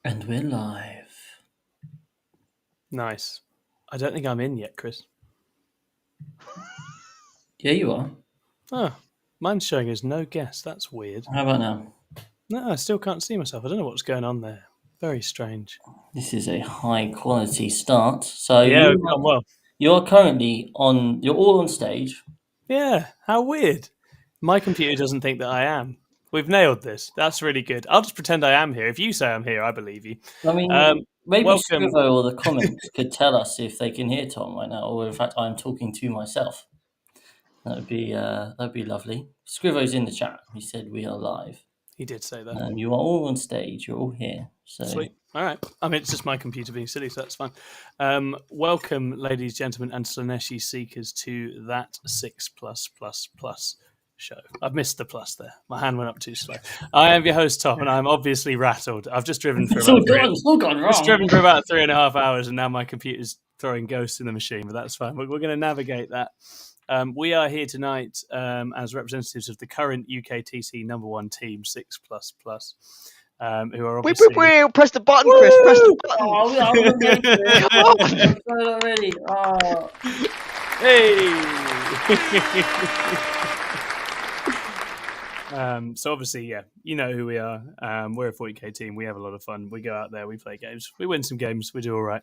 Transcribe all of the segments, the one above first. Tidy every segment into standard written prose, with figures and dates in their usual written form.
And we're live. Nice. I don't think I'm in yet, Chris. Yeah, you are. Oh, mine's showing as no guest. That's weird. How about now? No, I still can't see myself. I don't know what's going on there. Very strange. This is a high quality start. So Yeah, we've gone well. you're currently on. You're all on stage. Yeah, how weird. My computer doesn't think that I am. We've nailed this. That's really good. I'll just pretend I am here. If you say I'm here, I believe you. I mean, maybe welcome. Scrivo or the comments could tell us if they can hear Tom right now, or in fact, I'm talking to myself. That'd be lovely. Scrivo's in the chat. He said we are live. He did say that. And you are all on stage. You're all here. So Sweet. All right. I mean, it's just my computer being silly, so that's fine. Welcome, ladies, gentlemen, and Slaneshi seekers to that 6+++ show. I've missed the plus there. My hand went up too slow. I am your host, Tom, and I'm obviously rattled. I've just driven for it's all gone wrong. Just driven for about 3.5 hours, and now my computer's throwing ghosts in the machine, but that's fine. We're going to navigate that. We are here tonight as representatives of the current UKTC number one team, 6++. Who are obviously... Press the button, Chris. Press the button. Oh, I'm already. Oh. Hey! So obviously, yeah, you know who we are. We're a 40k team. We have a lot of fun. We go out there, we play games. We win some games. We do all right.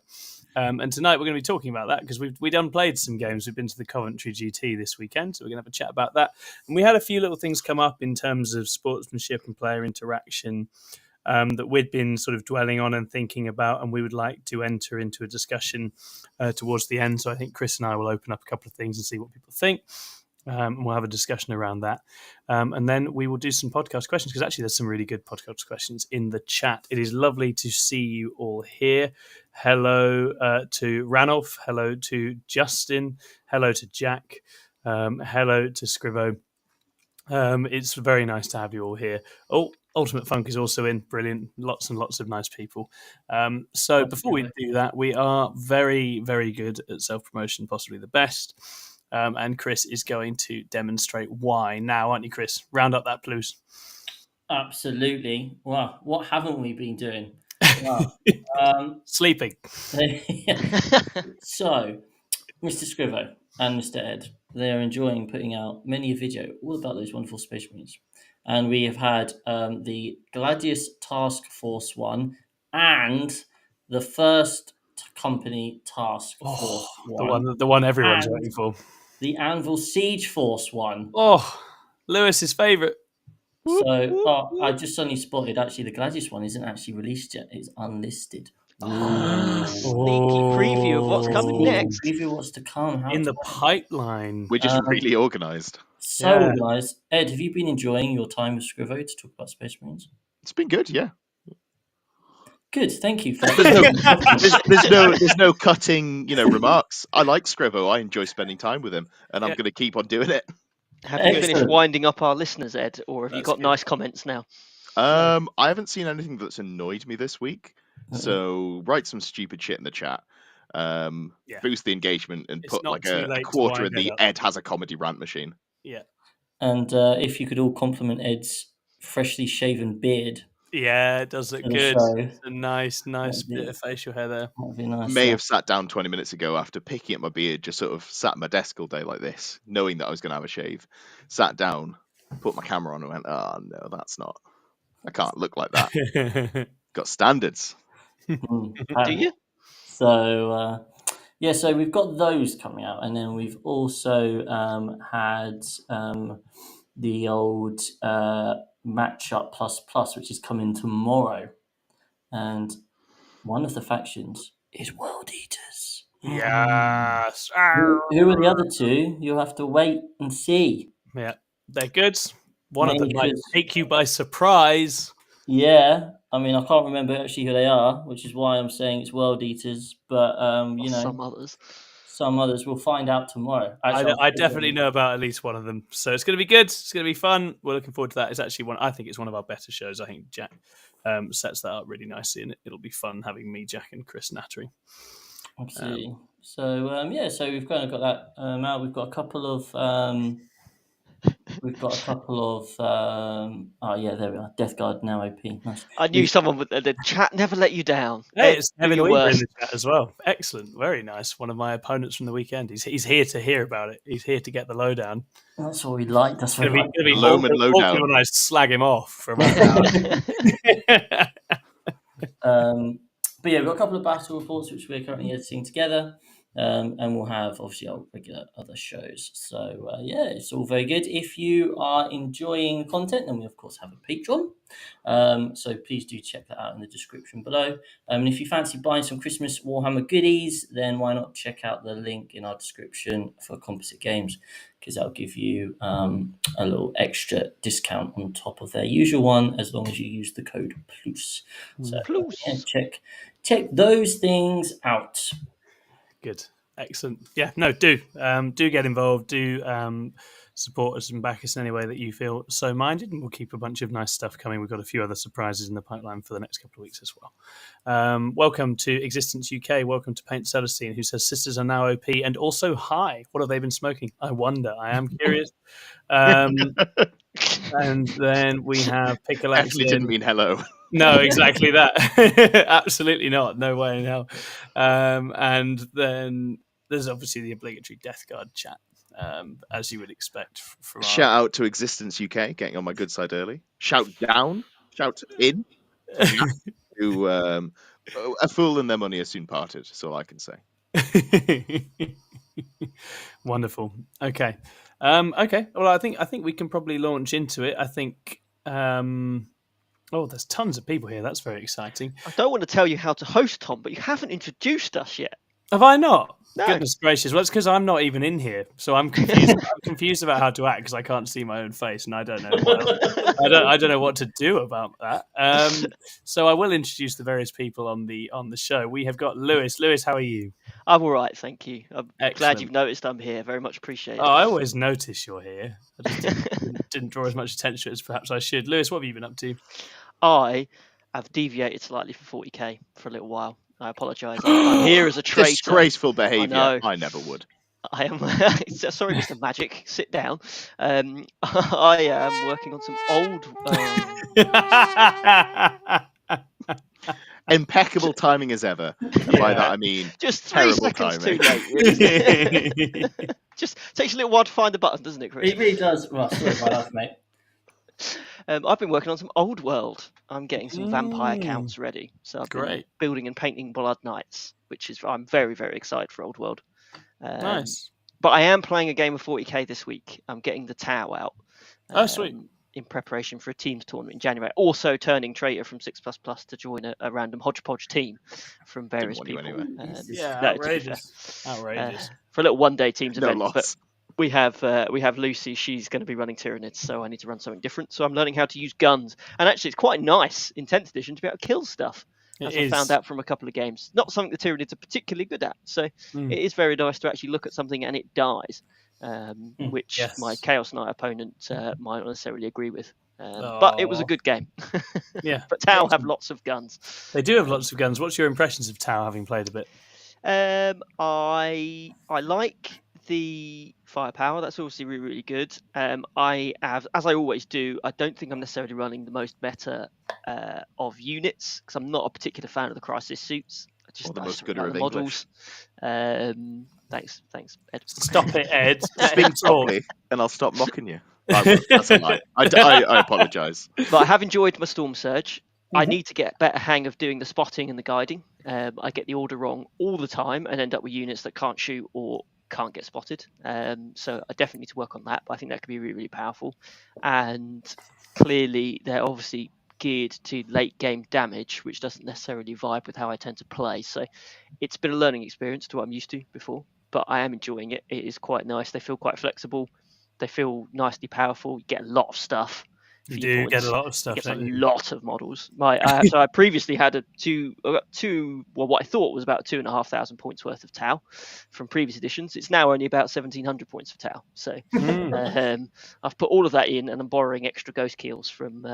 And tonight we're going to be talking about that because we've done played some games. We've been to the Coventry GT this weekend, so we're going to have a chat about that. And we had a few little things come up in terms of sportsmanship and player interaction that we'd been sort of dwelling on and thinking about, and we would like to enter into a discussion towards the end. So I think Chris and I will open up a couple of things and see what people think. And we'll have a discussion around that. And then we will do some podcast questions because actually there's some really good podcast questions in the chat. It is lovely to see you all here. Hello to Ranulph. Hello to Justin. Hello to Jack. Hello to Scrivo. It's very nice to have you all here. Oh, Ultimate Funk is also in. Brilliant. Lots and lots of nice people. So before we do that, we are very, very good at self-promotion, possibly the best. And Chris is going to demonstrate why now, aren't you, Chris? Round up that blues. Absolutely. Wow. What haven't we been doing? Wow. Sleeping. So, Mr. Scrivo and Mr. Ed, they are enjoying putting out many a video all about those wonderful Space Marines. And we have had the Gladius Task Force one and the first company Task Force one. The one everyone's waiting for. The Anvil Siege Force one. Oh, Lewis's favourite. So I just suddenly spotted actually the Gladius one isn't actually released yet. It's unlisted. Sneaky preview of what's coming next. Preview what's to come. In the pipeline. We're just really organised. So organised. Ed, have you been enjoying your time with Scrivo to talk about Space Marines? It's been good, yeah. Good, thank you. There's no cutting, remarks. I like Scrivo. I enjoy spending time with him, and I'm going to keep on doing it. Have you finished winding up our listeners, Ed, or have you got nice comments now? I haven't seen anything that's annoyed me this week. So write some stupid shit in the chat. Boost the engagement and put like a quarter in the Ed has a comedy rant machine. Yeah. And if you could all compliment Ed's freshly shaven beard. Yeah, it does look good. It's a nice bit of facial hair there. That'd be nice. May have sat down 20 minutes ago after picking up my beard, just sort of sat at my desk all day like this, knowing that I was going to have a shave. Sat down, put my camera on and went, oh, no, that's not. I can't look like that. Got standards. Do you? So, so we've got those coming out. And then we've also had the old... Matchup plus, which is coming tomorrow, and one of the factions is World Eaters. Yes. Who are the other two? You'll have to wait and see. Yeah, they're good. One of them might take you by surprise. Yeah, I mean, I can't remember actually who they are, which is why I'm saying it's World Eaters. But some others we'll find out tomorrow. Actually, I definitely know about at least one of them, so it's going to be good. It's going to be fun. We're looking forward to that. It's actually I think it's one of our better shows. I think Jack sets that up really nicely, and it'll be fun having me, Jack, and Chris nattering. Absolutely. So so we've kind of got that out. We've got a couple of We've got a couple of there we are. Death Guard now OP. Nice. I knew someone would. The chat never let you down. Hey, it's Do Kevin your Weaver in worst. the chat as well. Excellent, very nice. One of my opponents from the weekend. He's here to hear about it. He's here to get the lowdown. That's what we like. That's what we like. Gonna be Loam and awkward lowdown. when I slag him off for about an hour. But yeah, we've got a couple of battle reports which we're currently editing together, and we'll have obviously our regular other shows. So it's all very good. If you are enjoying the content, then we of course have a Patreon. So please do check that out in the description below. And if you fancy buying some Christmas Warhammer goodies, then why not check out the link in our description for Composite Games, because that'll give you a little extra discount on top of their usual one, as long as you use the code PLUS. So check those things out. Good, excellent. Yeah, no, do get involved. Do support us and back us in any way that you feel so minded, and we'll keep a bunch of nice stuff coming. We've got a few other surprises in the pipeline for the next couple of weeks as well. Welcome to Existence UK. Welcome to Paint Celestine, who says sisters are now OP and also high. What have they been smoking? I wonder. I am curious. And then we have Pickle. Definitely didn't mean hello. No, exactly that. Absolutely not. No way in hell. And then there's obviously the obligatory Death Guard chat, as you would expect from Shout out to Existence UK, getting on my good side early. Shout down, shout in. To a fool and their money are soon parted. That's all I can say. Wonderful. Okay. Okay. Well, I think we can probably launch into it. I think. There's tons of people here. That's very exciting. I don't want to tell you how to host, Tom, but you haven't introduced us yet. Have I not? No. Goodness gracious! Well, it's because I'm not even in here, so I'm confused. I'm confused about how to act because I can't see my own face, and I don't know. I don't know what to do about that. So I will introduce the various people on the show. We have got Lewis. Lewis, how are you? I'm all right, thank you. I'm Excellent. glad you've noticed I'm here. Very much appreciated. Oh, I always notice you're here. I just didn't draw as much attention as perhaps I should. Lewis, what have you been up to? I have deviated slightly for 40k for a little while. I apologise. I'm here as a traitor. Disgraceful behaviour. I know. I never would. I am. Sorry, Mr. Magic. Sit down. I am working on some old. Impeccable timing as ever. And by that I mean just 3 seconds timing. too late. Really. Just takes a little while to find the button, doesn't it, Chris? It really does. Well, sorry, my life, mate. I've been working on some Old World. I'm getting some vampire counts ready. So I've been building and painting Blood Knights, which is I'm very, very excited for Old World. Nice. But I am playing a game of 40k this week. I'm getting the Tau out. Sweet. In preparation for a teams tournament in January. Also turning traitor from 6++ to join a random hodgepodge team from various people. Anyway. Outrageous. For a little one-day teams event. Loss. But we have Lucy. She's going to be running Tyranids, so I need to run something different. So I'm learning how to use guns. And actually, it's quite nice in 10th edition to be able to kill stuff. As I found out from a couple of games. Not something the Tyranids are particularly good at. So it is very nice to actually look at something and it dies. Which my Chaos Knight opponent might not necessarily agree with. But it was a good game. Yeah. But Tau have lots of guns. They do have lots of guns. What's your impressions of Tau, having played a bit? I like the firepower. That's obviously really, really good. I have, as I always do, I don't think I'm necessarily running the most meta of units because I'm not a particular fan of the crisis suits. Or the most good of models. Thanks, Ed. Stop it, Ed. Speak properly, and I'll stop mocking you. That's a lie. I apologise. But I have enjoyed my Storm Surge. I need to get a better hang of doing the spotting and the guiding. I get the order wrong all the time and end up with units that can't shoot or can't get spotted. So I definitely need to work on that. But I think that could be really, really powerful. And clearly, they're obviously geared to late game damage, which doesn't necessarily vibe with how I tend to play. So it's been a learning experience to what I'm used to before, but I am enjoying it. It is quite nice. They feel quite flexible. They feel nicely powerful. You get a lot of stuff. You do get a lot of stuff. Get a lot of models. So I previously had what I thought was about 2,500 points worth of Tau from previous editions. It's now only about 1,700 points for Tau. So I've put all of that in, and I'm borrowing extra ghost kills from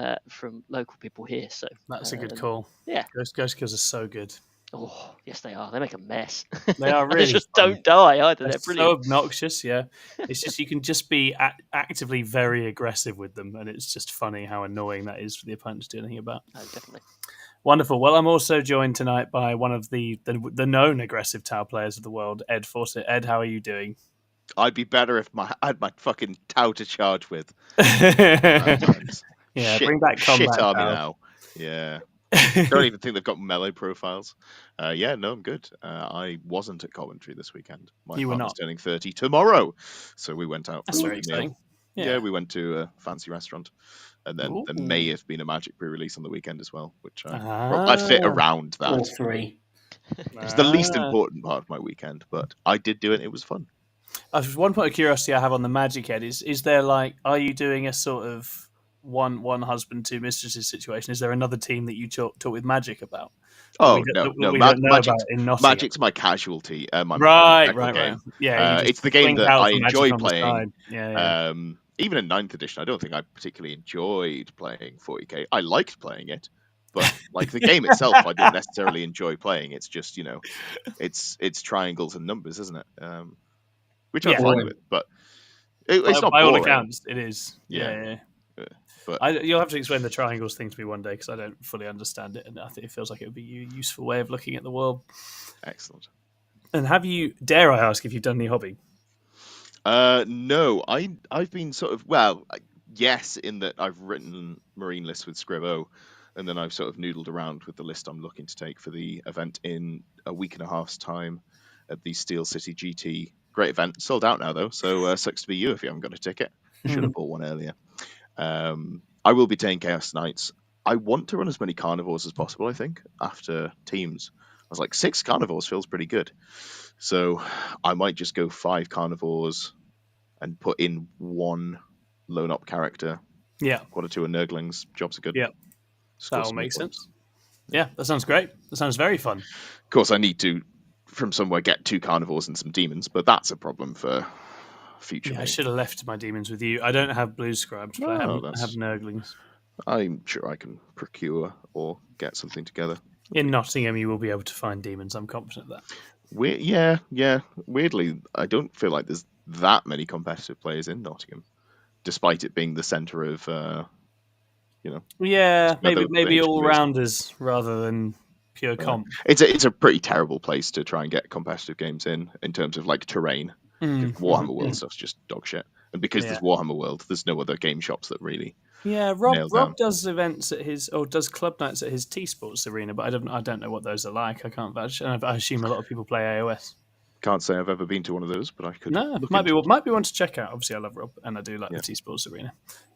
local people here. So that's a good call. Yeah, ghost kills are so good. Oh, yes, they are. They make a mess. They are They really just fun. don't die either. They're so brilliant. obnoxious, yeah. It's just you can just be actively very aggressive with them, and it's just funny how annoying that is for the opponent to do anything about. Oh, definitely. Wonderful. Well, I'm also joined tonight by one of the known aggressive Tau players of the world, Ed Fawcett. Ed, how are you doing? I'd be better if I had my fucking Tau to charge with. Yeah, Shit, bring back shit combat army Tau. now. Yeah. Don't even think they've got melee profiles. Yeah, no, I'm good. I wasn't at Coventry this weekend. My You were partner's not. turning 30 tomorrow, so we went out for That's a very lovely meal. exciting. Yeah, we went to a fancy restaurant, and then there may have been a Magic pre-release on the weekend as well, which I fit around that. Or 3. It's the least important part of my weekend, but I did do it. It was fun. One point of curiosity I have on the Magic, Ed, is there are you doing a sort of one husband, two mistresses situation? Is there another team that you talk with Magic about? Oh no, Magic's my casualty. Right. Yeah, it's the game that I enjoy playing. Yeah. Even in 9th edition, I don't think I particularly enjoyed playing 40k. I liked playing it, but like the game itself, I didn't necessarily enjoy playing. It's just it's triangles and numbers, isn't it? Which I'm fine with, but it's not by boring. all accounts, it is. Yeah. But you'll have to explain the triangles thing to me one day because I don't fully understand it, and I think it feels like it would be a useful way of looking at the world. Excellent. And dare I ask if you've done any hobby? No, I've been sort of yes, in that I've written marine lists with Scrivo, and then I've sort of noodled around with the list I'm looking to take for the event in a week and a half's time at the Steel City GT. Great event, sold out now though, so sucks to be you if you haven't got a ticket. Should have bought one earlier. I will be taking Chaos Knights. I want to run as many carnivores as possible, I think, after teams. I was like, 6 carnivores feels pretty good. So I might just go 5 carnivores and put in 1 lone op character. Yeah. 1 or 2 Nurglings. Jobs are good. Yeah. That all makes sense. Yeah, that sounds great. That sounds very fun. Of course, I need to, from somewhere, get 2 carnivores and some demons, but that's a problem for future. I should have left my demons with you. I don't have blue scribes, but I have Nurglings. I'm sure I can procure or get something together. In Nottingham, you will be able to find demons. I'm confident of that. Yeah. Weirdly, I don't feel like there's that many competitive players in Nottingham, despite it being the centre of, Yeah, maybe all rounders rather than pure comp. It's a pretty terrible place to try and get competitive games in terms of like terrain. Warhammer World stuff's just dog shit, and because there's Warhammer World, there's no other game shops that really. Yeah, Rob does events at does club nights at his T Sports arena, but I don't know what those are like. I can't vouch. I assume a lot of people play AOS. Can't say I've ever been to one of those, but I could. No, might be one to check out. Obviously, I love Rob, and I do like the T Sports arena.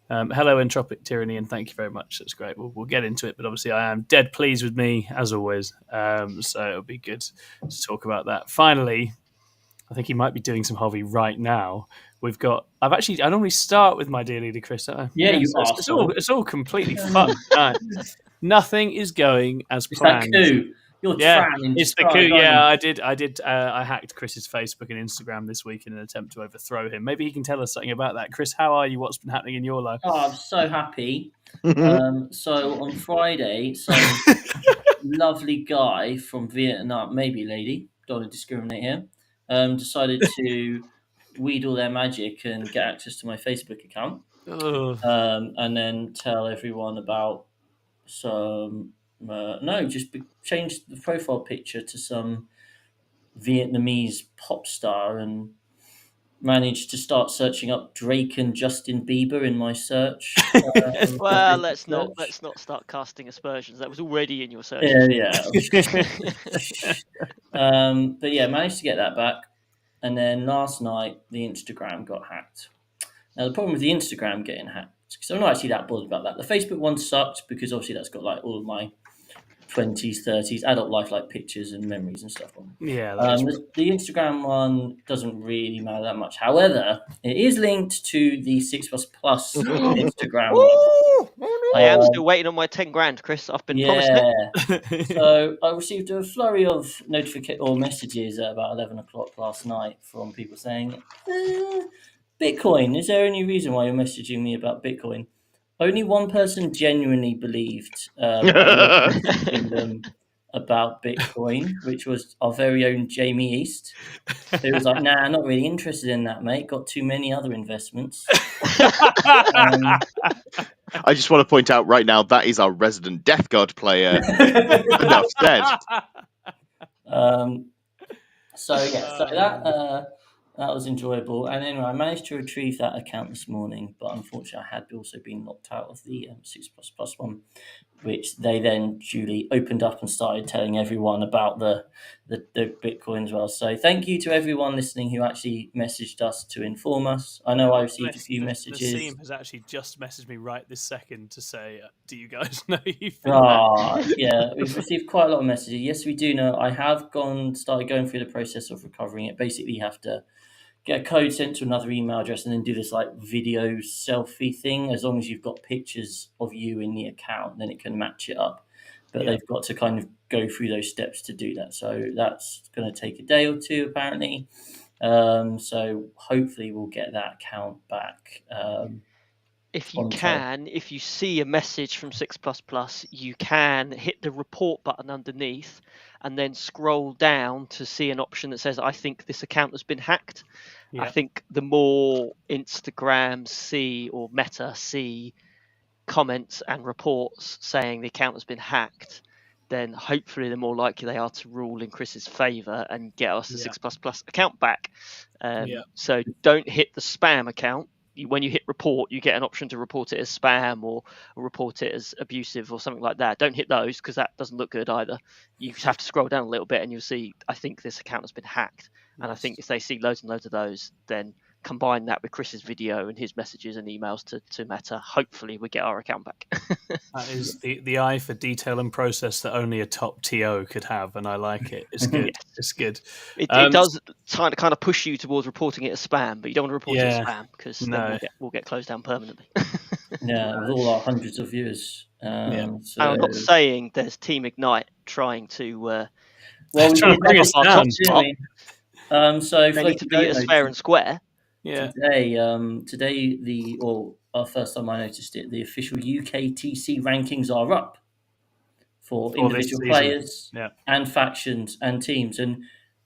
Hello, Entropic Tyranny, and thank you very much. That's great. We'll get into it, but obviously, I am dead pleased with me as always. So it'll be good to talk about that. Finally, I think he might be doing some hobby right now. I normally start with my dear leader, Chris. It's all completely fun. Nothing is going as planned. That coup. It's the coup. Yeah, I did. I hacked Chris's Facebook and Instagram this week in an attempt to overthrow him. Maybe he can tell us something about that. Chris, how are you? What's been happening in your life? Oh, I'm so happy. So on Friday, some lovely guy from Vietnam, maybe lady, don't want to discriminate here, decided to wheedle their magic and get access to my Facebook account, and then tell everyone about some. Change the profile picture to some Vietnamese pop star and managed to start searching up Drake and Justin Bieber in my search. Well, let's not start casting aspersions. That was already in your search. Yeah. But yeah, managed to get that back. And then last night, the Instagram got hacked. Now, the problem with the Instagram getting hacked, because I'm not actually that bothered about that. The Facebook one sucked because obviously that's got like all of my 20s, 30s, adult life like pictures and memories and stuff on. Yeah. The Instagram one doesn't really matter that much. However, it is linked to the 6++ Instagram one. I am still waiting on my 10 grand, Chris. I've been promised it. So I received a flurry of messages at about 11 o'clock last night from people saying, Bitcoin, is there any reason why you're messaging me about Bitcoin? Only one person genuinely believed them. about Bitcoin, which was our very own Jamie East, who was like, "Nah, not really interested in that, mate. Got too many other investments." I just want to point out right now that is our resident Death Guard player. Enough said. So that was enjoyable. And anyway, I managed to retrieve that account this morning, but unfortunately, I had also been locked out of the 6++ one, which they then duly opened up and started telling everyone about the Bitcoin as well. So thank you to everyone listening who actually messaged us to inform us. I know I received a few messages. The team has actually just messaged me right this second to say, do you guys know you've been Yeah, we've received quite a lot of messages. Yes, we do know. I have started going through the process of recovering it. Basically, you have to get a code sent to another email address and then do this like video selfie thing. As long as you've got pictures of you in the account, then it can match it up. But they've got to kind of go through those steps to do that. So that's going to take a day or two, apparently. So hopefully we'll get that account back. If you see a message from 6++, you can hit the report button underneath and then scroll down to see an option that says, I think this account has been hacked. Yeah. I think the more Instagram see or Meta see comments and reports saying the account has been hacked, then hopefully the more likely they are to rule in Chris's favour and get us the 6++ account back. So don't hit the spam account. When you hit report, you get an option to report it as spam or report it as abusive or something like that. Don't hit those because that doesn't look good either. You just have to scroll down a little bit and you'll see, I think this account has been hacked. And I think if they see loads and loads of those, then combine that with Chris's video and his messages and emails to Meta. Hopefully we get our account back. That is the eye for detail and process that only a top TO could have, and I like it. It's good. Yes. It's good. It does kind of push you towards reporting it as spam, but you don't want to report it as spam because then we'll get closed down permanently. With all our hundreds of viewers. So... I'm not saying there's Team Ignite trying to bring us down. So they need to be as fair and square. Yeah. Today, our first time I noticed it, the official UKTC rankings are up for individual players and factions and teams. And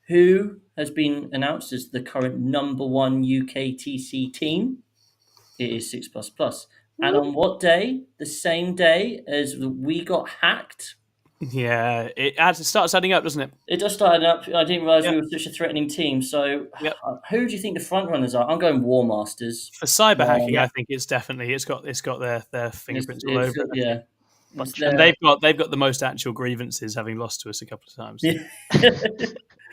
who has been announced as the current number one UKTC team? It is 6++. And on what day? The same day as we got hacked. Yeah, it starts adding up, doesn't it? It does start adding up. I didn't realise we were such a threatening team. So who do you think the front runners are? I'm going War Masters. For cyber hacking, I think it's definitely it's got their fingerprints all over it. Yeah. And they've got the most actual grievances, having lost to us a couple of times. Yeah.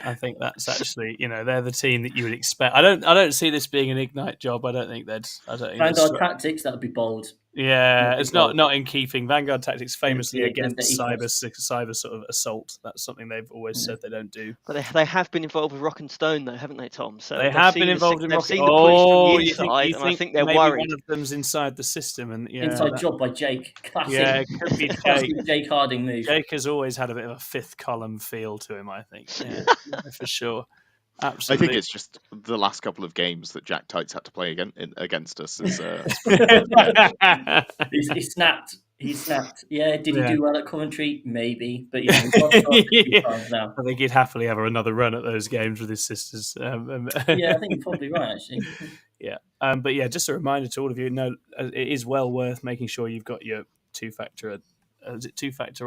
I think that's actually, they're the team that you would expect. I don't see this being an Ignite job. I don't think Vanguard Tactics, that would be bold. Yeah, it's not in keeping. Vanguard Tactics famously against cyber sort of assault. That's something they've always said they don't do. But they have been involved with Rock and Stone, though, haven't they, Tom? So they have been involved in Rock and Stone. You think I think they're worried. One of them's inside the system, and inside job by Jake. Classic. Yeah, it could be Jake. Jake Harding move. Jake has always had a bit of a fifth column feel to him, I think. Yeah, for sure. Absolutely. I think it's just the last couple of games that Jack Tights had to play against us. He snapped. Yeah, did he do well at Coventry? Maybe, but I think he'd happily have another run at those games with his sisters. I think you're probably right, actually. Yeah, but just a reminder to all of you: it is well worth making sure you've got your two-factor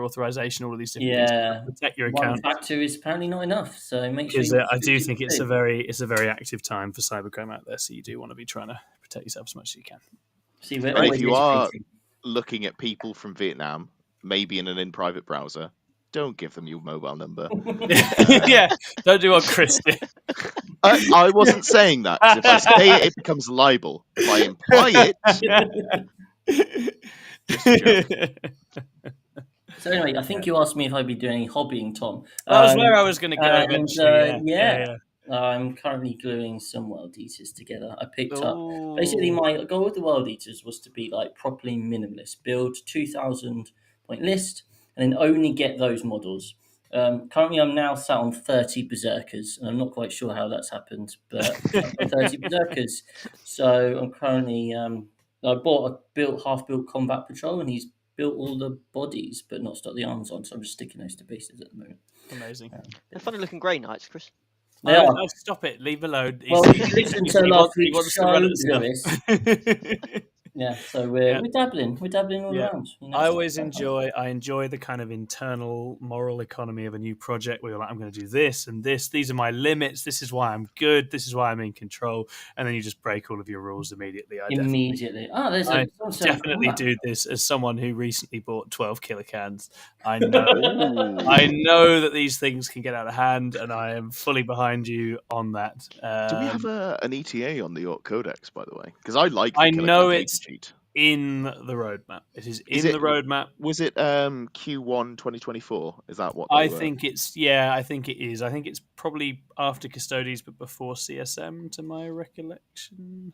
authorization, all of these different things to protect your account. One factor is apparently not enough, so make sure. I do think it's a very active time for cybercrime out there, so you do want to be trying to protect yourself as much as you can. See, if you are looking at people from Vietnam, maybe in an in-private browser, don't give them your mobile number. Don't do what Chris did. I wasn't saying that, because if I say it, it becomes a libel. If I imply it. So anyway, I think you asked me if I'd be doing any hobbying, Tom. That was where I was going to go eventually. I'm currently gluing some World Eaters together. I picked up... Basically, my goal with the World Eaters was to be like properly minimalist. Build 2,000 point list and then only get those models. Currently, I'm now sat on 30 Berserkers, and I'm not quite sure how that's happened, but 30 Berserkers. So I'm currently... I bought a half-built combat patrol, and he's built all the bodies, but not stuck the arms on. So I'm just sticking those to bases at the moment. Amazing. They're funny looking grey knights, Chris. They are. No, stop it. Leave alone. Well, if you listen to last he week's wants to show, run at stuff. Lewis. Yeah, so we're dabbling. We're dabbling all around. You know, I always enjoy the kind of internal moral economy of a new project where you're like, I'm going to do this and this. These are my limits. This is why I'm good. This is why I'm in control. And then you just break all of your rules immediately. I definitely do this as someone who recently bought 12 kilocans. I know that these things can get out of hand, and I am fully behind you on that. Do we have an ETA on the Orc Codex, by the way? Because I like the I know Killican it's cheat. in the roadmap. It is in the roadmap. Was it Q1 2024? Is that what I think it's I think it is. I think it's probably after Custodes but before CSM to my recollection.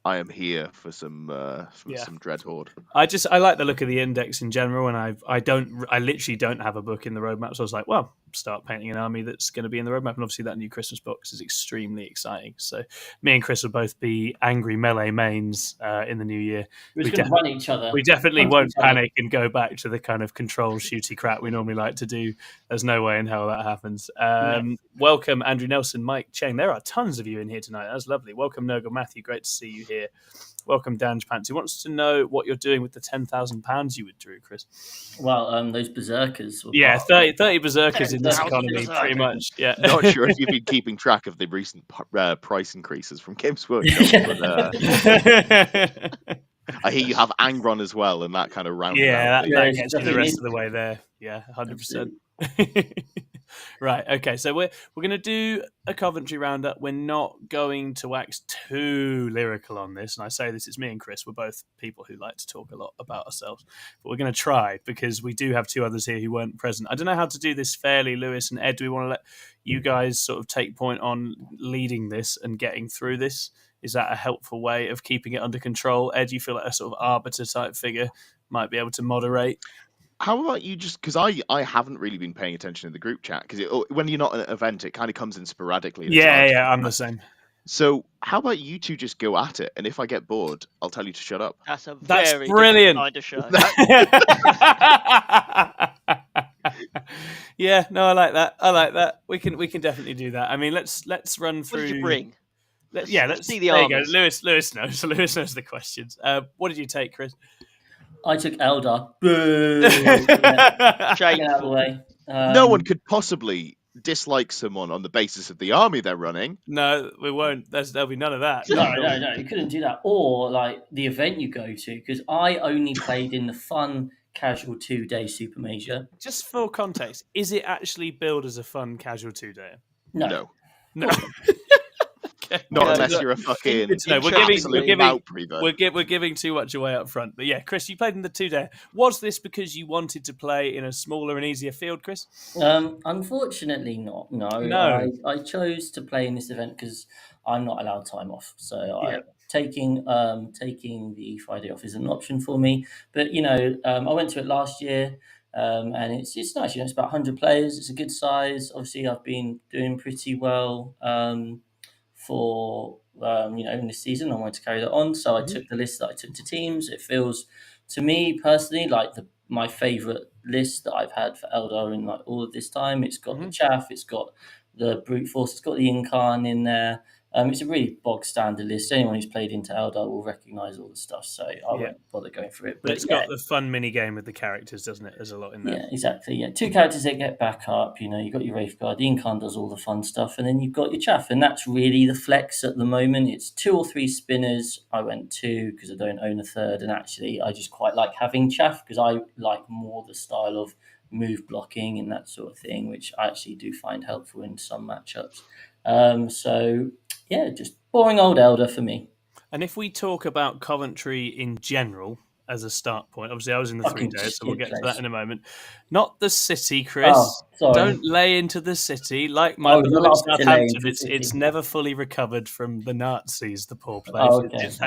I am here for some Dreadhorde. I like the look of the index in general, and I literally don't have a book in the roadmap, so I was like, well, start painting an army that's going to be in the roadmap, and obviously that new Christmas box is extremely exciting. So me and Chris will both be angry melee mains in the new year. We're going to run each other. We definitely won't panic and go back to the kind of control shooty crap we normally like to do. There's no way in hell that happens. Welcome, Andrew Nelson, Mike Cheng. There are tons of you in here tonight. That's lovely. Welcome, Nurgle Matthew. Great to see you here. Welcome, Dange Pants. Who wants to know what you're doing with the £10,000 you withdrew, Chris? Well, those berserkers. 30 berserkers in this economy, pretty much. Yeah. Not sure if you've been keeping track of the recent price increases from Games Workshop, but I hear you have Angron as well, and that kind of rounds out. That gets you the rest of the way there. Yeah, 100%. Right, okay, so we're going to do a Coventry roundup. We're not going to wax too lyrical on this, and I say this, it's me and Chris. We're both people who like to talk a lot about ourselves, but we're going to try, because we do have two others here who weren't present. I don't know how to do this fairly, Lewis and Ed. Do we want to let you guys sort of take point on leading this and getting through this? Is that a helpful way of keeping it under control? Ed, you feel like a sort of arbiter type figure might be able to moderate? How about you just, because I haven't really been paying attention to the group chat, because when you're not at an event, it kind of comes in sporadically. Yeah, I'm the same. So how about you two just go at it, and if I get bored, I'll tell you to shut up. That's brilliant. Kind of show. Yeah, no, I like that. We can definitely do that. I mean, let's run through. What did you bring? Let's see the armies. Lewis knows. Lewis knows the questions. What did you take, Chris? I took Eldar. Boo! Get out of the way. No one could possibly dislike someone on the basis of the army they're running. No, we won't. There'll be none of that. No, you couldn't do that. Or like the event you go to, because I only played in the fun casual 2-day Super Major. Just for context, is it actually billed as a fun casual 2-day? No. Okay. Not unless you're a fucking. No, we're giving too much away up front. But yeah, Chris, you played in the 2-day. Was this because you wanted to play in a smaller and easier field, Chris? Unfortunately, not. No. I chose to play in this event because I'm not allowed time off. So taking the Friday off is an option for me. But I went to it last year. And it's nice. It's about 100 players. It's a good size. Obviously, I've been doing pretty well. For in this season, I wanted to carry that on, so I took the list that I took to teams. It feels to me personally like my favorite list that I've had for Eldar in like all of this time. It's got the chaff, it's got the brute force, it's got the Incarn in there. It's a really bog standard list. Anyone who's played into Eldar will recognise all the stuff, so I won't bother going through it. But it's got the fun mini game with the characters, doesn't it? There's a lot in there. Yeah, exactly. Yeah, 2 characters that get back up. You've got your Wraithguard, the Incarn does all the fun stuff, and then you've got your chaff, and that's really the flex at the moment. It's 2 or 3 spinners. I went 2 because I don't own a third, and actually I just quite like having chaff because I like more the style of move blocking and that sort of thing, which I actually do find helpful in some matchups. Just boring old Eldar for me. And if we talk about Coventry in general as a start point, obviously I was in the 3 days, so we'll get to that in a moment. Not the city, Chris. Don't lay into the city. Like my Southampton, it's never fully recovered from the Nazis, the poor place.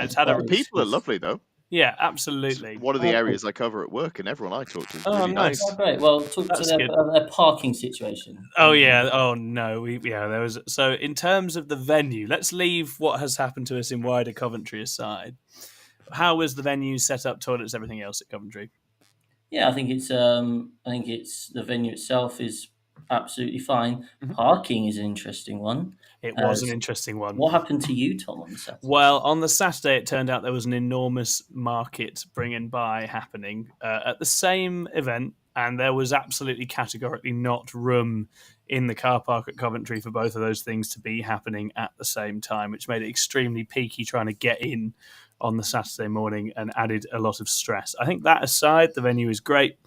People are lovely, though. Yeah, absolutely. One of the areas I cover at work, and everyone I talk to is really nice. Oh, great. Well, talk to their parking situation. Oh, yeah. Oh, no. There was. So, in terms of the venue, let's leave what has happened to us in wider Coventry aside. how was the venue set up, toilets, everything else at Coventry? Yeah, I think it's the venue itself is absolutely fine. Parking is an interesting one. It was an interesting one. What happened to you, Tom, on the Saturday? Well, on the Saturday, it turned out there was an enormous market bring and buy happening at the same event, and there was absolutely categorically not room in the car park at Coventry for both of those things to be happening at the same time, which made it extremely peaky trying to get in on the Saturday morning and added a lot of stress. I think that aside, the venue is great.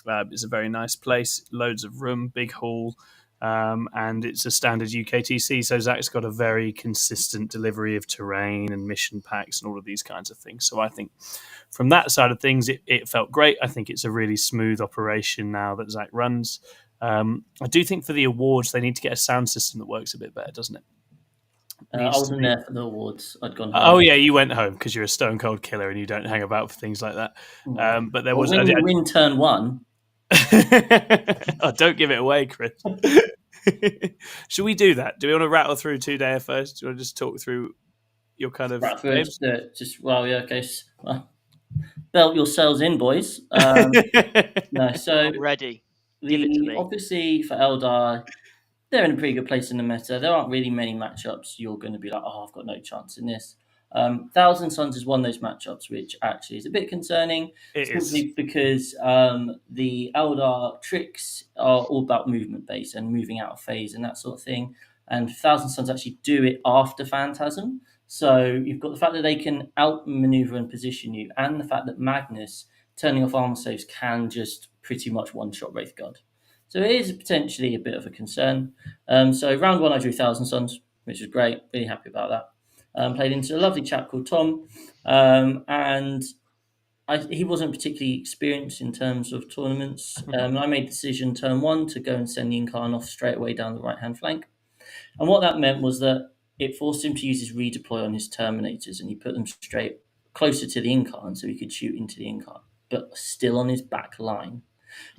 It's a very nice place, loads of room, big hall. And it's a standard UKTC, so Zach's got a very consistent delivery of terrain and mission packs and all of these kinds of things. So I think from that side of things, it felt great. I think it's a really smooth operation now that Zach runs. I do think for the awards, they need to get a sound system that works a bit better, doesn't it? I wasn't there for the awards. I'd gone home. Oh, yeah, you went home because you're a stone cold killer and you don't hang about for things like that. But there was... When you win turn one... Oh, don't give it away, Chris. Should we do that? Do we want to rattle through 2-day first? Do you want to just talk through your kind of games? Belt yourselves in, boys. No, so I'm ready. Give it to me. Obviously, for Eldar, they're in a pretty good place in the meta. There aren't really many matchups you're going to be like, oh, I've got no chance in this. Thousand Suns is one of those matchups which actually is a bit concerning. Simply because the Eldar tricks are all about movement base and moving out of phase and that sort of thing. And Thousand Suns actually do it after Phantasm. So you've got the fact that they can outmaneuver and position you, and the fact that Magnus turning off armor saves can just pretty much one-shot Wraithguard. So it is potentially a bit of a concern. So round one, I drew Thousand Suns, which was great. Really happy about that. Played into a lovely chap called Tom, and he wasn't particularly experienced in terms of tournaments. I made the decision turn one to go and send the Incarn off straight away down the right-hand flank. And what that meant was that it forced him to use his redeploy on his Terminators, and he put them straight closer to the Incarn so he could shoot into the Incarn, but still on his back line.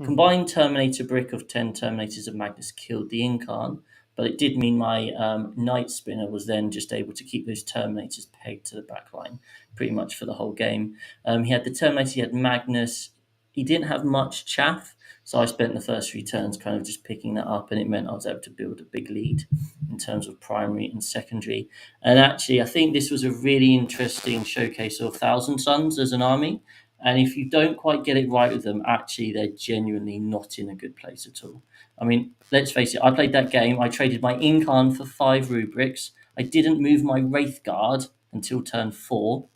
Combined Terminator brick of 10 Terminators of Magnus killed the Incarn, but it did mean my Night Spinner was then just able to keep those Terminators pegged to the back line pretty much for the whole game. He had the Terminator, he had Magnus. He didn't have much chaff, so I spent the first 3 turns kind of just picking that up, and it meant I was able to build a big lead in terms of primary and secondary. And actually, I think this was a really interesting showcase of Thousand Suns as an army. And if you don't quite get it right with them, actually, they're genuinely not in a good place at all. I mean, let's face it, I played that game. I traded my Incarn for 5 rubrics. I didn't move my Wraithguard until turn 4.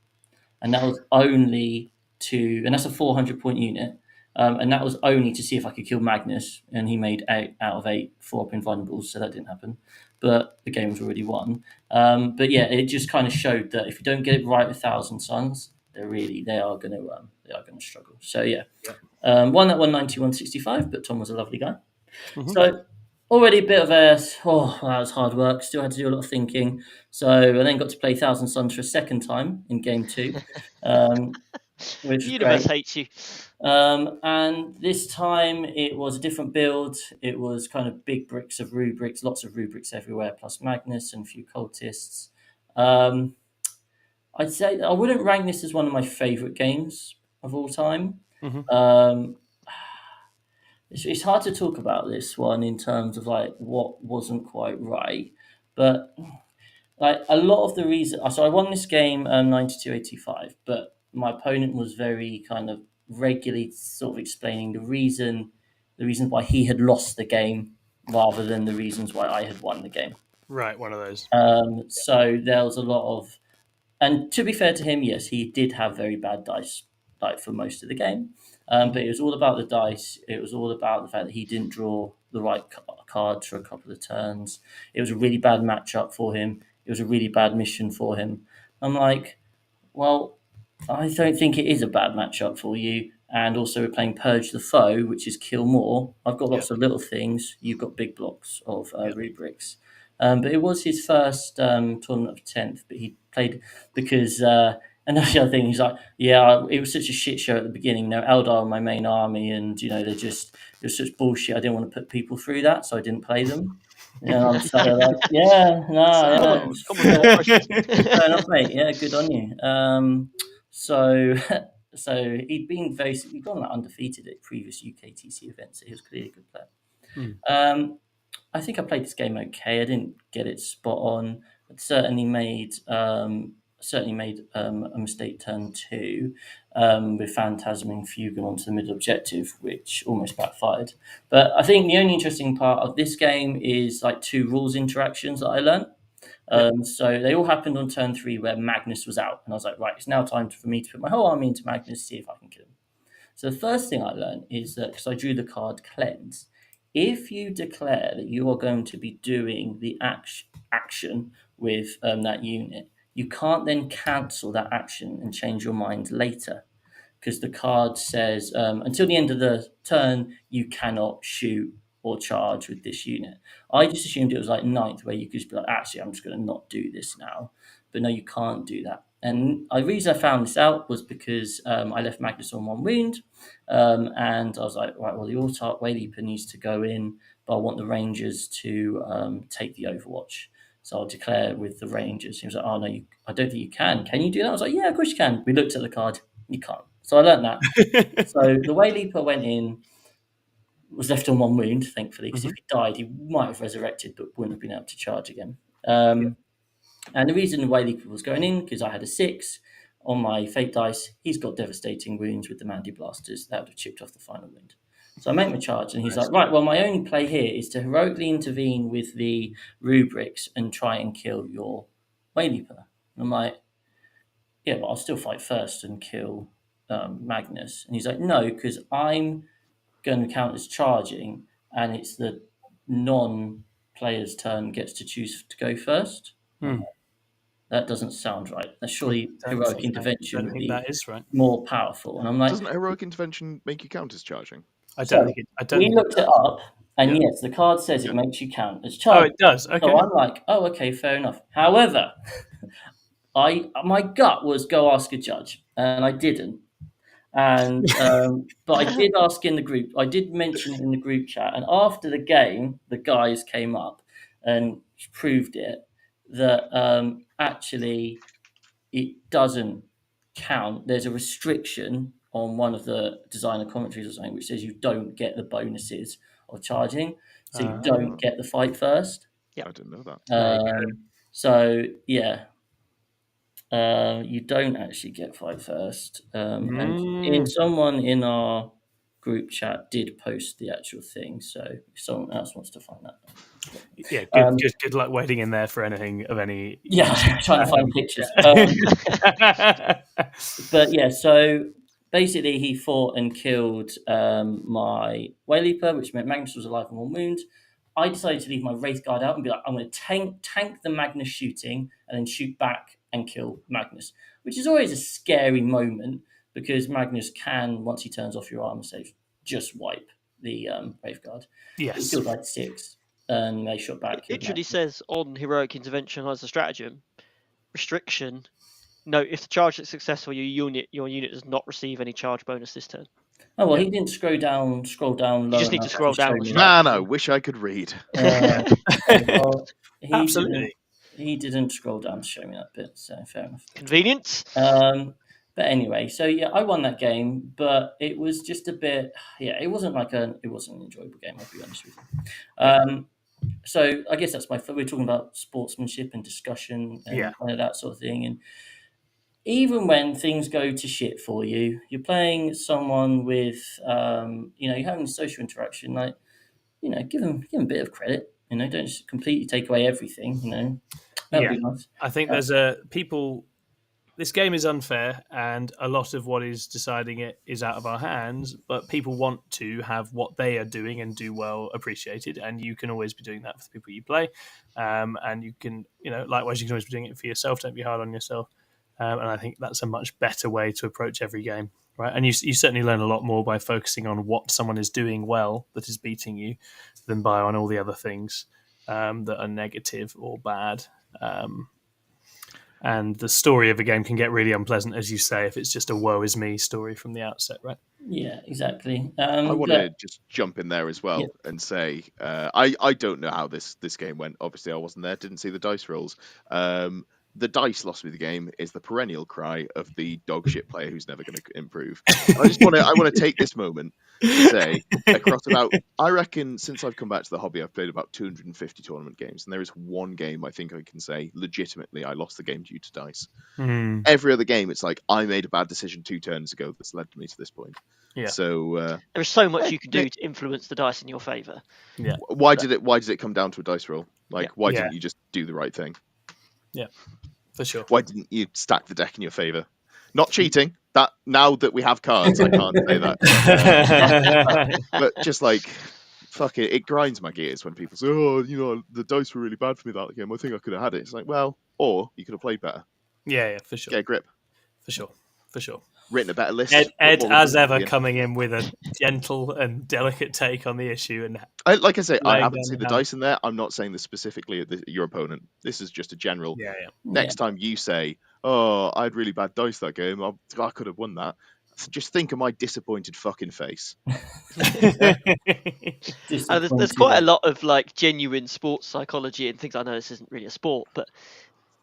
And that was only and that's a 400-point unit. And that was only to see if I could kill Magnus. And he made 8 out of 8 4-up invulnerables, so that didn't happen. But the game was already won. But yeah, it just kind of showed that if you don't get it right with Thousand Suns, they are going to struggle. So yeah. Won that 191.65, but Tom was a lovely guy. So already a bit of that was hard work. Still had to do a lot of thinking. So I then got to play Thousand Suns for a second time in game 2, which the universe hates you. And this time it was a different build. It was kind of big bricks of rubrics, lots of rubrics everywhere, plus Magnus and a few cultists. I'd say I wouldn't rank this as one of my favourite games of all time. It's hard to talk about this one in terms of like what wasn't quite right, but like a lot of the reason. So I won this game 92-85, but my opponent was very kind of regularly sort of explaining the reason why he had lost the game rather than the reasons why I had won the game. Right, one of those. So there was a lot of, and to be fair to him, yes, he did have very bad dice like for most of the game. But it was all about the dice. It was all about the fact that he didn't draw the right cards for a couple of turns. It was a really bad matchup for him. It was a really bad mission for him. I'm like, well, I don't think it is a bad matchup for you. And also we're playing Purge the Foe, which is kill more. I've got lots of little things. You've got big blocks of rubrics. But it was his first tournament of 10th, but he played because... and that's the other thing. He's like, it was such a shit show at the beginning. Eldar were my main army, and it was such bullshit. I didn't want to put people through that, so I didn't play them. I'm sort of like, fair enough, mate. Yeah, good on you. So so he'd gone like undefeated at previous UKTC events, so he was clearly a good player. I think I played this game okay. I didn't get it spot on, but certainly made a mistake turn 2 with Phantasm and Fugal onto the middle objective, which almost backfired. But I think the only interesting part of this game is like 2 rules interactions that I learned. So they all happened on turn 3 where Magnus was out, and I was like, right, it's now time for me to put my whole army into Magnus, see if I can kill him. So the first thing I learned is that, because I drew the card Cleanse, if you declare that you are going to be doing the action with that unit, you can't then cancel that action and change your mind later, because the card says until the end of the turn, you cannot shoot or charge with this unit. I just assumed it was like 9th, where you could just be like, actually, I'm just going to not do this now. But no, you can't do that. And the reason I found this out was because I left Magnus on 1 wound, and I was like, right, well, the Autarch Wayleaper needs to go in, but I want the Rangers to take the Overwatch. So I'll declare with the Rangers. He was like, oh, no, I don't think you can. Can you do that? I was like, yeah, of course you can. We looked at the card. You can't. So I learned that. So the Wayleaper went in, was left on 1 wound, thankfully, because if he died, he might have resurrected, but wouldn't have been able to charge again. And the reason the Wayleaper was going in, because I had a 6 on my fate dice, he's got devastating wounds with the Mandy Blasters. That would have chipped off the final wound. So I make my charge, and he's like, right, well, my only play here is to heroically intervene with the rubrics and try and kill your Wayleaper. And I'm like, yeah, but I'll still fight first and kill Magnus. And he's like, no, because I'm going to count as charging, and it's the non-player's turn gets to choose to go first. That doesn't sound right. Surely heroic intervention would be that is right. more powerful. And I'm like, Doesn't heroic intervention make you count as charging? We looked it up, and yes, the card says it makes you count as charging. Oh, it does. Okay. So I'm like, oh, okay, fair enough. However, my gut was go ask a judge, and I didn't. And but I did ask in the group. I did mention it in the group chat, and after the game, the guys came up and proved it that actually it doesn't count. There's a restriction on one of the designer commentaries or something which says you don't get the bonuses of charging, so you don't get the fight first. I didn't know that. So yeah. You don't actually get fight first. And someone in our group chat did post the actual thing, so if someone else wants to find that. Yeah, good luck waiting in there for anything of any. Yeah, trying to find pictures. But yeah, so basically he fought and killed my Wayleaper, which meant Magnus was alive on 1 wound. I decided to leave my Wraith Guard out and be like, I'm going to tank the Magnus shooting and then shoot back and kill Magnus, which is always a scary moment because Magnus can, once he turns off your armor save, just wipe the Wraith Guard. Yes. He killed like 6 and they shot back. It literally says on heroic intervention as a stratagem, restriction. No, if the charge is successful, your unit does not receive any charge bonus this turn. Oh well, he didn't scroll down. You just need to scroll down. Man, I wish I could read. Well, Absolutely. He didn't scroll down to show me that bit, so fair enough. Convenience. But anyway, so yeah, I won that game, but it was just a bit. Yeah, it wasn't an enjoyable game. I'll be honest with you. So I guess that's we're talking about sportsmanship and discussion and kind of that sort of thing. And even when things go to shit for you, you're playing someone with, you're having a social interaction. Like, give them a bit of credit. Don't just completely take away everything. That'd be nice. I think there's people. This game is unfair, and a lot of what is deciding it is out of our hands. But people want to have what they are doing and do well appreciated, and you can always be doing that for the people you play. And you can, likewise, you can always be doing it for yourself. Don't be hard on yourself. And I think that's a much better way to approach every game, right? And you certainly learn a lot more by focusing on what someone is doing well that is beating you than by on all the other things that are negative or bad. And the story of a game can get really unpleasant, as you say, if it's just a woe is me story from the outset, right? Yeah, exactly. I want to just jump in there as well and say, I don't know how this game went. Obviously, I wasn't there, didn't see the dice rolls. the dice lost me the game is the perennial cry of the dog shit player who's never going to improve. I want to take this moment to say, across about, I reckon since I've come back to the hobby, I've played about 250 tournament games, and there is one game I think I can say legitimately I lost the game due to dice. Every other game, it's like I made a bad decision 2 turns ago that's led me to this point. Yeah. So there's so much you can do to influence the dice in your favour. Yeah. Why did it come down to a dice roll? Like, why Yeah. didn't you just do the right thing? Yeah, for sure. Why didn't you stack the deck in your favour? Not cheating. That now that we have cards, I can't say that. But just like, fuck it, it grinds my gears when people say, "Oh, the dice were really bad for me that game. I think I could have had it." It's like, well, or you could have played better. Yeah, for sure. Get a grip. For sure. Written a better list. Ed as ever, in. coming in with a gentle and delicate take on the issue. And like I say, I haven't seen the down dice in there. I'm not saying this specifically at your opponent. This is just a general. Yeah. Next time you say, "Oh, I had really bad dice that game. I could have won that." Just think of my disappointed fucking face. There's quite a lot of like genuine sports psychology and things. I know this isn't really a sport, but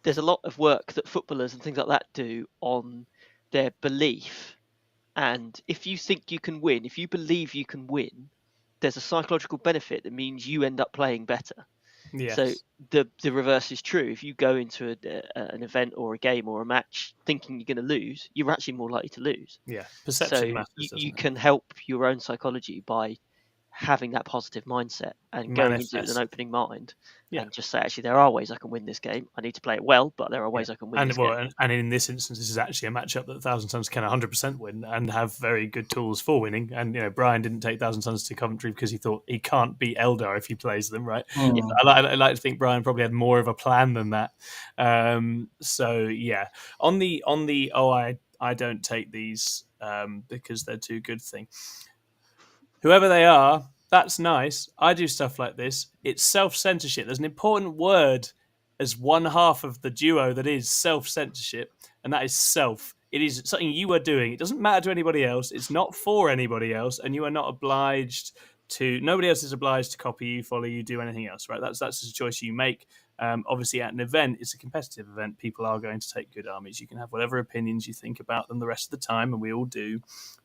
there's a lot of work that footballers and things like that do on their belief. And if you think you can win, if you believe you can win, there's a psychological benefit that means you end up playing better. Yes. So the reverse is true. If you go into an event or a game or a match thinking you're going to lose, you're actually more likely to lose. Yeah, perception matters. You can help your own psychology by having that positive mindset and going into it with an opening mind, and just say, actually, there are ways I can win this game. I need to play it well, but there are ways I can win this game. And in this instance, this is actually a matchup that Thousand Sons can 100% win and have very good tools for winning. And Brian didn't take Thousand Sons to Coventry because he thought he can't beat Eldar if he plays them, right? I like to think Brian probably had more of a plan than that. So yeah, on the I don't take these because they're too good thing. Whoever they are, that's nice. I do stuff like this. It's self-censorship. There's an important word as one half of the duo that is self-censorship, and that is self. It is something you are doing. It doesn't matter to anybody else. It's not for anybody else, and you are not obliged to. Nobody else is obliged to copy you, follow you, do anything else. Right? That's a choice you make. Obviously, at an event, it's a competitive event. People are going to take good armies. You can have whatever opinions you think about them the rest of the time, and we all do.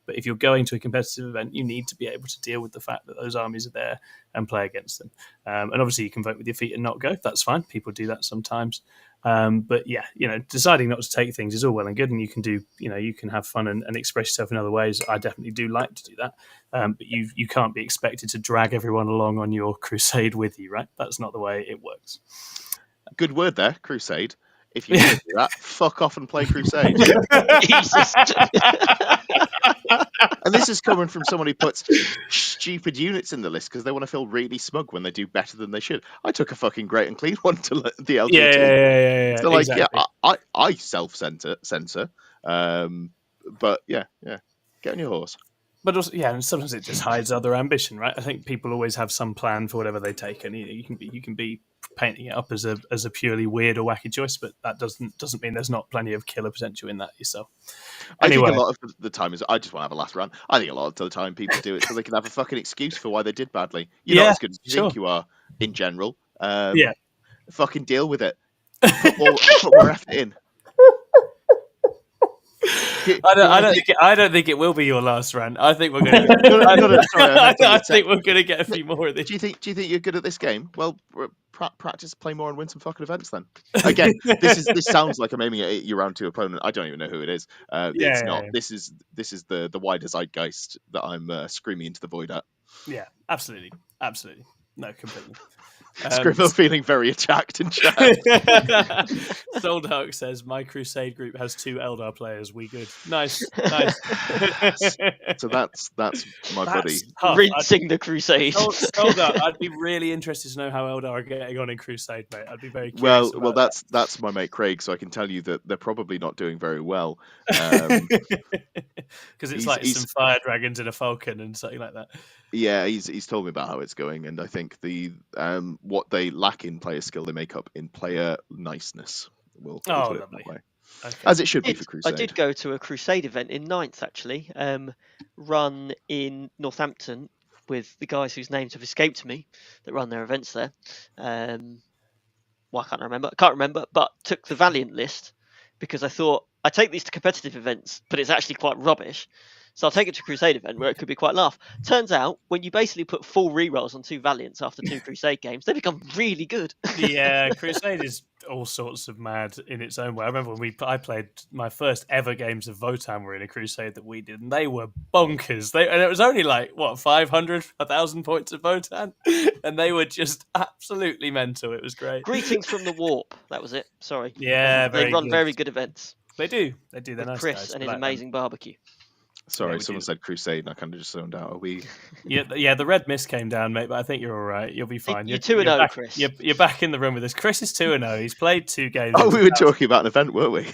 But if you're going to a competitive event, you need to be able to deal with the fact that those armies are there and play against them. And obviously, you can vote with your feet and not go. That's fine. People do that sometimes. But yeah, deciding not to take things is all well and good, and you can do, you can have fun and express yourself in other ways. I definitely do like to do that. But you can't be expected to drag everyone along on your crusade with you, right? That's not the way it works. Good word there, crusade. If you do that, fuck off and play crusade. Jesus. And this is coming from someone who puts stupid units in the list because they want to feel really smug when they do better than they should. I took a fucking great and clean one to the LGT. Yeah. So, like, exactly. I self-censor. But yeah, get on your horse. But also, and sometimes it just hides other ambition, right? I think people always have some plan for whatever they take, and you can be painting it up as a purely weird or wacky choice, but that doesn't mean there's not plenty of killer potential in that yourself. Anyway. I think a lot of the time is I just want to have a last run. I think a lot of the time people do it so they can have a fucking excuse for why they did badly. You're not as good as you think you are in general. Fucking deal with it. Put more effort in. I don't think it will be your last rant. I think we're going to. I think we're going to get a few more of these. Do you think you're good at this game? Well, practice, play more, and win some fucking events. Then again, this sounds like I'm aiming at your round 2 opponent. I don't even know who it is. It's not. Yeah. This is the wider zeitgeist that I'm screaming into the void at. Yeah, absolutely. No, completely. Scribble feeling very attacked in chat. Soldark says, my Crusade group has 2 Eldar players. We good. Nice. So that's my buddy. Rinsing the Crusade. Soldark, I'd be really interested to know how Eldar are getting on in Crusade, mate. I'd be very curious. Well, that's my mate Craig, so I can tell you that they're probably not doing very well. Because it's some fire dragons in a falcon and something like that. Yeah, he's told me about how it's going, and I think the what they lack in player skill, they make up in player niceness. We'll put it that way. Okay. As it should be for Crusade. I did go to a Crusade event in 9th, actually, run in Northampton with the guys whose names have escaped me that run their events there. One Well, I can't remember, but took the Valiant list because I thought I take these to competitive events, but it's actually quite rubbish. So I'll take it to a Crusade event where it could be quite laugh. Turns out, when you basically put full rerolls on 2 Valiants after 2 Crusade games, they become really good. Yeah, Crusade is all sorts of mad in its own way. I remember when I played my first ever games of Votan were in a Crusade that we did, and they were bonkers. And it was only like, 500, 1,000 points of Votan, and they were just absolutely mental. It was great. Greetings from the Warp. That was it. Sorry. Yeah, They run very good events. They do. They're With nice Chris guys. and I his like amazing barbecue. Sorry, we someone do. said Crusade, and I kind of just zoned out. Are we? Yeah, the red mist came down, mate, but I think you're all right. You'll be fine. You're 2-0, Chris. You're back in the room with us. Chris is 2-0. He's played 2 games. Oh, we were talking about an event, weren't we?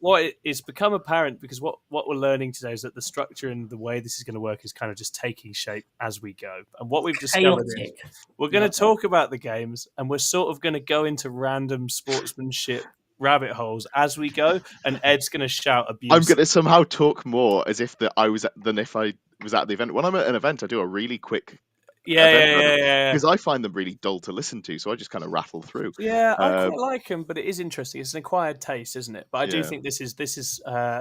What is become apparent, because what we're learning today is that the structure and the way this is going to work is kind of just taking shape as we go. And what we've discovered is we're going to talk about the games, and we're sort of going to go into random sportsmanship rabbit holes as we go, and Ed's going to shout abuse. I'm going to somehow talk more as if than if I was at the event. When I'm at an event, I do a really quick yeah. Because I find them really dull to listen to, so I just kind of rattle through. Yeah, I quite like them, but it is interesting. It's an acquired taste, isn't it? But I do think this is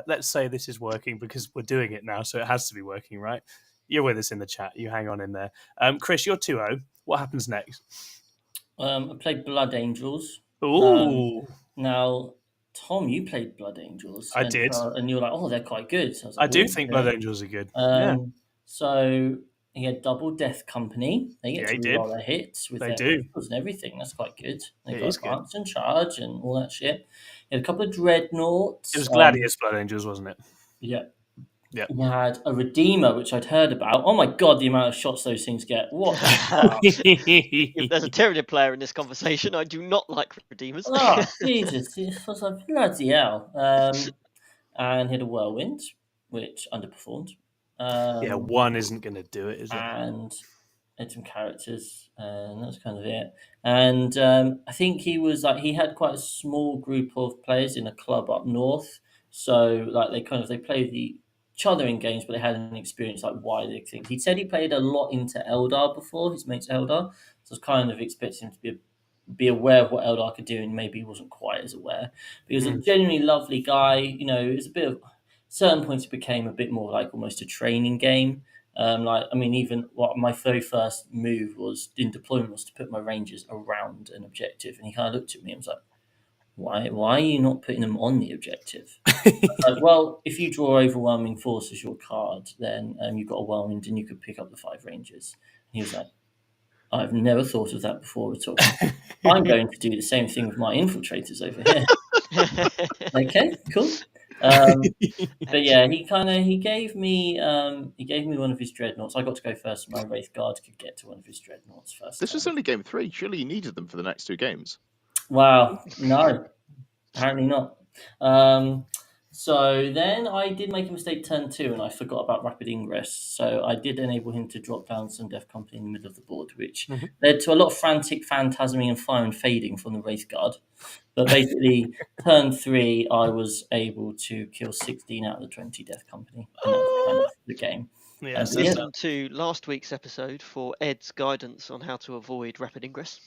let's say this is working because we're doing it now, so it has to be working, right? You're with us in the chat. You hang on in there. Chris, you're 2-0. What happens next? I played Blood Angels. Ooh. Now, Tom, you played Blood Angels. I did. And you were like, oh, they're quite good. So I do think Blood Angels are good. So he had double Death Company. They get to reroll their hits with their pistols and everything. That's quite good. They got advance and charge and all that shit. He had a couple of Dreadnoughts. It was Gladius Blood Angels, wasn't it? Yeah. Yeah. He had a Redeemer, which I'd heard about. Oh my god, the amount of shots those things get. What the fuck? If there's a Tyranid player in this conversation, I do not like Redeemers. Oh, Jesus. It was like, bloody hell. And he had a Whirlwind, which underperformed. 1 isn't going to do it, is it? And had some characters, and that's kind of it. And I think he had quite a small group of players in a club up north. So like they played each other in games, but they hadn't experienced like wider things. He said he played a lot into Eldar before, his mate's Eldar. So I was kind of expecting him to be aware of what Eldar could do, and maybe he wasn't quite as aware. But he was a genuinely lovely guy. You know, it was a bit of certain points it became a bit more like almost a training game. Even what my very first move was in deployment was to put my Rangers around an objective, and he kind of looked at me and was like, "Why are you not putting them on the objective?" Like, well, if you draw overwhelming force as your card, then you've got a whirlwind and you could pick up the 5 Rangers. And he was like, "I've never thought of that before at all. I'm going to do the same thing with my infiltrators over here." Okay, cool. But yeah, he gave me one of his dreadnoughts. I got to go first. My Wraith Guard could get to one of his dreadnoughts first. This was only game 3. Surely you needed them for the next 2 games. Wow, no, apparently not. So then I did make a mistake turn 2, and I forgot about rapid ingress. So I did enable him to drop down some Death Company in the middle of the board, which led to a lot of frantic phantasming and fire and fading from the Wraith Guard. But basically, turn 3, I was able to kill 16 out of the 20 Death Company, and that was kind of the game. Listen to last week's episode for Ed's guidance on how to avoid rapid ingress,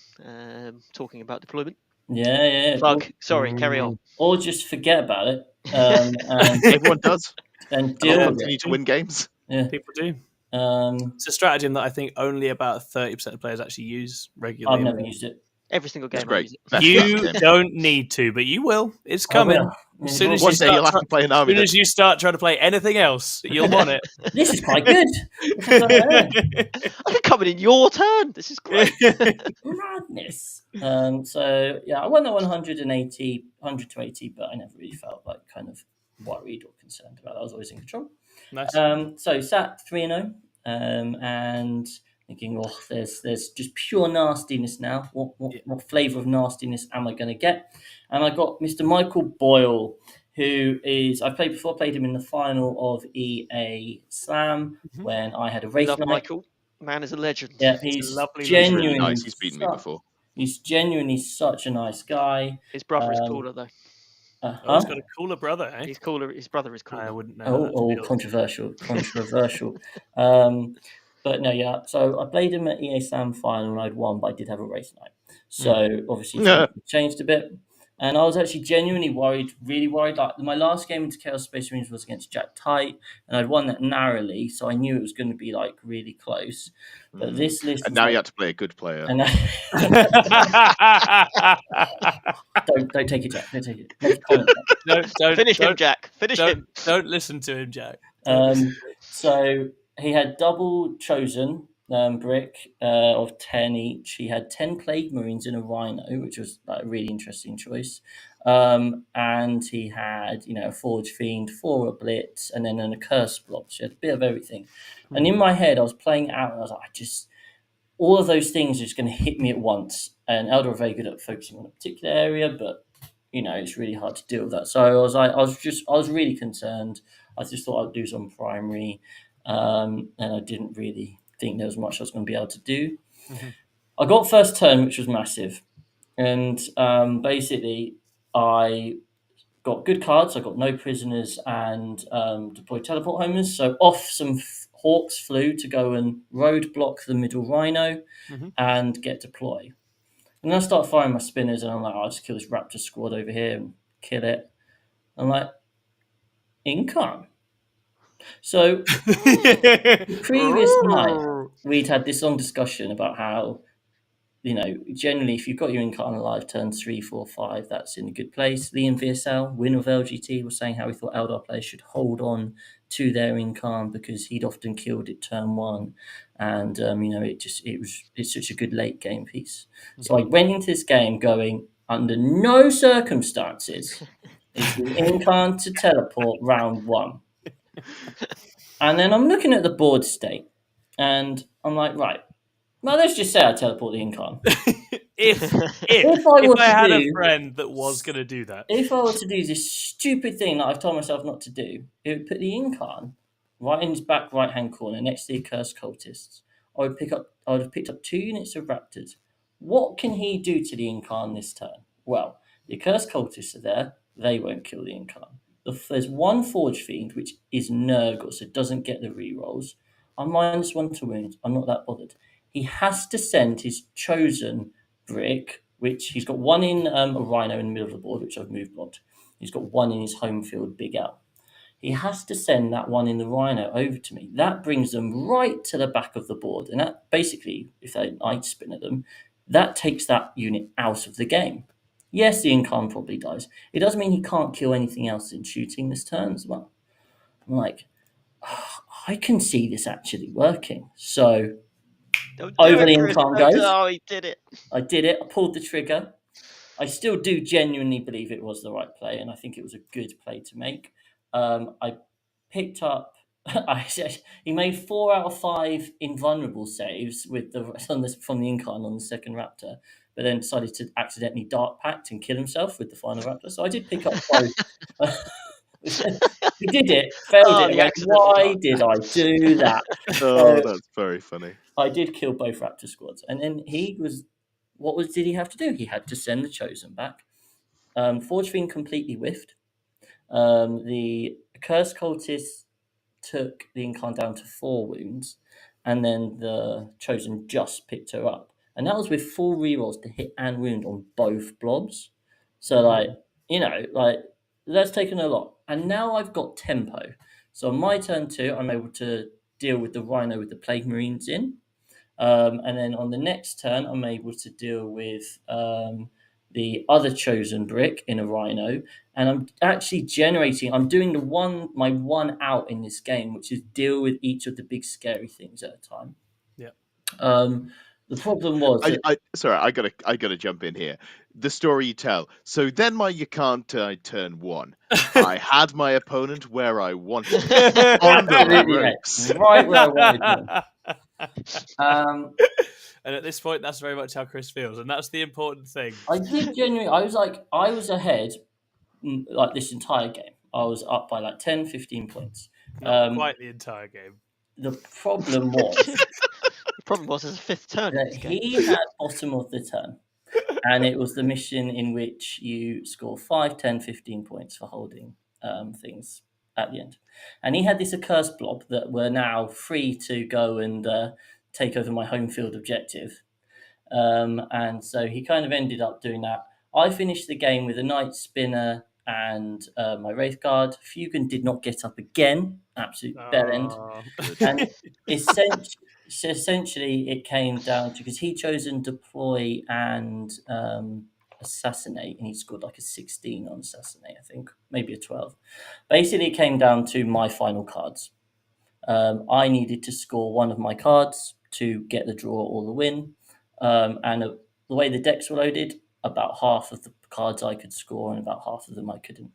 talking about deployment. Yeah. Plug. Sorry, carry on. Or just forget about it. And everyone does. And continue to win games. Yeah, people do. It's a stratagem that I think only about 30% of players actually use regularly. I've never used it. Every single game. Great. You don't need to, but you will. It's coming. As soon as one day you'll have to play an army. As soon as you start trying to play anything else, you'll want it. This is quite good. I can come in your turn. This is great. Madness. So yeah, I won that 100 to 80, but I never really felt like kind of worried or concerned about it. I was always in control. Nice. So sat 3-0, and thinking, oh, there's just pure nastiness now. What flavour of nastiness am I going to get? And I got Mr. Michael Boyle, who is I played him in the final of EA Slam when I had a race. Love Michael. Man is a legend. Yeah, he's Really genuinely nice. He's beaten me before. He's genuinely such a nice guy. His brother is cooler though. He's got a cooler brother, eh? He's cooler. His brother is cooler. I wouldn't know. Controversial. But no, yeah. So I played him at EA Slam final and I'd won, but I did have a race night. So obviously things changed a bit. And I was actually genuinely worried, really worried. Like my last game into Chaos Space Marines was against Jack Tight, and I'd won that narrowly, so I knew it was going to be like really close. But this list, and now you have to play a good player. And don't take it, Jack. Don't take it. Make a comment. Don't Finish him, Jack. Finish him. Don't listen to him, Jack. So he had double chosen brick of 10 each. He had 10 Plague Marines and a Rhino, which was like, a really interesting choice. And he had, a Forge Fiend, 4 a Blitz, and then a Curse Blob. So he had a bit of everything. And in my head, I was playing it out, and I was like, all of those things are just going to hit me at once. And Eldar are very good at focusing on a particular area, but it's really hard to deal with that. So I was really concerned. I just thought I'd do some primary, and I didn't really think there was much I was going to be able to do. Mm-hmm. I got first turn, which was massive, and basically I got good cards. I got no prisoners and deployed teleport homers. So off some Hawks flew to go and roadblock the middle Rhino and get deploy. And then I start firing my spinners, and I'm like, I'll just kill this Raptor squad over here and kill it. I'm like, Incarn. So the previous night, we'd had this long discussion about how, generally, if you've got your Incarn alive, turns 3, 4, 5, that's in a good place. Liam VSL, winner of LGT, was saying how he thought Eldar players should hold on to their Incarn because he'd often killed it turn 1, and it's such a good late game piece. So I went into this game going, under no circumstances is the Incarn to teleport round 1. And then I'm looking at the board state, and I'm like, right, well, let's just say I teleport the Incarn. if I had a friend that was going to do that. If I were to do this stupid thing that I've told myself not to do, it would put the Incarn right in his back right-hand corner next to the Accursed Cultists. I would have picked up 2 units of Raptors. What can he do to the Incarn this turn? Well, the Accursed Cultists are there. They won't kill the Incarn. There's 1 Forge Fiend, which is Nurgle, so it doesn't get the rerolls. I'm -1 to wounds. I'm not that bothered. He has to send his chosen brick, which he's got 1 in a Rhino in the middle of the board, which I've moved blocked. He's got 1 in his home field, Big L. He has to send that 1 in the Rhino over to me. That brings them right to the back of the board. And that basically, if they night spin at them, that takes that unit out of the game. Yes, the Incarn probably dies. It doesn't mean he can't kill anything else in shooting this turn as well. I'm like, I can see this actually working. So over the Incarn goes. Oh, he did it. I did it. I pulled the trigger. I still do genuinely believe it was the right play, and I think it was a good play to make. I picked up. He made 4 out of 5 invulnerable saves with from the Incarn on the second Raptor, but then decided to accidentally Dark Pact and kill himself with the final Raptor. So I did pick up both. He did it, failed it. Why did I do that? That's very funny. I did kill both Raptor squads, and then did he have to do? He had to send the Chosen back. Forge Fiend completely whiffed. The Accursed Cultist took the Incarn down to 4 wounds, and then the Chosen just picked her up. And that was with full rerolls to hit and wound on both blobs. So, that's taken a lot. And now I've got tempo. So on my turn 2, I'm able to deal with the Rhino with the Plague Marines in. And then on the next turn, I'm able to deal with the other chosen brick in a Rhino. And I'm actually I'm doing my one out in this game, which is deal with each of the big scary things at a time. Yeah. The problem was sorry, I gotta jump in here. The story you tell. So then you can't turn 1. I had my opponent where I wanted on the ropes. Right where I wanted them. And at this point, that's very much how Chris feels, and that's the important thing. I did genuinely. I was ahead like this entire game. I was up by like 10, 15 points. Not quite the entire game. The problem was. The problem was his 5th turn. That he had bottom of the turn, and it was the mission in which you score 5, 10, 15 points for holding things. at the end. And he had this accursed blob that were now free to go and take over my home field objective. And so he kind of ended up doing that. I finished the game with a Night Spinner and my Wraith Guard. Fugan did not get up again. Absolute bell end. And essentially it came down to, because he chosen Deploy and Assassinate, and he scored like a 16 on Assassinate, I think, maybe a 12. Basically, it came down to my final cards. I needed to score one of my cards to get the draw or the win. And the way the decks were loaded, about half of the cards I could score and about half of them I couldn't.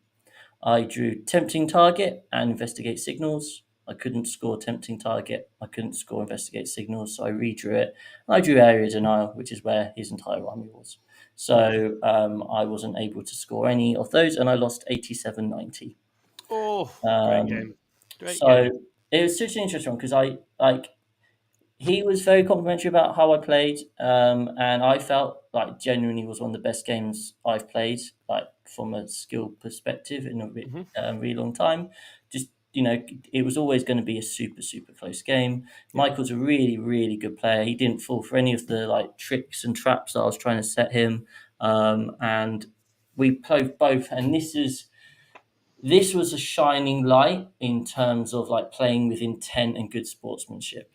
I drew Tempting Target and Investigate Signals. I couldn't score Tempting Target. I couldn't score Investigate Signals, so I redrew it. And I drew Area Denial, which is where his entire army was. So I wasn't able to score any of those, and I lost 87-90. Oh, great game. It was such an interesting one, because he was very complimentary about how I played, and I felt like genuinely was one of the best games I've played, like from a skill perspective, in a really long time. Just, it was always going to be a super, super close game. Michael's a really, really good player. He didn't fall for any of the tricks and traps that I was trying to set him, and we played both. And this was a shining light in terms of playing with intent and good sportsmanship.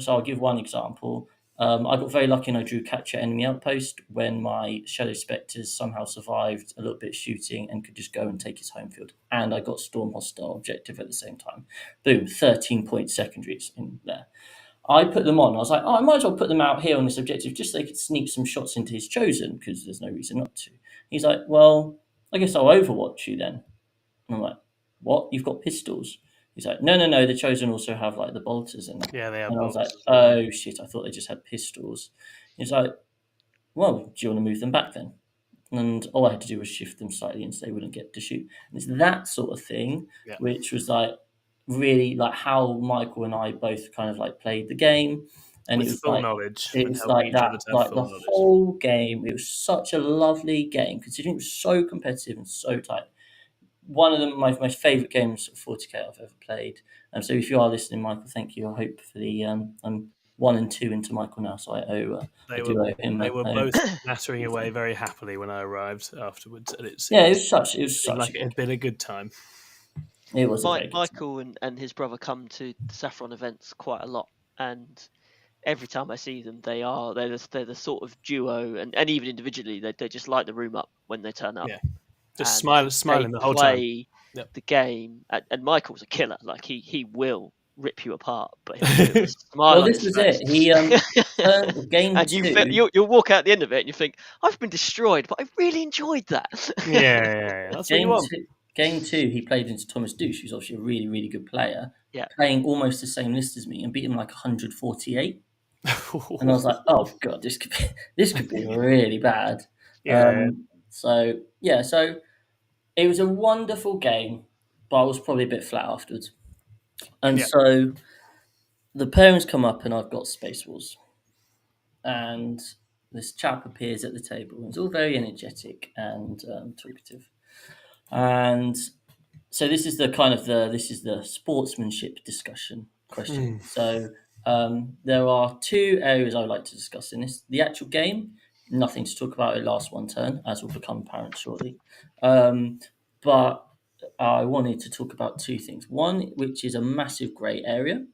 So I'll give one example. I got very lucky and I drew Capture Enemy Outpost when my Shadow Spectres somehow survived a little bit of shooting and could just go and take his home field. And I got Storm Hostile Objective at the same time. Boom, 13-point secondaries in there. I put them on. I was like, I might as well put them out here on this objective just so they could sneak some shots into his Chosen, because there's no reason not to. He's like, well, I guess I'll Overwatch you then. And I'm like, what? You've got pistols? He's like, no, the Chosen also have the bolters in that. Yeah, they have. And I was like, oh shit, I thought they just had pistols. He's like, well, do you want to move them back then? And all I had to do was shift them slightly and so they wouldn't get to shoot. And it's that sort of thing, which was really how Michael and I both kind of played the game. And with it was full knowledge. It was that, whole game. It was such a lovely game, considering it was so competitive and so tight. One of my favourite games of 40k I've ever played. And so if you are listening, Michael, thank you. I hope for the I'm 1 and 2 into Michael now, so I owe him. They were both nattering away very happily when I arrived afterwards, and it was such like it had been a good time. It was Michael and his brother come to the Saffron events quite a lot, and every time I see them, they're the sort of duo, and even individually, they just light the room up when they turn up. Yeah. Just smiling the whole time. The game, and Michael's a killer. He will rip you apart, but he'll do a smile. Well, this was it. He game and you'll walk out at the end of it, and you think, I've been destroyed, but I really enjoyed that. Yeah. That's what you want. Game 2, he played into Thomas Douche, who's obviously a really, really good player. Yeah, playing almost the same list as me and beat him 148. And I was like, oh god, this could be really bad. So it was a wonderful game, but I was probably a bit flat afterwards. And so the parents come up and I've got Space Wars. And this chap appears at the table and it's all very energetic and talkative. And so this is the sportsmanship discussion question. So there are 2 areas I would like to discuss in this. The actual game, nothing to talk about. It lasts 1 turn, as will become apparent shortly. But I wanted to talk about 2 things. One, which is a massive grey area,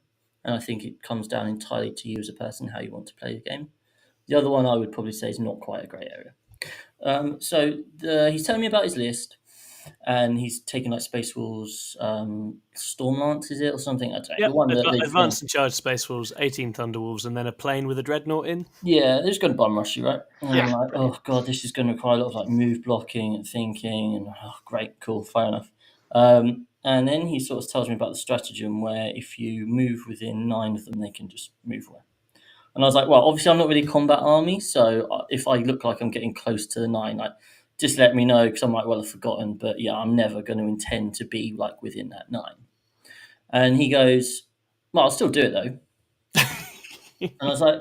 and I think it comes down entirely to you as a person, how you want to play the game. The other one I would probably say is not quite a grey area. He's telling me about his list, and he's taking Space Wolves, Stormlance, is it, or something? I don't know. The one that Advanced and Charged Space Wolves, 18 Thunderwolves, and then a plane with a Dreadnought in. Yeah, they're just going to bum rush you, right? And I'm like, oh god, this is going to require a lot of move blocking and thinking, and great, cool, fair enough. And then he sort of tells me about the stratagem where if you move within 9 of them, they can just move away. And I was like, well, obviously I'm not really combat army, so if I look like I'm getting close to the 9, just let me know, because I might well have forgotten, but yeah, I'm never going to intend to be within that 9. And he goes, well, I'll still do it though. And I was like,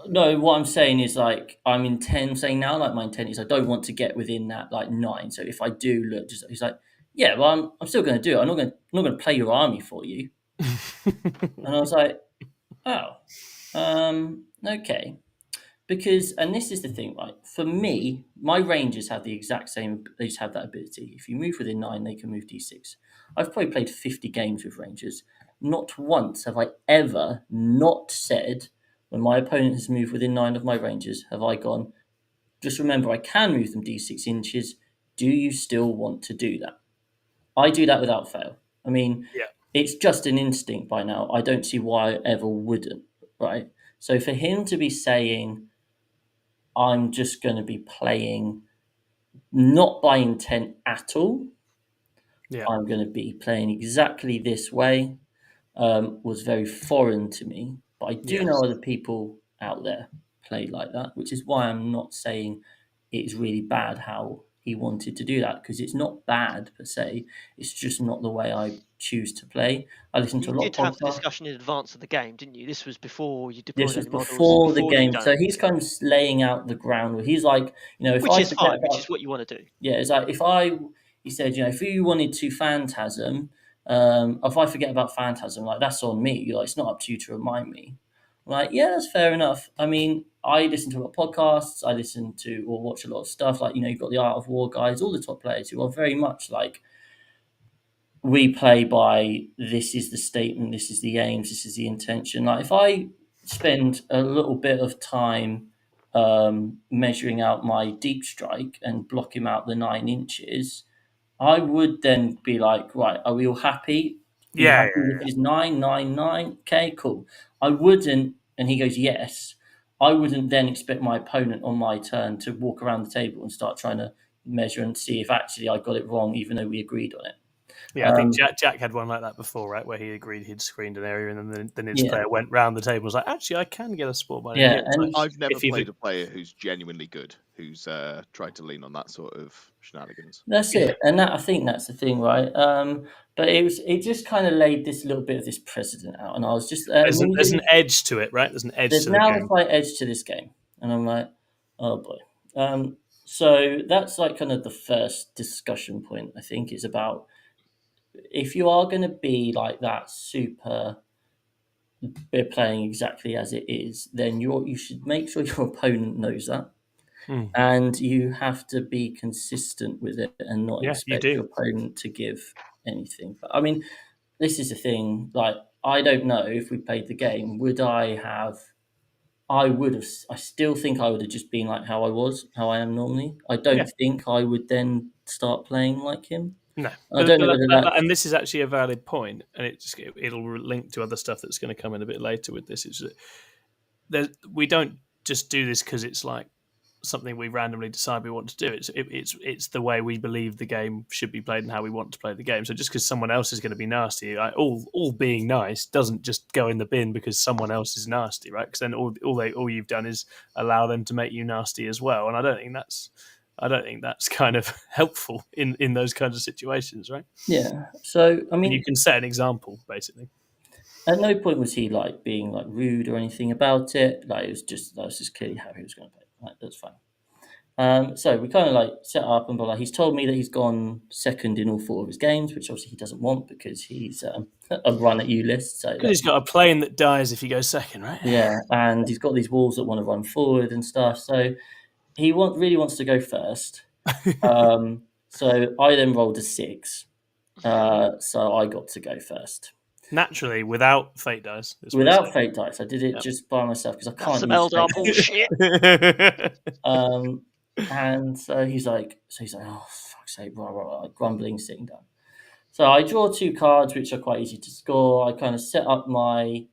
no, what I'm saying is saying now, my intent is I don't want to get within that 9. So if I do look, he's like, yeah, well, I'm still going to do it. I'm not going to play your army for you. And I was like, oh, okay. Because, and this is the thing, right? For me, my Rangers have the exact same, they just have that ability. If you move within 9, they can move d6. I've probably played 50 games with Rangers. Not once have I ever not said, when my opponent has moved within 9 of my Rangers, have I gone, just remember, I can move them d6 inches. Do you still want to do that? I do that without fail. I mean, Yeah. it's just an instinct by now. I don't see why I ever wouldn't, right? So for him to be saying, I'm just going to be playing not by intent at all, Yeah. I'm going to be playing exactly this way, was very foreign to me. But I do Yes. know other people out there play like that, which is why I'm not saying it's really bad how he wanted to do that, because it's not bad per se. It's just not the way I choose to play. I listen to You a lot did of have the podcasts. discussion in advance of the game, didn't you? This was before you deployed This was any models, before the before you'd game, done so he's anything, kind of laying out the ground. Where he's like, if which I is forget fine, which about, is what you want to do. yeah, it's like he said, if you wanted to Phantasm, if I forget about Phantasm, like that's on me. Like it's not up to you to remind me. I'm like, yeah, that's fair enough. I mean, I listen to a lot of podcasts. I listen to or watch a lot of stuff. Like you've got the Art of War guys, all the top players who are very much like, we play by, this is the statement, this is the aims, this is the intention. Like if I spend a little bit of time measuring out my deep strike and blocking out the 9 inches, I would then be like, right, are we all happy? Are you Yeah. happy with his 9, 9, 9? Okay, cool. I wouldn't, and he goes, yes. I wouldn't then expect my opponent on my turn to walk around the table and start trying to measure and see if actually I got it wrong, even though we agreed on it. Yeah, I think Jack had one like that before, right? Where he agreed he'd screened an area, and then the next Yeah. player went round the table and was like, "Actually, I can get a sport by Yeah, here." It's and like, I've never if you've- played a player who's genuinely good, who's tried to lean on that sort of shenanigans. that's Yeah. it. And I think that's the thing, right? But it just kind of laid this little bit of this precedent out, and I was just there's an immediately, edge to it, right? There's an edge there's to the now a game. slight edge to this game, and I'm like, oh boy. So that's like kind of the first discussion point. I think is about, if you are going to be like that super, we're playing exactly as it is, then you should make sure your opponent knows that. And you have to be consistent with it and not Yeah, you expect do. your opponent to give anything. But I mean, this is the thing. Like, I don't know if we played the game, would I have? I would have. I still think I would have just been like how I am normally. I don't Yeah. think I would then start playing like him. No, I don't know whether that. and this is actually a valid point, and it'll link to other stuff that's going to come in a bit later with this. Is that we don't just do this because it's like something we randomly decide we want to do. It's the way we believe the game should be played and how we want to play the game. So just because someone else is going to be nasty, like, all being nice doesn't just go in the bin because someone else is nasty, right? Because then all you've done is allow them to make you nasty as well. And I don't think that's kind of helpful in those kinds of situations, right? Yeah. So I And mean, you can set an example basically. at no point was he like being like rude or anything about it. Like that was just clearly how he was going to play. Like, that's fine. So we kind of like set up, and he's told me that he's gone second in all 4 of his games, which obviously he doesn't want because he's a run at you list. So Because he's got a plane that dies if he goes second, right? yeah, and he's got these walls that want to run forward and stuff. So he really wants to go first. So I then rolled a 6. So I got to go first. Naturally, without fate dice. Without fate dice, I did it just by myself because I That's can't some use Eldar fate. bullshit. And so he's like, oh fuck's sake, blah, blah, blah, grumbling, sitting down. So I draw 2 cards, which are quite easy to score. I kind of set up my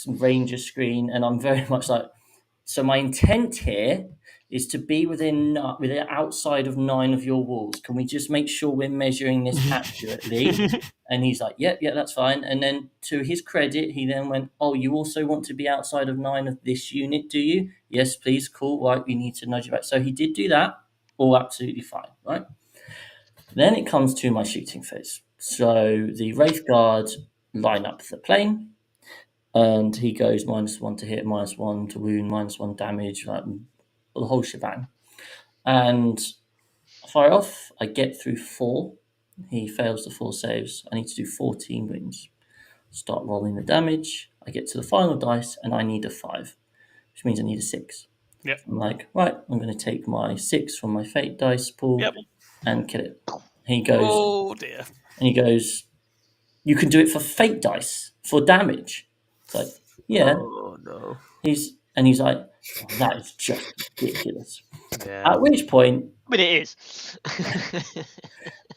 Ranger screen, and I'm very much like, so my intent here is to be within outside of 9 of your walls. Can we just make sure we're measuring this accurately? And he's like, yep, yeah, that's fine. And then to his credit, he then went, oh, you also want to be outside of 9 of this unit, do you? Yes, please, cool. Right, we need to nudge you back. So he did do that. All absolutely fine, right? Then it comes to my shooting phase. So the Wraith Guard line up the plane, and he goes -1 to hit, -1 to wound, -1 damage, like the whole shebang. And I fire off. I get through 4. He fails the 4 saves. I need to do 14 wins. Start rolling the damage. I get to the final dice and I need a 5, which means I need a 6. Yep. I'm like, right, I'm going to take my 6 from my fate dice pool Yep. and kill it. He goes, Oh dear. and he goes, you can do it for fate dice for damage. It's like, yeah. Oh no. He's like, oh, that is just ridiculous. Yeah. At which point, I mean, it is.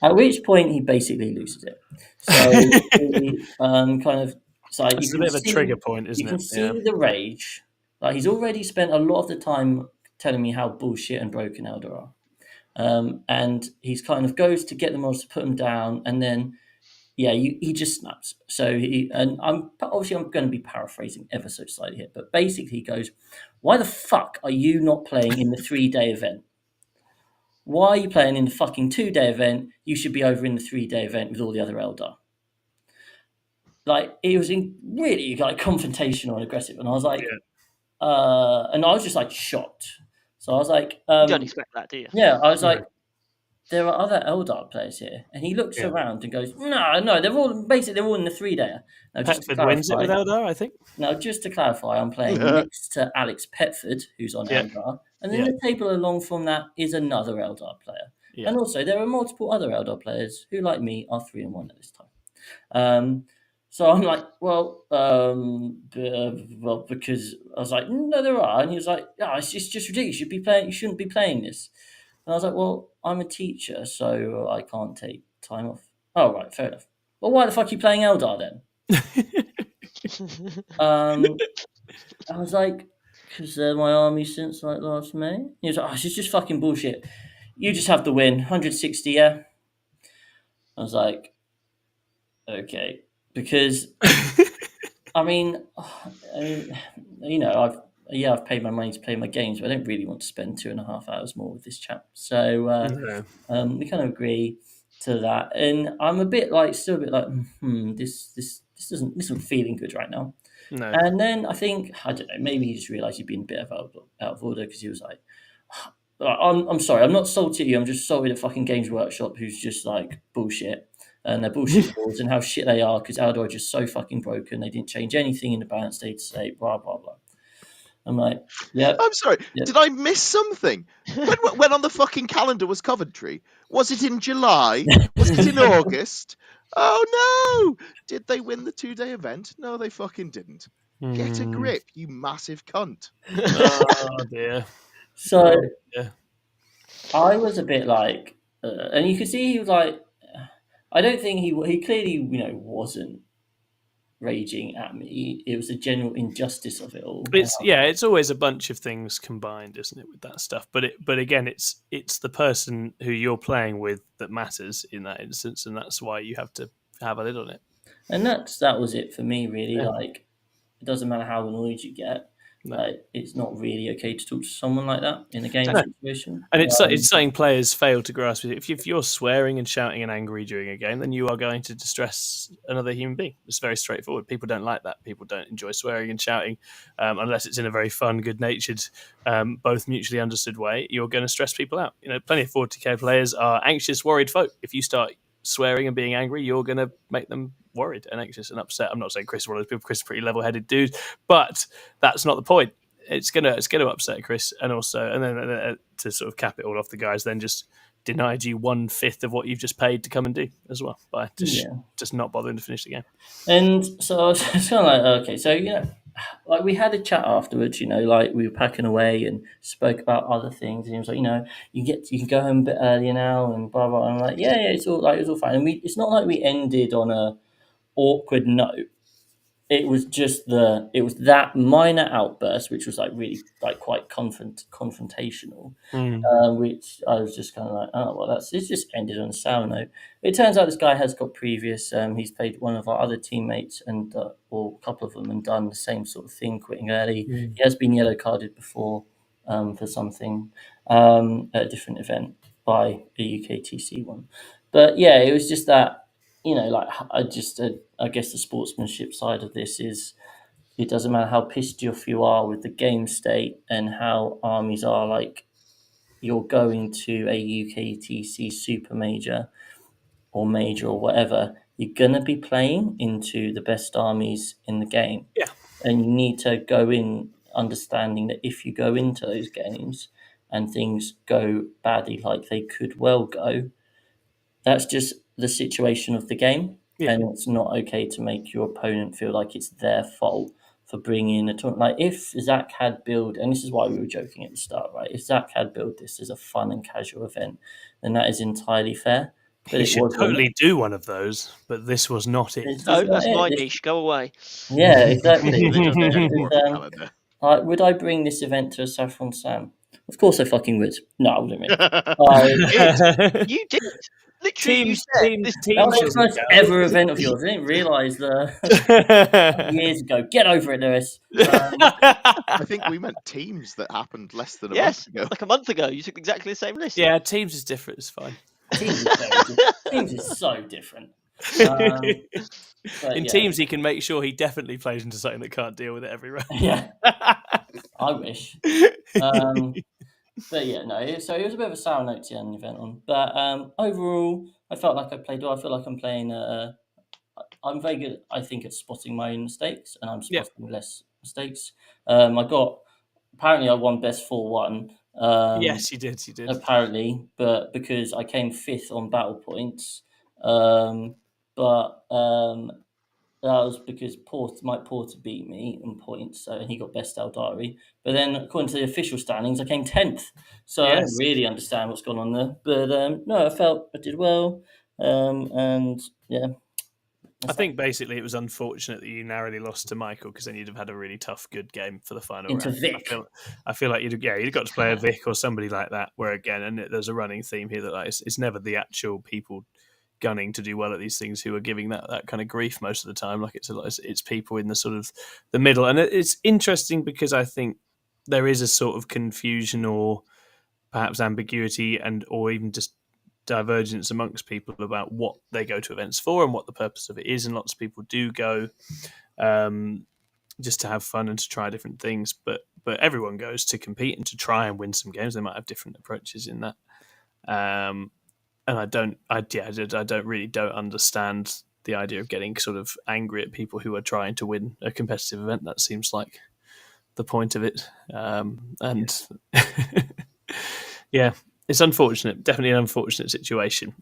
he basically loses it. So he kind of, so like, It's a bit of a trigger point, isn't you can it? see the rage. Like he's already spent a lot of the time telling me how bullshit and broken Elder are. And he's kind of goes to get them all to put them down, and then he just snaps. So I'm going to be paraphrasing ever so slightly here, but basically he goes, "Why the fuck are you not playing in the 3-day event? Why are you playing in the fucking 2-day event? You should be over in the 3-day event with all the other Eldar." Like it was really like confrontational and aggressive, and I was like, and I was just like shocked. So I was like, You don't expect that, do you? yeah, I was No. like, there are other Eldar players here, and he looks around and goes, no, they're all in the 3-dayer. Now, just to Petford wins it with clarify, Eldar, I think. Now, just to clarify, I'm playing next to Alex Petford, who's on Yeah. Eldar, and then the table along from that is another Eldar player. Yeah. And also, there are multiple other Eldar players who, like me, are 3-1 at this time. So I'm like, well, because I was like, no, there are, and he was like, it's just ridiculous. You shouldn't be playing this. And I was like, well, I'm a teacher, so I can't take time off. Oh, right, fair enough. Well, why the fuck are you playing Eldar then? I was like, because they're my army since like last May. He was like, it's just fucking bullshit. You just have to win 160, yeah. I was like, okay, because I mean, I've paid my money to play my games, but I don't really want to spend 2.5 hours more with this chap. So we kind of agree to that, and I'm still a bit like, this isn't feeling good right now. No. And then I think, I don't know, maybe he just realised he'd been a bit out of order because he was like, I'm sorry, I'm not salty at you, I'm just salty at fucking Games Workshop, who's just like bullshit. And their bullshit rules and how shit they are because Eldor are just so fucking broken. They didn't change anything in the balance data state, blah, blah, blah. I'm like, yeah. I'm sorry, Yep. did I miss something? When on the fucking calendar was Coventry? Was it in July? Was it in August? Oh no! Did they win the 2-day event? No, they fucking didn't. Get a grip, you massive cunt. Oh dear. So yeah. I was a bit like, and you could see he was like, I don't think he clearly, wasn't raging at me. It was a general injustice of it all. It's always a bunch of things combined, isn't it, with that stuff? But again, it's the person who you're playing with that matters in that instance, and that's why you have to have a lid on it. And that was it for me, really. Yeah. Like, it doesn't matter how annoyed you get. No. It's not really okay to talk to someone like that in a game situation. And it's something players fail to grasp. If you're swearing and shouting and angry during a game, then you are going to distress another human being. It's very straightforward. People don't like that. People don't enjoy swearing and shouting unless it's in a very fun, good-natured, both mutually understood way. You're going to stress people out. Plenty of 40k players are anxious, worried folk. If you start swearing and being angry, you're going to make them worried and anxious and upset. I'm not saying Chris is one of those people. Chris is a pretty level-headed dude, but that's not the point. It's gonna upset Chris, and then to sort of cap it all off, the guys then just denied you 1/5 of what you've just paid to come and do as well by just not bothering to finish the game. And so I was kind of like, okay, so like we had a chat afterwards, like we were packing away and spoke about other things, and he was like, you can go home a bit earlier now and blah blah. And I'm like, yeah, it's all fine. And it's not like we ended on a awkward note. It was just that minor outburst, which was like really like quite confrontational, which I was just kind of like, oh well, it's just ended on a sour note. It turns out this guy has got previous. He's played one of our other teammates and or a couple of them and done the same sort of thing, quitting early. He has been yellow carded before for something at a different event by a UKTC one, but yeah, it was just that. I guess the sportsmanship side of this is it doesn't matter how pissed off you are with the game state and how armies are, like, you're going to a UKTC Super Major. or major or whatever, you're going to be playing into the best armies in the game. Yeah. And you need to go in understanding that if you go into those games and things go badly, like they could well go, that's just the situation of the game. Yeah. And it's not okay to make your opponent feel like it's their fault for bringing in a tournament. Like if Zach had built, and this is why we were joking at the start, right? If Zach had built this as a fun and casual event, then that is entirely fair. But He it should wasn't. totally do one of those, but this was not it. It's No, just not that's it. my This- niche. Go away. Yeah, exactly. They don't need any It's, more of a calendar. like, would I bring this event to a Saffron Sam? Of course I fucking would. No, I wouldn't. Really. I, You did. Literally, you Teams, said teams, this. that teams. was the doesn't first ever event of yours. I didn't realise years ago. Get over it, Lewis. I think we meant teams that happened less than a Yes, month ago. like a month ago, you took exactly the same list. Yeah, teams is different. It's fine. Teams is very different. Teams is so different. But In yeah. teams, he can make sure he definitely plays into something that can't deal with it every round. Yeah, I wish. But yeah, no. So it was a bit of a sour note to end the event on. But overall, I felt like I played well. I feel like I'm playing. I'm very good, I think, at spotting my own mistakes, and I'm Yeah. spotting less mistakes. Apparently I won best 4-1. Yes, you did. You did. Apparently, but because I came 5th on battle points. That was because Mike Porter beat me in points, so he got best Eldari. But then, according to the official standings, I came 10th. So I don't Yes. really understand what's gone on there. But no, I felt I did well. And yeah. I think basically it was unfortunate that you narrowly lost to Michael, because then you'd have had a really tough, good game for the final Into round. Vic. I feel like you'd got to play a Vic or somebody like that. Where again, and there's a running theme here that like, it's never the actual people gunning to do well at these things who are giving that kind of grief most of the time. Like it's people in the sort of the middle, and it's interesting because I think there is a sort of confusion or perhaps ambiguity or even just divergence amongst people about what they go to events for and what the purpose of it is, and lots of people do go just to have fun and to try different things, but everyone goes to compete and to try and win some games. They might have different approaches in that, and I don't understand the idea of getting sort of angry at people who are trying to win a competitive event. That seems like the point of it, and yeah, it's unfortunate. Definitely an unfortunate situation.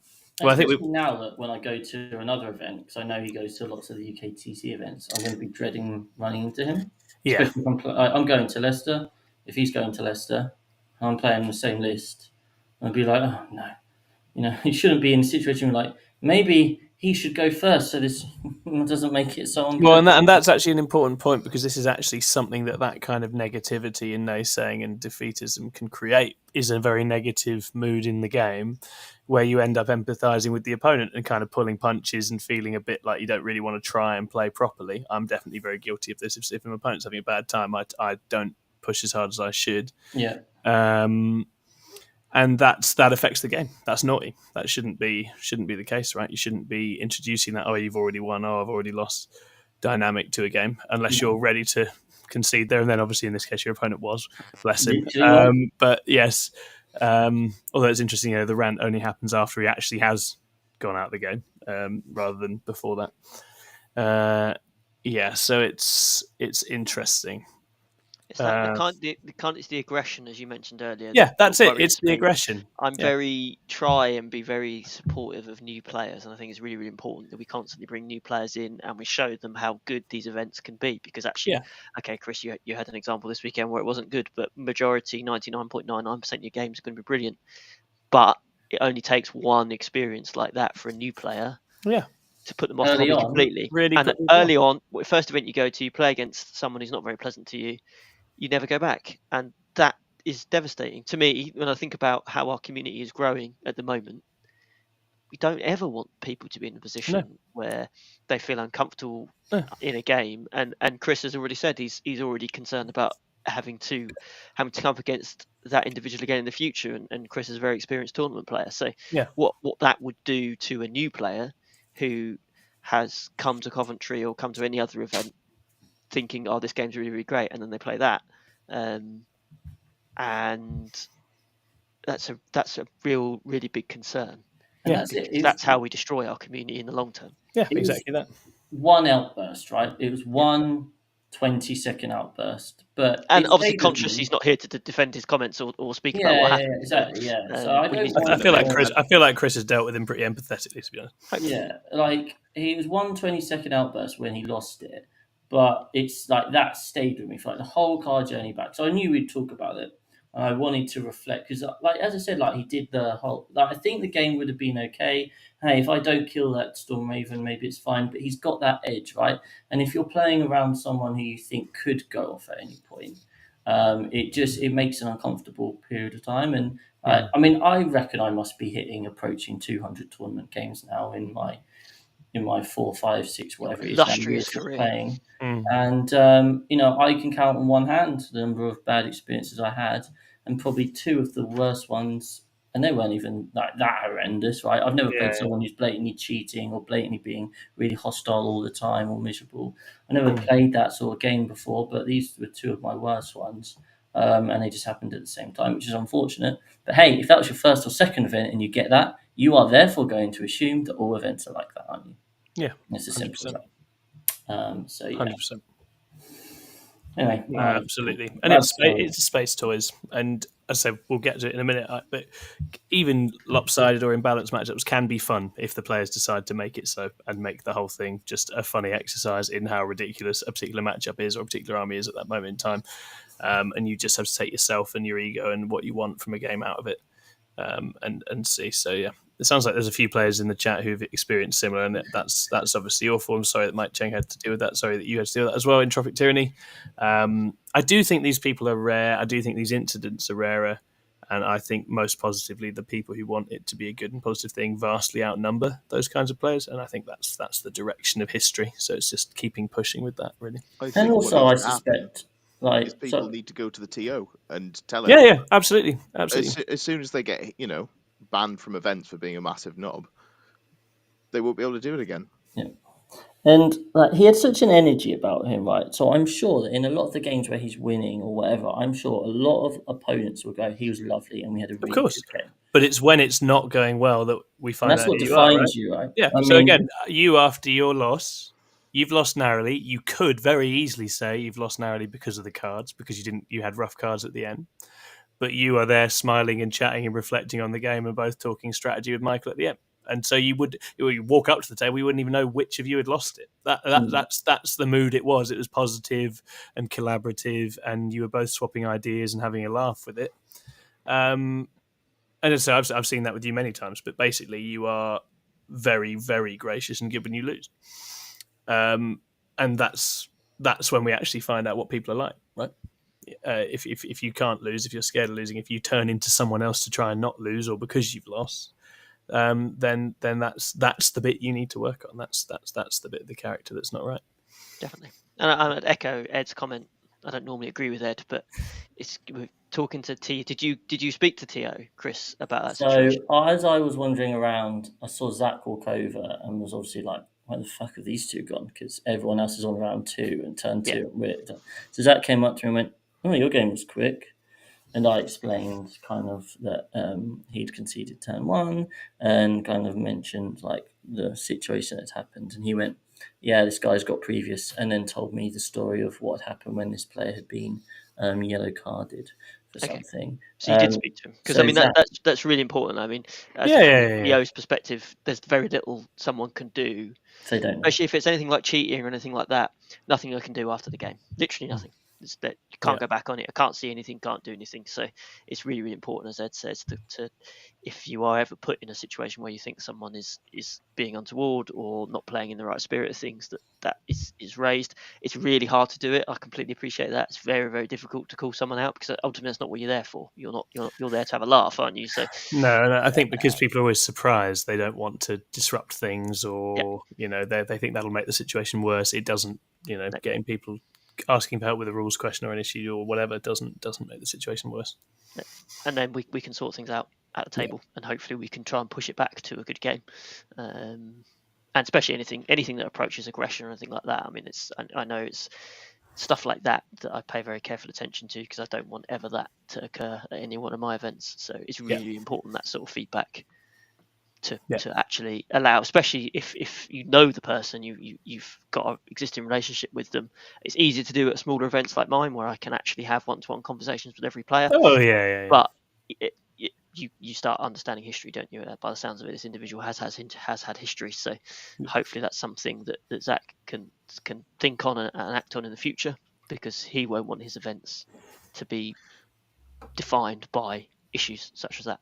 Well, I think now that when I go to another event, because I know he goes to lots of the UKTC events, I'm going to be dreading running into him. Yeah, Especially if I'm going to Leicester. If he's going to Leicester, and I'm playing the same list, I'd be like, oh no, he shouldn't be in a situation where, like, maybe he should go first, so this doesn't make it so unfair. Well, and that's actually an important point, because this is actually something that kind of negativity and naysaying and defeatism can create, is a very negative mood in the game, where you end up empathizing with the opponent and kind of pulling punches and feeling a bit like you don't really want to try and play properly. I'm definitely very guilty of this. If my opponent's having a bad time, I don't push as hard as I should. Yeah. And that affects the game. That's naughty. That shouldn't be the case, right? You shouldn't be introducing that, you've already won, I've already lost dynamic to a game, unless you're ready to concede there. And then obviously in this case your opponent was, bless him. But yes, although it's interesting, the rant only happens after he actually has gone out of the game, rather than before that. So it's interesting. It's it's the aggression, as you mentioned earlier. Yeah, that's it. It's the aggression. I'm try and be very supportive of new players, and I think it's really, really important that we constantly bring new players in and we show them how good these events can be. Because actually, okay, Chris, you had an example this weekend where it wasn't good, but majority, 99.99% of your games are going to be brilliant. But it only takes one experience like that for a new player. Yeah. To put them off the hobby completely. Really, and early on, first event you go to, you play against someone who's not very pleasant to you. You never go back, and that is devastating to me. When I think about how our community is growing at the moment, we don't ever want people to be in a position where they feel uncomfortable in a game. And Chris has already said he's already concerned about having to come up against that individual again in the future. And Chris is a very experienced tournament player, so what that would do to a new player who has come to Coventry or come to any other event thinking, this game's really, really great, and then they play that, and that's a real, really big concern. And Yeah, that's it. That's how we destroy our community in the long term. yeah, It was exactly that. one outburst, right? It was one 20-second outburst, but And it obviously, stayed with conscious me. he's not here to defend his comments or speak about Yeah, what yeah, happened. exactly. Yeah. So I we don't need to I want feel like more. Chris has dealt with him pretty empathetically, to be honest. Yeah, like he was one 20-second outburst when he lost it, but it's like that stayed with me for like the whole car journey back. So I knew we'd talk about it, and I wanted to reflect because, like as I said, like he did the whole. Like I think the game would have been okay. Hey, if I don't kill that Storm Raven, maybe it's fine. But he's got that edge, right? And if you're playing around someone who you think could go off at any point, it makes an uncomfortable period of time. And I mean, I reckon I must be approaching 200 tournament games now in my 4, 5, 6, whatever it is now, illustrious years of career. playing. Mm. And I can count on one hand the number of bad experiences I had, and probably two of the worst ones. And they weren't even like that horrendous, right? I've never played Yeah. someone who's blatantly cheating or blatantly being really hostile all the time or miserable. I never Mm. played that sort of game before, but these were two of my worst ones. And they just happened at the same time, which is unfortunate. But hey, if that was your first or second event and you get that, you are therefore going to assume that all events are like that, aren't you? Yeah, It's as simple as 100%. that. So yeah. 100%. Anyway, No, absolutely, and that's it's space toys, and as I said, we'll get to it in a minute. But even lopsided or imbalanced matchups can be fun if the players decide to make it so and make the whole thing just a funny exercise in how ridiculous a particular matchup is or a particular army is at that moment in time. And you just have to take yourself and your ego and what you want from a game out of it, and see. So yeah, it sounds like there's a few players in the chat who've experienced similar, and that's obviously awful. I'm sorry that Mike Cheng had to deal with that. Sorry that you had to deal with that as well in Tropic Tyranny. I do think these people are rare. I do think these incidents are rarer. And I think most positively, the people who want it to be a good and positive thing vastly outnumber those kinds of players. And I think that's the direction of history. So it's just keeping pushing with that, really. I And think what also, I needs to happen suspect, like, is people need to go to the TO and tell Yeah, him. yeah, absolutely. As soon as they get, banned from events for being a massive knob, they won't be able to do it again. yeah. And like he had such an energy about him, right? So I'm sure that in a lot of the games where he's winning or whatever, I'm sure a lot of opponents will go, "He was lovely, and we had a really course. good game." But it's when it's not going well that we And find that's out what who you are, right? defines you, right? Yeah. I So mean, again, you after your loss, you've lost narrowly. You could very easily say you've lost narrowly because of the cards, because you had rough cards at the end. But you are there smiling and chatting and reflecting on the game and both talking strategy with Michael at the end. And so you walk up to the table, we wouldn't even know which of you had lost it. That's the mood it was. It was positive and collaborative, and you were both swapping ideas and having a laugh with it. And so I've seen that with you many times. But basically, you are very, very gracious and good when you lose. And that's when we actually find out what people are like, right? If you can't lose, if you're scared of losing, if you turn into someone else to try and not lose, or because you've lost, then that's the bit you need to work on. That's the bit of the character that's not right. Definitely, and I'd echo Ed's comment. I don't normally agree with Ed, but we're talking to T. Did you speak to Tio, Chris, about that situation? So as I was wandering around, I saw Zach walk over and was obviously like, "Where the fuck have these two gone?" Because everyone else is on round 2 and turn 2. Yeah. And we're done. So Zach came up to me and went, "Oh, your game was quick." And I explained kind of that he'd conceded turn 1 and kind of mentioned like the situation that happened. And he went, "Yeah, this guy's got previous," and then told me the story of what happened when this player had been yellow carded for something. So you did speak to him, because so I mean that's really important. I mean, from Leo's perspective, there's very little someone can do, if they don't know. especially if it's anything like cheating or anything like that. Nothing I can do after the game. Literally nothing. It's that you can't go back on it. I can't see anything, can't do anything. So it's really, really important, as Ed says, to if you are ever put in a situation where you think someone is being untoward or not playing in the right spirit of things, that is raised. It's really hard to do it. I completely appreciate that. It's very, very difficult to call someone out, because ultimately that's not what you're there for. You're there to have a laugh, aren't you? So no, I think because people are always surprised, they don't want to disrupt things, or they think that'll make the situation worse. It doesn't. Getting people asking for help with a rules question or an issue or whatever doesn't make the situation worse. And then we can sort things out at the table, and hopefully we can try and push it back to a good game. And especially anything that approaches aggression or anything like that. I mean, I know it's stuff like that I pay very careful attention to, because I don't want ever that to occur at any one of my events. So it's really important, that sort of feedback. to actually allow, especially if you know the person, you've got an existing relationship with them. It's easier to do at smaller events like mine, where I can actually have one-to-one conversations with every player. Oh yeah. But you start understanding history, don't you? By the sounds of it, this individual has had history, so hopefully that's something that Zach can think on and act on in the future, because he won't want his events to be defined by issues such as that.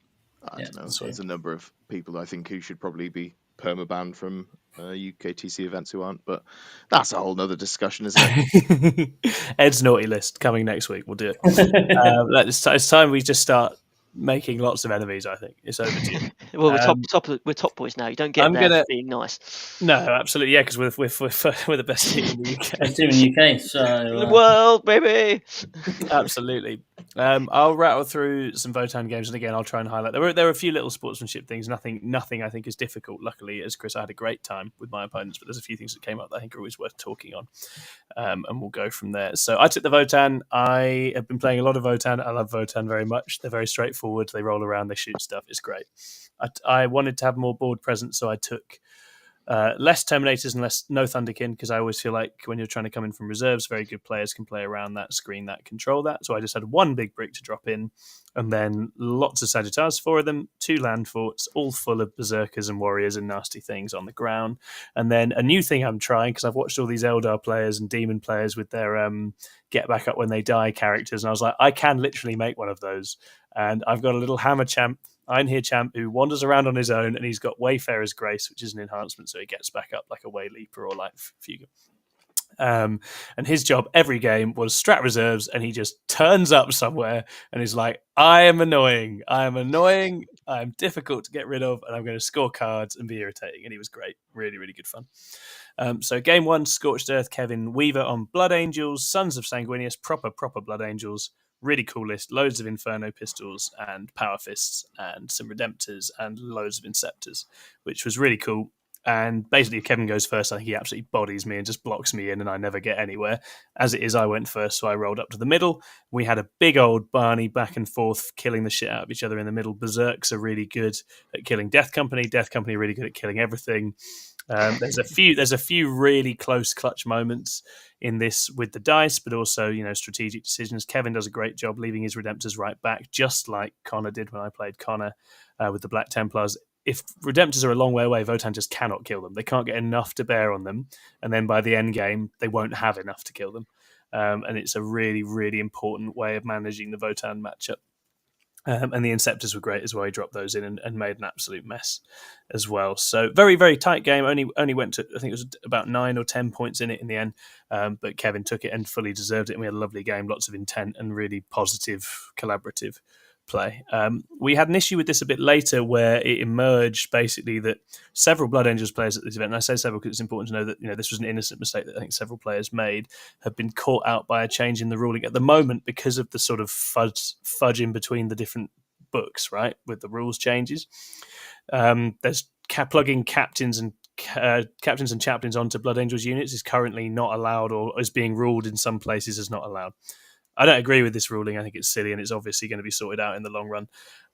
I don't know. There's a number of people I think who should probably be permabanned from UKTC events who aren't, but that's a whole nother discussion, isn't it? Ed's naughty list coming next week. We'll do it. It's time we just start making lots of enemies. I think it's overdue. Well, we're top boys now. You don't get there for being nice. No, absolutely, yeah, because we're the best team in the UK. Best team in the UK, so in the world, baby. Absolutely. I'll rattle through some Votan games, and again, I'll try and highlight. There were a few little sportsmanship things. Nothing I think is difficult. Luckily, as Chris, I had a great time with my opponents, but there's a few things that came up that I think are always worth talking on, and we'll go from there. So I took the Votan. I have been playing a lot of Votan. I love Votan very much. They're very straightforward. They roll around. They shoot stuff. It's great. I wanted to have more board presence, so I took less Terminators and no Thunderkin, because I always feel like when you're trying to come in from reserves, very good players can play around that, screen that, control that. So I just had one big brick to drop in, and then lots of Sagittars, 4 of them, 2 land forts, all full of berserkers and warriors and nasty things on the ground. And then a new thing I'm trying, because I've watched all these Eldar players and Demon players with their get back up when they die characters, and I was like, I can literally make one of those. And I've got a little Hammer Champ, Ironhear Champ, who wanders around on his own, and he's got Wayfarer's Grace, which is an enhancement, so he gets back up like a Way Leaper or like Fuga. And his job every game was strat reserves, and he just turns up somewhere and is like, I am annoying, I'm difficult to get rid of, and I'm going to score cards and be irritating. And he was great. Really, really good fun. So game 1, Scorched Earth, Kevin Weaver on Blood Angels, Sons of Sanguinius, proper Blood Angels. Really cool list, loads of Inferno pistols and Power Fists and some Redemptors and loads of Inceptors, which was really cool. And basically, if Kevin goes first, I think he absolutely bodies me and just blocks me in, and I never get anywhere. As it is, I went first, so I rolled up to the middle. We had a big old Barney back and forth, killing the shit out of each other in the middle. Berserks are really good at killing Death Company. Death Company are really good at killing everything. There's a few really close clutch moments in this with the dice, but also, strategic decisions. Kevin does a great job leaving his Redemptors right back, just like Connor did when I played Connor with the Black Templars. If Redemptors are a long way away, Votan just cannot kill them. They can't get enough to bear on them, and then by the end game, they won't have enough to kill them. And it's a really, really important way of managing the Votan matchup. And the Inceptors were great as well. He dropped those in and made an absolute mess as well. So very, very tight game. Only went to, I think it was about 9 or 10 points in it in the end. But Kevin took it and fully deserved it. And we had a lovely game, lots of intent and really positive, collaborative play. We had an issue with this a bit later where it emerged basically that several Blood Angels players at this event, and I say several because it's important to know that this was an innocent mistake that I think several players made, have been caught out by a change in the ruling at the moment because of the sort of fudge in between the different books, right, with the rules changes. There's plugging captains and chaplains onto Blood Angels units is currently not allowed, or is being ruled in some places as not allowed. I don't agree with this ruling. I think it's silly, and it's obviously going to be sorted out in the long run.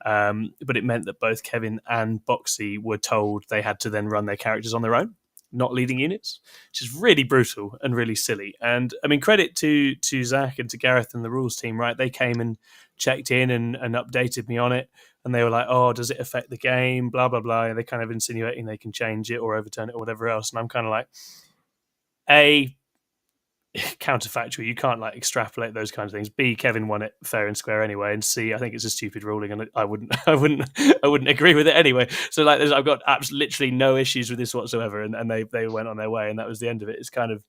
But it meant that both Kevin and Boxy were told they had to then run their characters on their own, not leading units, which is really brutal and really silly. And I mean, credit to Zach and to Gareth and the rules team, right? They came and checked in and updated me on it. And they were like, oh, does it affect the game? Blah, blah, blah. And they're kind of insinuating they can change it or overturn it or whatever else. And I'm kind of like, counterfactual, you can't extrapolate those kinds of things. B, Kevin won it fair and square anyway, and C, I think it's a stupid ruling, and I wouldn't agree with it anyway. So I've got literally no issues with this whatsoever, and they went on their way, and that was the end of it. It's kind of,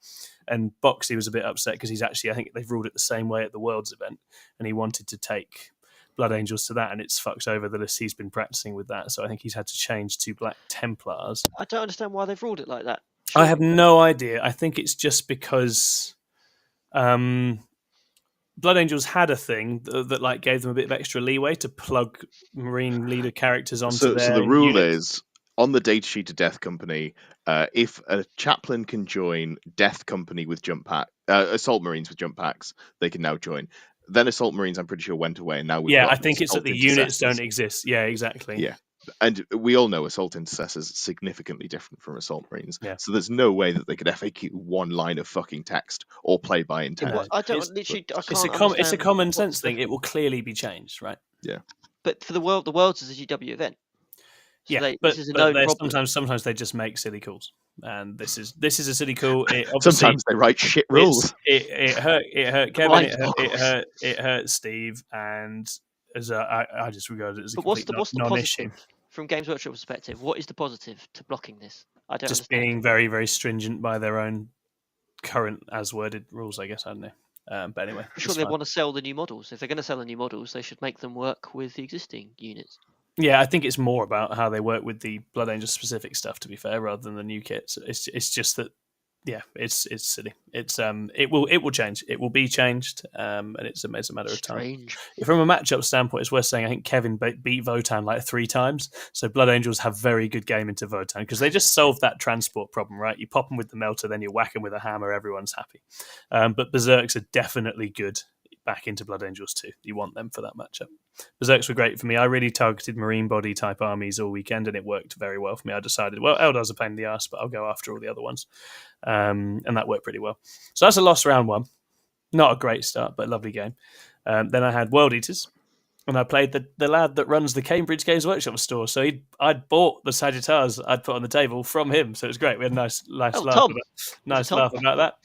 and Boxy was a bit upset because he's actually, I think they've ruled it the same way at the Worlds event, and he wanted to take Blood Angels to that, and it's fucked over the list he's been practicing with that. So I think he's had to change to Black Templars. I don't understand why they've ruled it like that. Sure. I have no idea. I think it's just because Blood Angels had a thing that gave them a bit of extra leeway to plug Marine leader characters onto their So the rule units. is, on the datasheet of Death Company, if a chaplain can join Death Company with jump pack, Assault Marines with jump packs, they can now join. Then Assault Marines, I'm pretty sure, went away, and now we've got I think it's that the units Intercessors. don't exist. Yeah, exactly. Yeah. And we all know Assault Intercessors is significantly different from Assault Marines. Yeah. So there's no way that they could FAQ one line of fucking text or play by intent. No. I don't It's- literally. I It's can't a understand common what's sense the- thing. It will clearly be changed, right? But for the Worlds is a GW event. So Yeah, this is a known problem. sometimes they just make silly calls, and this is a silly call. It obviously Sometimes they write shit rules. it hurt Kevin. It hurt Steve, and I just regard it as a But what's complete the non-issue. positive from Games Workshop perspective? What is the positive to blocking this? I don't Just understand. being very, very stringent by their own current as worded rules, I guess. I don't know. But anyway, I'm sure they want to sell the new models. If they're going to sell the new models, they should make them work with the existing units. Yeah, I think it's more about how they work with the Blood Angel specific stuff, to be fair, rather than the new kits. It's just that, yeah, it's silly. It will change. It will be changed, and it's a matter of time. Strange. From a matchup standpoint, it's worth saying I think Kevin beat Votan like 3 times. So Blood Angels have very good game into Votan because they just solved that transport problem, right? You pop them with the melter, then you whack them with a hammer, everyone's happy. But Berserks are definitely good back into Blood Angels too. You want them for that matchup. Berserks were great for me. I really targeted marine body type armies all weekend, and it worked very well for me. I decided, well, Eldar's a pain in the ass, but I'll go after all the other ones, and that worked pretty well. So that's a loss round 1. Not a great start, but a lovely game. Then I had World Eaters, and I played the lad that runs the Cambridge Games Workshop store. So I'd bought the Sagittars I'd put on the table from him, so it was great. We had a nice laugh. Tom. Laugh about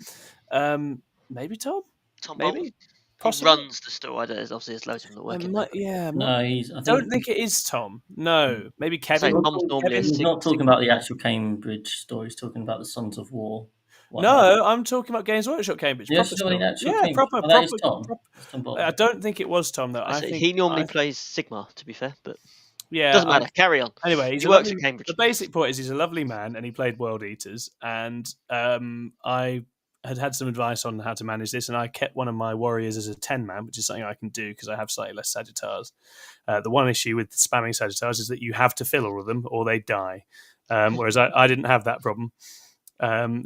that. Maybe Tom. Tom Maybe. Bolt. He Possibly. runs the store. Obviously, there's loads of them that work in there. Yeah. No, I don't think it is Tom. No, maybe Kevin. Tom's normally a He's not talking Sigma. about the actual Cambridge store. He's talking about the Sons of War. No, I'm talking about Games Workshop Cambridge. Yes, Proper the actual yeah, Cambridge. proper. Oh, that is Tom. Proper. That's Tom Bolt. I don't think it was Tom though. I think He normally plays Sigma, to be fair, but yeah, doesn't matter. Carry on. Anyway, he works at Cambridge. The basic point is he's a lovely man, and he played World Eaters, and I had some advice on how to manage this, and I kept one of my warriors as a 10-man, which is something I can do because I have slightly less Sagittars. The one issue with spamming Sagittars is that you have to fill all of them or they die, whereas I didn't have that problem.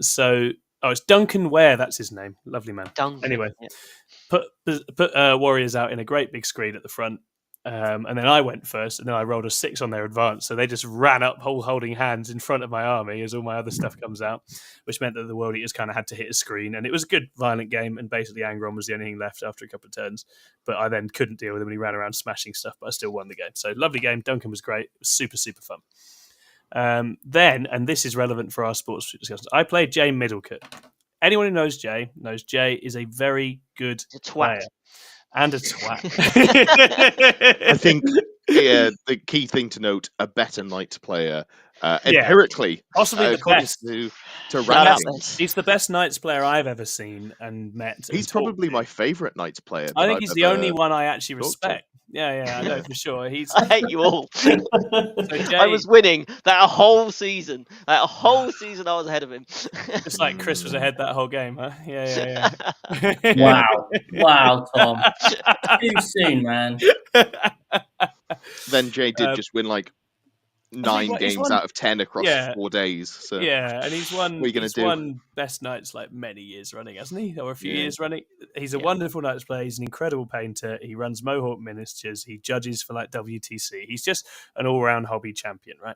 So it's Duncan Ware, that's his name. Lovely man. Duncan, anyway, yeah. put warriors out in a great big screen at the front. And then I went first, and then I rolled a 6 on their advance. So they just ran up, holding hands in front of my army as all my other stuff comes out, which meant that the World Eaters kind of had to hit a screen. And it was a good, violent game. And basically, Angron was the only thing left after a couple of turns. But I then couldn't deal with him, and he ran around smashing stuff. But I still won the game. So lovely game. Duncan was great. It was super, super fun. Then, and this is relevant for our sports discussions, I played Jay Middlecote. Anyone who knows Jay is a very good player. And a twat. I think the key thing to note: a better Knights player, empirically, possibly the best. To ranking. He's the best Knights player I've ever seen and met. He's probably my favourite Knights player. I think he's the only one I actually respect. Yeah, I know for sure. I hate you all. So Jay, I was winning that whole season. I was ahead of him. Just like Chris was ahead that whole game, huh? Yeah. Wow, Tom. Too soon, man. Then Jay did just win like 9 games out of 10 across 4 days. So and he's won. What are you gonna do? Won best Knights like many years running, hasn't he? Or a few years running. He's a wonderful Knights player. He's an incredible painter. He runs Mohawk miniatures. He judges for like WTC. He's just an all-round hobby champion, right?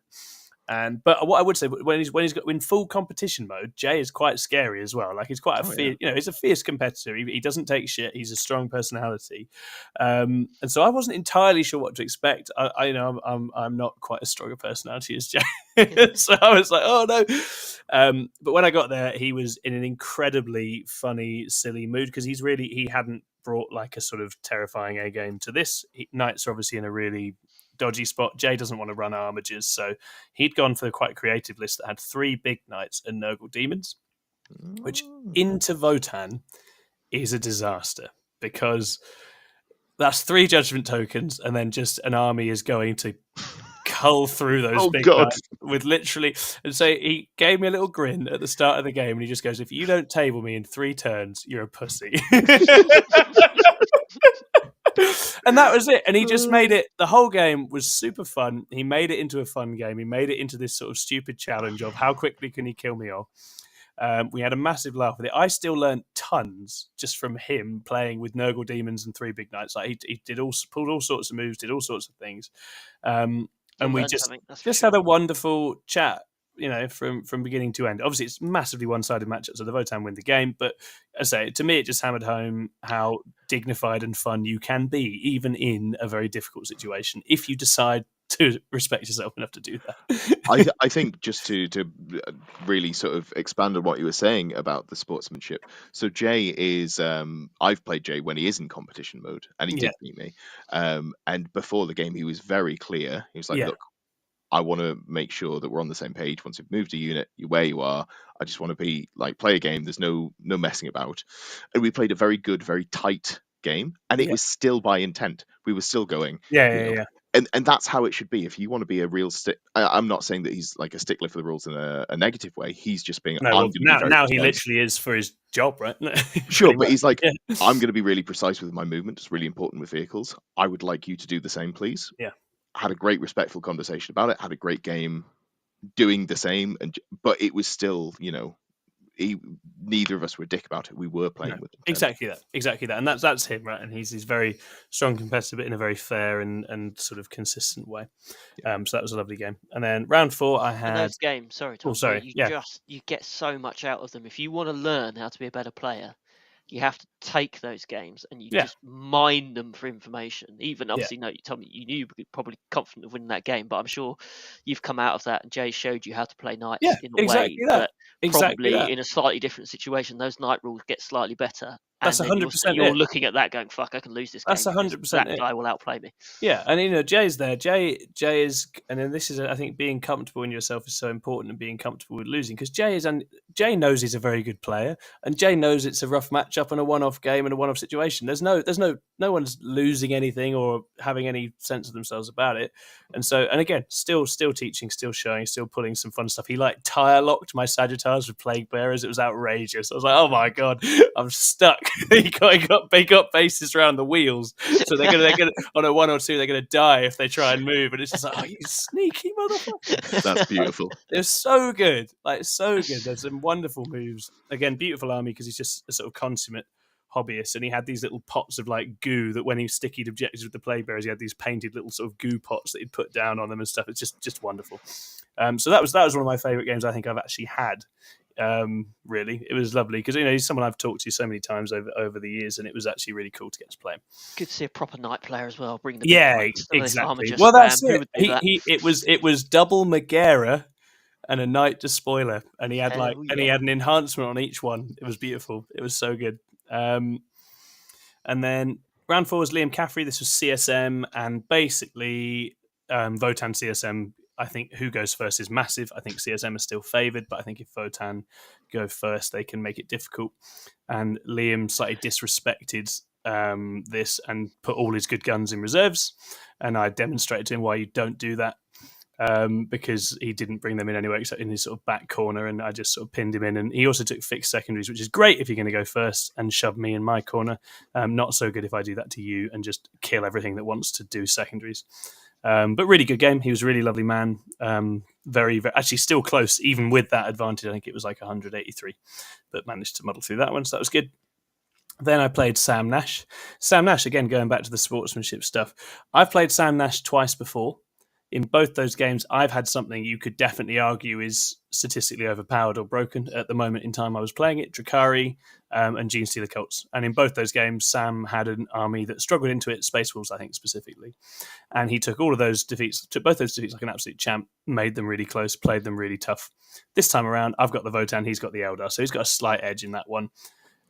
But what I would say, when he's got in full competition mode, Jay is quite scary as well. Like he's quite he's a fierce competitor. He doesn't take shit. He's a strong personality, and so I wasn't entirely sure what to expect. I'm not quite as strong a personality as Jay, so I was like, oh no. But when I got there, he was in an incredibly funny, silly mood because he hadn't brought like a sort of terrifying A game to this. Knights are obviously in a really dodgy spot. Jay doesn't want to run armigers, so he'd gone for the quite creative list that had 3 big knights and Nurgle demons, which into Votan is a disaster because that's 3 judgment tokens and then just an army is going to cull through those big knights with literally. And so he gave me a little grin at the start of the game and he just goes, if you don't table me in 3 turns, you're a pussy. And that was it. And he just made it. The whole game was super fun. He made it into a fun game. He made it into this sort of stupid challenge of how quickly can he kill me off. We had a massive laugh with it. I still learned tons just from him playing with Nurgle demons and 3 big knights. Like he pulled all sorts of moves, did all sorts of things. and we learn just something, that's for had sure. a wonderful chat, from beginning to end. Obviously, it's massively one-sided matchup, so the Votan win the game. But as I say, to me, it just hammered home how dignified and fun you can be, even in a very difficult situation, if you decide to respect yourself enough to do that. I think just to really sort of expand on what you were saying about the sportsmanship. So Jay is I've played Jay when he is in competition mode, and he Yeah. did beat me. And before the game, he was very clear. He was like, Yeah. "Look, I want to make sure that we're on the same page. Once you've moved a unit, you're where you are. I just want to be like play a game. There's no messing about." And we played a very good, very tight game, and it Yeah. was still by intent. We were still going. Yeah. And that's how it should be. If you want to be a real I'm not saying that he's like a stickler for the rules in a negative way. He's just being. No, I'm well, going to be very now precise. he literally is for his job, right? Sure, Pretty but much. he's like, Yeah. I'm going to be really precise with my movement. It's really important with vehicles. I would like you to do the same, please. Yeah. Had a great, respectful conversation about it. Had a great game, doing the same, but it was still, neither of us were a dick about it. We were playing with intent. Exactly that, and that's him, right? And he's very strong competitor, but in a very fair and sort of consistent way. So that was a lovely game. And then round 4, I And had. those games, sorry, Tom, sorry, you get so much out of them. If you want to learn how to be a better player, you have to take those games and you just mine them for information. Even obviously, no, you told me you knew you were probably confident of winning that game, but I'm sure you've come out of that and Jay showed you how to play knights in a way that probably in a slightly different situation, those knight rules get slightly better. That's and then 100% you're looking at that going, fuck, I can lose this game. That's 100% that guy will outplay me. Yeah, and Jay's there. Jay is, and then this is, I think, being comfortable in yourself is so important, and being comfortable with losing, because Jay knows he's a very good player, and Jay knows it's a rough matchup and a one-off game and a one-off situation. No one's losing anything or having any sense of themselves about it, and again, still teaching, still showing, still pulling some fun stuff. He tire locked my Sagittars with Plague Bearers. It was outrageous. I was like, oh my god, I'm stuck. he got bases around the wheels, so they're gonna on a 1 or 2, they're gonna die if they try and move, and it's just like, oh, you sneaky motherfucker. That's beautiful. It was so good, so good. There's some wonderful moves. Again, beautiful army, because he's just a sort of consummate hobbyist, and he had these little pots of goo that when he stickied objectives with the Plague Bearers, he had these painted little sort of goo pots that he'd put down on them and stuff. It's just wonderful. So that was one of my favorite games I think I've actually had. Really, it was lovely, because he's someone I've talked to so many times over the years, and it was actually really cool to get to play him. Good to see a proper knight player as well. Bring the exactly. Well, that's it. It was double Megara and a knight despoiler, and he had he had an enhancement on each one. It was beautiful. It was so good. And then round 4 was Liam Caffrey. This was CSM, and basically Votan CSM. I think who goes first is massive. I think CSM is still favoured, but I think if Votan go first, they can make it difficult. And Liam slightly disrespected this and put all his good guns in reserves. And I demonstrated to him why you don't do that, because he didn't bring them in anyway, except in his sort of back corner. And I just sort of pinned him in. And he also took fixed secondaries, which is great if you're going to go first and shove me in my corner. Not so good if I do that to you and just kill everything that wants to do secondaries. But really good game. He was a really lovely man. Very, very, actually still close, even with that advantage. I think it was 183, but managed to muddle through that one. So that was good. Then I played Sam Nash. Sam Nash, again, going back to the sportsmanship stuff. I've played Sam Nash twice before. In both those games, I've had something you could definitely argue is statistically overpowered or broken at the moment in time I was playing it, Drakari and Gene Stealer Cults. And in both those games, Sam had an army that struggled into it, Space Wolves, I think, specifically. And he took both those defeats like an absolute champ, made them really close, played them really tough. This time around, I've got the Votan, he's got the Eldar, so he's got a slight edge in that one.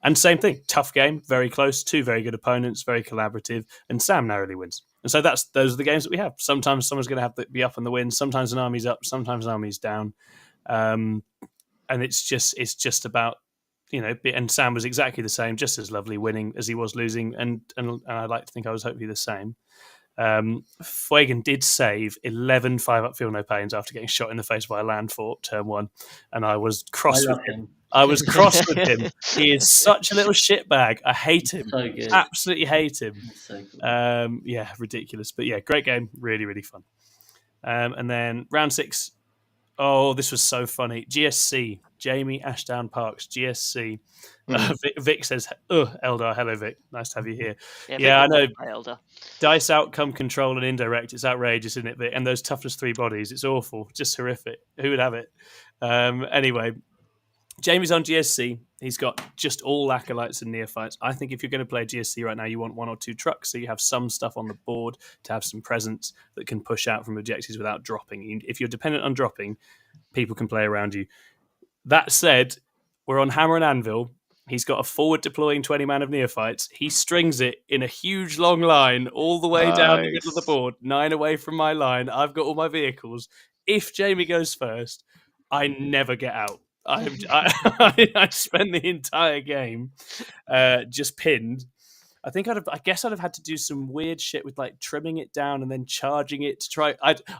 And same thing, tough game, very close, 2 very good opponents, very collaborative, and Sam narrowly wins. And so those are the games that we have. Sometimes someone's going to have to be up on the win. Sometimes an army's up. Sometimes an army's down. And it's just about, and Sam was exactly the same, just as lovely winning as he was losing. And I'd like to think I was hopefully the same. Fuegan did save 11 5-up feel no pains after getting shot in the face by a land fort turn 1. And I was cross with him. I was cross with him. He is such a little shitbag. I hate him. So good. Absolutely hate him. So cool. Yeah, ridiculous. But yeah, great game. Really, really fun. And then round 6. Oh, this was so funny. GSC. Jamie Ashdown Parks, GSC. Mm. Vic says, Eldar, hello, Vic. Nice to have you here. Yeah, Yeah, I know. Elder. Dice outcome control and indirect. It's outrageous, isn't it, Vic? And those toughness 3 bodies. It's awful. Just horrific. Who would have it? Anyway, Jamie's on GSC. He's got just all acolytes and neophytes. I think if you're going to play GSC right now, you want 1 or 2 trucks, so you have some stuff on the board to have some presence that can push out from objectives without dropping. If you're dependent on dropping, people can play around you. That said, we're on Hammer and Anvil. He's got a forward deploying 20 man of neophytes. He strings it in a huge long line all the way down the middle of the board, 9 away from my line. I've got all my vehicles. If Jamie goes first, I never get out. I spend the entire game just pinned. I guess I'd have had to do some weird shit with like trimming it down and then charging it to try.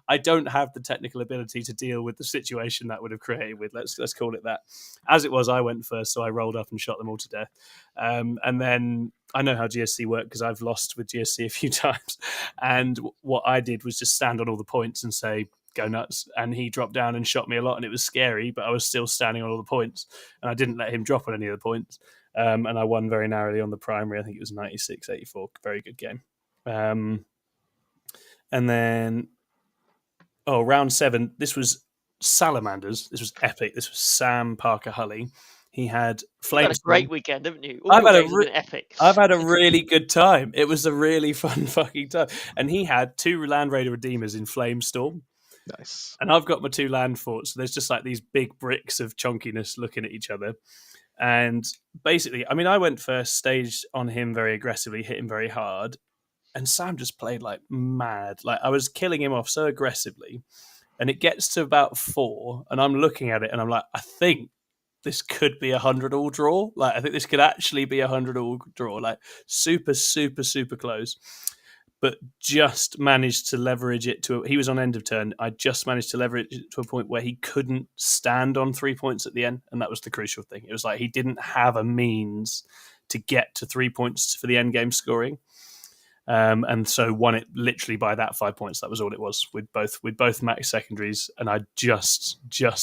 I don't have the technical ability to deal with the situation that would have created with. Let's call it that. As it was, I went first, so I rolled up and shot them all to death. And then I know how GSC work because I've lost with GSC a few times. And what I did was just stand on all the points and say, go nuts. And he dropped down and shot me a lot, and it was scary, but I was still standing on all the points, and I didn't let him drop on any of the points. And I won very narrowly on the primary. I think it was 96-84. Very good game. And then, round 7. This was Salamanders. This was epic. This was Sam Parker Hulley. He had Flames. You've had a great weekend, haven't you? I've had a Epics. really good time. It was a really fun fucking time. And he had 2 Land Raider Redeemers in Flamestorm. Nice. And I've got my 2 land forts. So there's just like these big bricks of chunkiness looking at each other. And basically, I mean, I went first, staged on him very aggressively, hit him very hard. And Sam just played like mad. Like I was killing him off so aggressively. And it gets to about 4. And I'm looking at it and I'm like, I think this could be 100-all draw. Like, I think this could actually be 100-all draw. Like super, super, super close. But just managed to leverage it to. He was on end of turn. I just managed to leverage it to a point where he couldn't stand on 3 points at the end, and that was the crucial thing. It was like he didn't have a means to get to 3 points for the end game scoring, and so won it literally by that 5 points. That was all it was with both max secondaries, and I just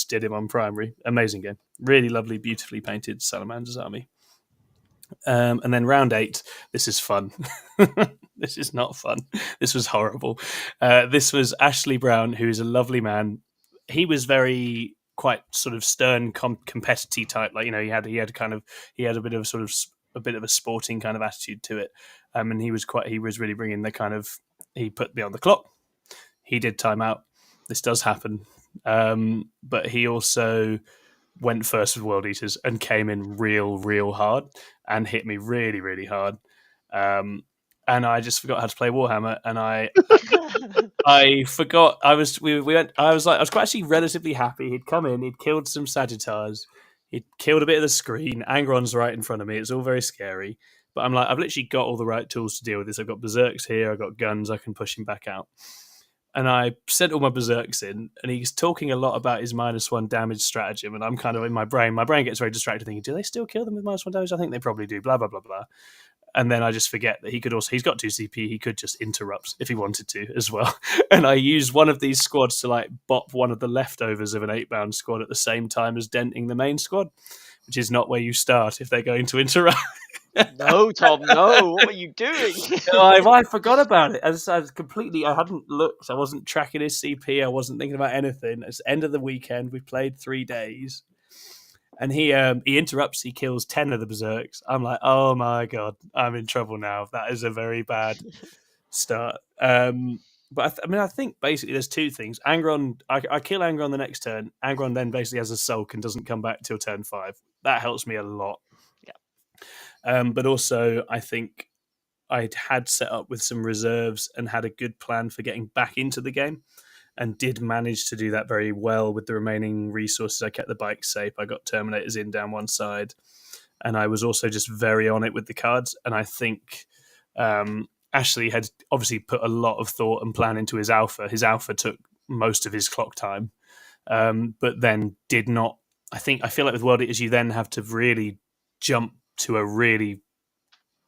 did him on primary. Amazing game, really lovely, beautifully painted Salamander's army. And then round 8, this is fun. This is not fun. This was horrible. This was Ashley Brown, who is a lovely man. He was quite sort of stern, competitive type. Like, you know, he had a bit of a sporting kind of attitude to it. And he was really bringing the kind of, he put me on the clock. He did time out. This does happen. But he also went first with World Eaters and came in real hard and hit me really, really hard. And I just forgot how to play Warhammer, and I forgot. I was quite actually relatively happy. He'd come in, he'd killed some Sagittars, he'd killed a bit of the screen. Angron's right in front of me. It's all very scary, but I'm like, I've literally got all the right tools to deal with this. I've got berserks here, I've got guns, I can push him back out. And I sent all my berserks in, and he's talking a lot about his -1 damage stratagem, and I'm kind of in my brain gets very distracted thinking, do they still kill them with -1 damage? I think they probably do, blah, blah, blah, blah. And then I just forget that he's got 2 CP, he could just interrupt if he wanted to as well. And I used one of these squads to like bop one of the leftovers of an 8-bound squad at the same time as denting the main squad, which is not where you start if they're going to interrupt. No, Tom, no. What are you doing? I forgot about it. I hadn't looked. I wasn't tracking his CP. I wasn't thinking about anything. It's the end of the weekend. We played 3 days. And he interrupts. He kills 10 of the berserks. I'm like, oh my God, I'm in trouble now. That is a very bad start. But I think basically there's 2 things. Angron, I kill Angron the next turn. Angron then basically has a sulk and doesn't come back till turn 5. That helps me a lot. But also, I think I had set up with some reserves and had a good plan for getting back into the game, and did manage to do that very well with the remaining resources. I kept the bike safe. I got Terminators in down one side, and I was also just very on it with the cards. And I think Ashley had obviously put a lot of thought and plan into his alpha. His alpha took most of his clock time, but then did not. I feel like with World Eaters, you then have to really jump to a really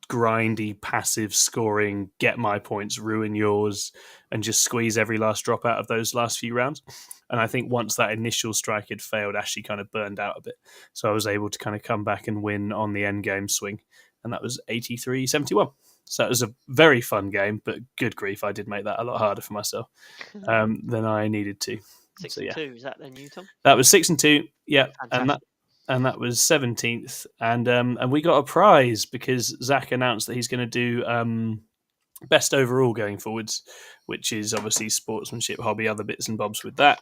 grindy, passive scoring, get my points, ruin yours, and just squeeze every last drop out of those last few rounds. And I think once that initial strike had failed, Ashley kind of burned out a bit. So I was able to kind of come back and win on the end game swing. And that was 83-71. So it was a very fun game, but good grief, I did make that a lot harder for myself than I needed to. 6-2, is that then you, Tom? That was 6-2, yeah. Fantastic. And that was 17th. And we got a prize because Zach announced that he's going to do best overall going forwards, which is obviously sportsmanship, hobby, other bits and bobs with that.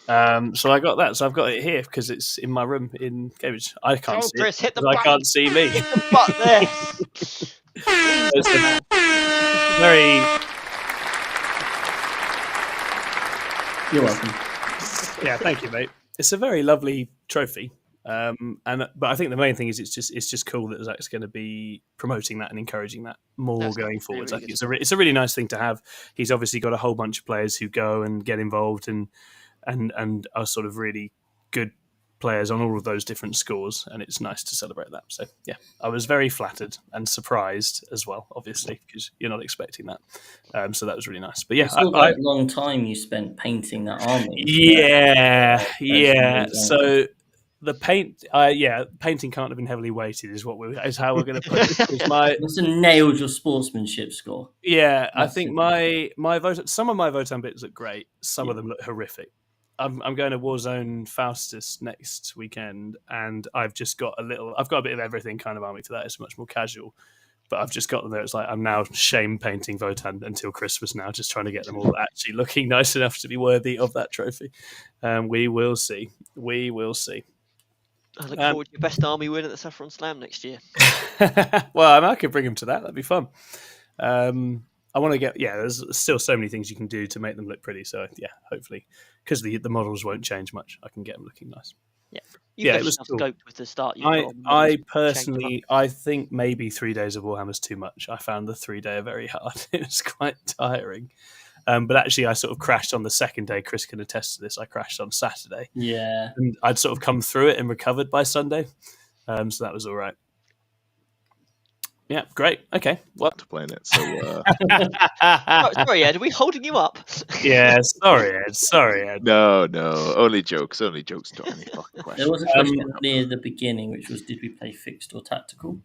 So I got that. So I've got it here because it's in my room in Cambridge. I can't see Chris, it. hit the 'cause I button. can't see me. Hit the butt there. It's a very... You're welcome. Yeah, thank you, mate. It's a very lovely trophy. But I think the main thing is it's just cool that Zach's going to be promoting that and encouraging that more That's going really, forwards. really I think it's a really nice thing to have. He's obviously got a whole bunch of players who go and get involved and are sort of really good players on all of those different scores, and it's nice to celebrate that. So yeah, I was very flattered and surprised as well, obviously, because you're not expecting that. So that was really nice. But yeah, It's all that long time you spent painting that army. Yeah. So the painting can't have been heavily weighted, is how we're going to put it. Must have nailed your sportsmanship score. Yeah, I think my some of my Votan bits look great. Some of them look horrific. I'm going to Warzone Faustus next weekend, and I've got a bit of everything kind of army for that. It's much more casual, but I've just got them there. It's like I'm now shame painting Votan until Christmas now, just trying to get them all actually looking nice enough to be worthy of that trophy. We will see. We will see. I look forward to your best army win at the Saffron Slam next year. Well, I could bring him to that. That'd be fun. I want to get, there's still so many things you can do to make them look pretty. So, yeah, hopefully, because the models won't change much, I can get them looking nice. Yeah, it was cool. Scoped with the start. I personally, I think maybe 3 days of Warhammer's too much. I found the 3-day very hard. It was quite tiring. But actually, I sort of crashed on the second day. Chris can attest to this. I crashed on Saturday. Yeah. And I'd sort of come through it and recovered by Sunday. So that was all right. Yeah, great. Okay. What to playing it? So sorry, Ed. Are we holding you up? Yeah, sorry, Ed. No, only jokes. Don't any fucking questions. There was a question near the beginning, which was, did we play fixed or tactical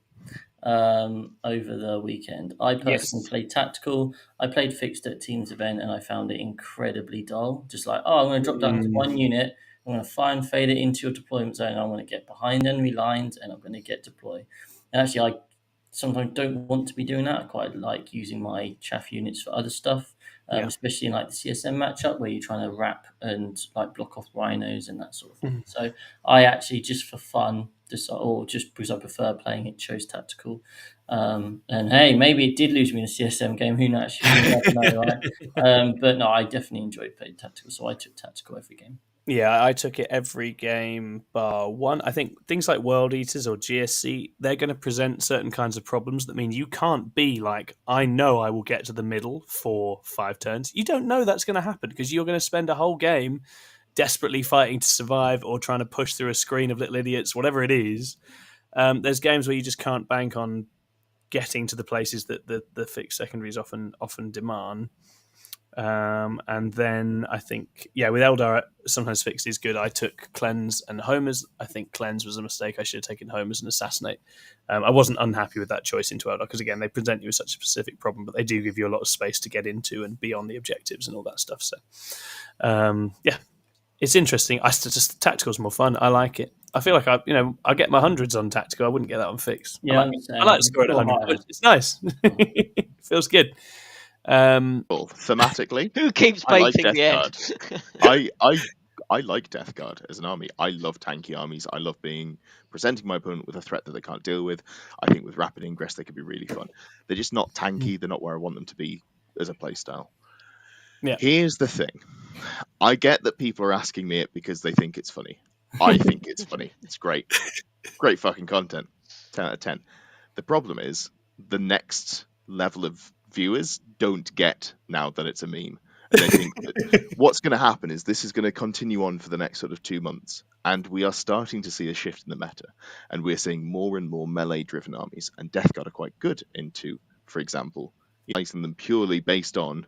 over the weekend? I personally played tactical. I played fixed at Teams event, and I found it incredibly dull. Just like, I'm going to drop down to one unit. I'm going to fire and fade it into your deployment zone. I'm going to get behind enemy lines, and I'm going to get deploy. And actually, I sometimes don't want to be doing that. I quite like using my chaff units for other stuff, especially in like the CSM matchup where you're trying to wrap and like block off rhinos and that sort of thing. So I actually, just for fun, or just because I prefer playing it, chose tactical. And hey, maybe it did lose me in a CSM game. Who knows? You never know, right? But no, I definitely enjoyed playing tactical, so I took tactical every game. Yeah, I took it every game bar one. I think things like World Eaters or GSC, they're going to present certain kinds of problems that mean you can't be like, I know I will get to the middle for 5 turns. You don't know that's going to happen because you're going to spend a whole game desperately fighting to survive or trying to push through a screen of little idiots, whatever it is. There's games where you just can't bank on getting to the places that the fixed secondaries often demand. And then I think, with Eldar, sometimes fixed is good. I took Cleanse and Homers. I think Cleanse was a mistake. I should have taken Homers and Assassinate. I wasn't unhappy with that choice into Eldar because, again, they present you with such a specific problem, but they do give you a lot of space to get into and be on the objectives and all that stuff. So, it's interesting. Just tactical's more fun. I like it. I feel like I get my hundreds on tactical. I wouldn't get that on fixed. Yeah, I like to score at 100. It's nice. It feels good. Thematically, who keeps baiting the end? I like Death Guard as an army. I love tanky armies. I love presenting my opponent with a threat that they can't deal with. I think with rapid ingress they could be really fun. They're just not tanky. They're not where I want them to be as a playstyle. Yeah. Here's the thing. I get that people are asking me it because they think it's funny. I think it's funny. It's great. Great fucking content. 10 out of 10. The problem is the next level of viewers don't get now that it's a meme. And they think that what's going to happen is this is going to continue on for the next sort of 2 months. And we are starting to see a shift in the meta, and we're seeing more and more melee-driven armies. And Death Guard are quite good into, for example, placing them purely based on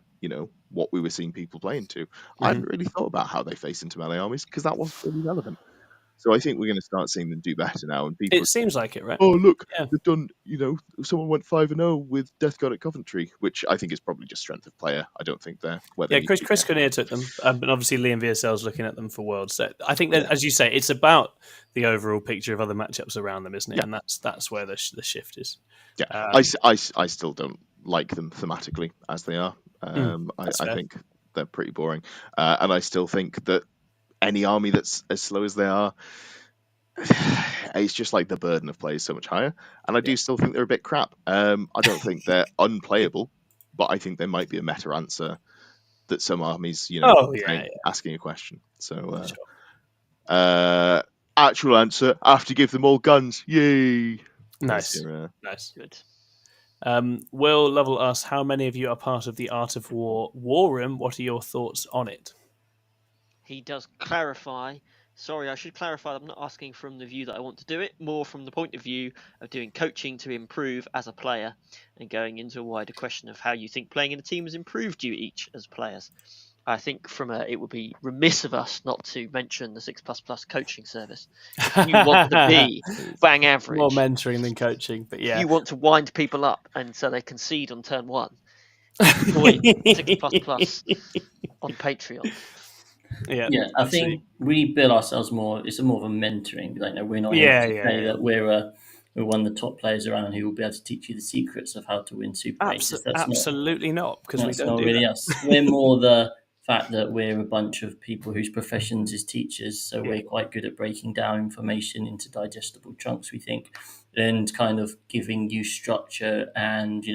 what we were seeing people play into. I hadn't really thought about how they face into melee armies because that wasn't really relevant. So I think we're going to start seeing them do better now. And people, It seems like it, right? oh look, Yeah. they've done. Someone went 5-0 with Death Guard at Coventry, which I think is probably just strength of player. I don't think they're where they. Yeah, Chris Kinnear took them, but obviously Liam VSL's looking at them for Worlds. So I think that, as you say, it's about the overall picture of other matchups around them, isn't it? Yeah. And that's where the shift is. Yeah, I still don't like them thematically as they are. I think they're pretty boring, and I still think that any army that's as slow as they are, it's just like the burden of play is so much higher. And I do still think they're a bit crap. I don't think they're unplayable, but I think there might be a meta answer that some armies, asking a question. So, actual answer: I have to give them all guns. Yay! Nice, nice, good. Will Lovell asks, how many of you are part of the Art of War Room? What are your thoughts on it? He does clarify. Sorry, I should clarify. I'm not asking from the view that I want to do it, more from the point of view of doing coaching to improve as a player and going into a wider question of how you think playing in a team has improved you each as players. I think it would be remiss of us not to mention the 6++ coaching service. If you want to be bang average, more mentoring than coaching, but yeah, you want to wind people up and so they concede on turn 1. Join 6++ on Patreon. Yeah, I think we bill ourselves more. It's more of a mentoring. We're not here to say that we're one of the top players around who will be able to teach you the secrets of how to win Super Majors. That's absolutely not, because we don't not do really that. Us. We're more the fact that we're a bunch of people whose professions is teachers, so we're quite good at breaking down information into digestible chunks, we think, and kind of giving you structure. And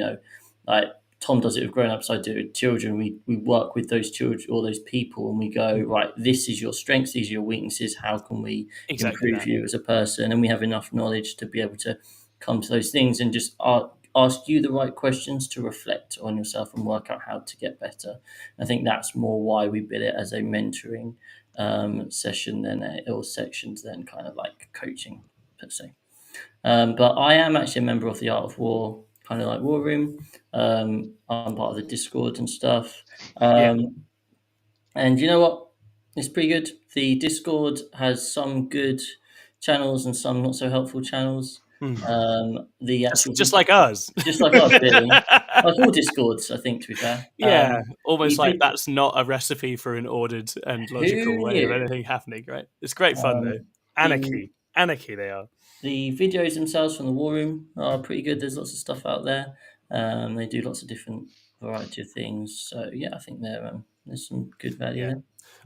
Tom does it with grown-ups, I do it with children. We work with those children or those people, and we go, right, this is your strengths, these are your weaknesses, how can we improve you as a person? And we have enough knowledge to be able to come to those things and just ask you the right questions to reflect on yourself and work out how to get better. I think that's more why we bid it as a mentoring session or sections than kind of like coaching per se. But I am actually a member of the Art of War, kind of like War Room. I'm part of the Discord and stuff. And you know what? It's pretty good. The Discord has some good channels and some not so helpful channels. The actual just like ours, really. Like all Discords, I think, to be fair. Almost like that's not a recipe for an ordered and logical way of anything happening, right? It's great fun though. Anarchy they are. The videos themselves from the War Room are pretty good. There's lots of stuff out there. They do lots of different variety of things. So yeah, I think there's some good value there.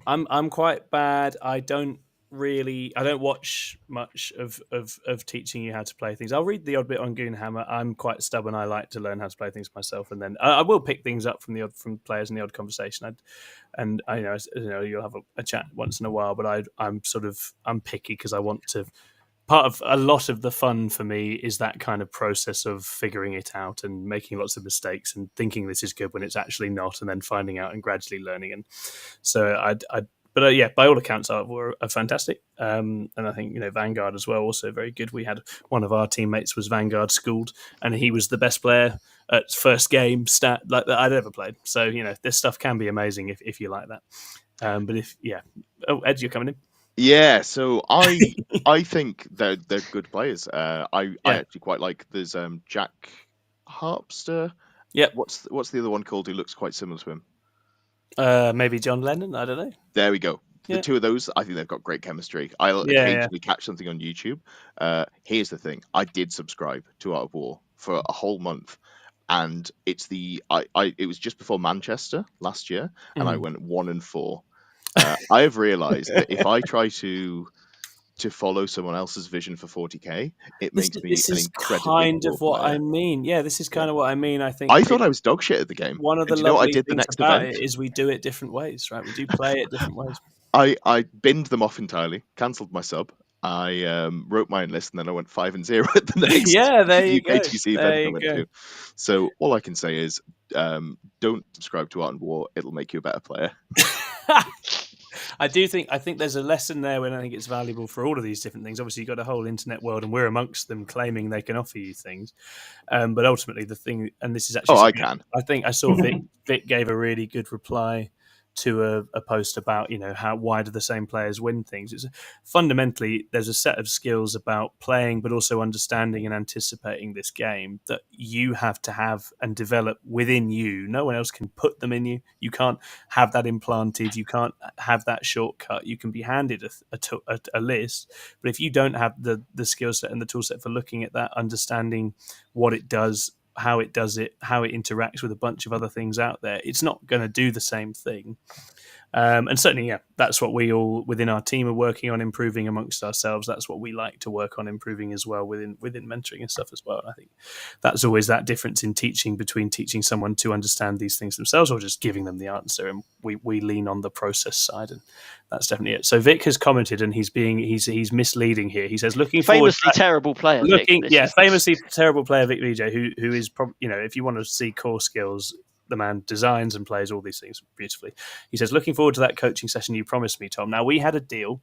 I'm quite bad. I don't watch much of teaching you how to play things. I'll read the odd bit on Goonhammer. I'm quite stubborn. I like to learn how to play things myself, and then I will pick things up from players in the odd conversation. You'll have a chat once in a while, but I'm picky because I want to. Part of a lot of the fun for me is that kind of process of figuring it out and making lots of mistakes and thinking this is good when it's actually not, and then finding out and gradually learning. And so But by all accounts, are fantastic. And I think Vanguard as well, also very good. We had one of our teammates was Vanguard schooled, and he was the best player at first game stat like that I'd ever played. So this stuff can be amazing if you like that. Ed, you're coming in. Yeah, so I think they're good players. I actually quite like. There's Jack Harpster. Yeah. What's the other one called who looks quite similar to him? Maybe John Lennon. I don't know. There we go. The two of those, I think they've got great chemistry. I'll occasionally catch something on YouTube. Here's the thing: I did subscribe to Art of War for a whole month, and it was just before Manchester last year, and I went 1-4. I have realised that if I try to follow someone else's vision for 40k, it makes me an incredibly kind of what player. I mean. Yeah, this is kind of what I mean. I think I thought I was dog shit at the game. One of the lovely things about it is we do it different ways, right? We do play it different ways. I binned them off entirely, cancelled my sub. I wrote my own list, and then I went 5-0 at the next UKTC event I went to. So all I can say is, don't subscribe to Art and War. It'll make you a better player. I think there's a lesson there when I think it's valuable for all of these different things. Obviously, you've got a whole internet world, and we're amongst them claiming they can offer you things. But ultimately, the thing, and this is actually, I can. I think I saw Vic gave a really good reply to a post about why do the same players win things. It's fundamentally there's a set of skills about playing but also understanding and anticipating this game that you have to have and develop within you. No one else can put them in you. You can't have that implanted. You can't have that shortcut. You can be handed a list, but if you don't have the skill set and the tool set for looking at that, understanding what it does, how it does it, how it interacts with a bunch of other things out there, it's not going to do the same thing. And certainly, that's what we all within our team are working on improving amongst ourselves. That's what we like to work on improving as well within mentoring and stuff as well. And I think that's always that difference in teaching between teaching someone to understand these things themselves or just giving them the answer. And we lean on the process side, and that's definitely it. So Vic has commented, and he's misleading here. He says, "Looking forward." Famously terrible player. Famously terrible player, Vic VJ, who is probably if you want to see core skills. The man designs and plays all these things beautifully. He says, looking forward to that coaching session you promised me, Tom. Now, we had a deal.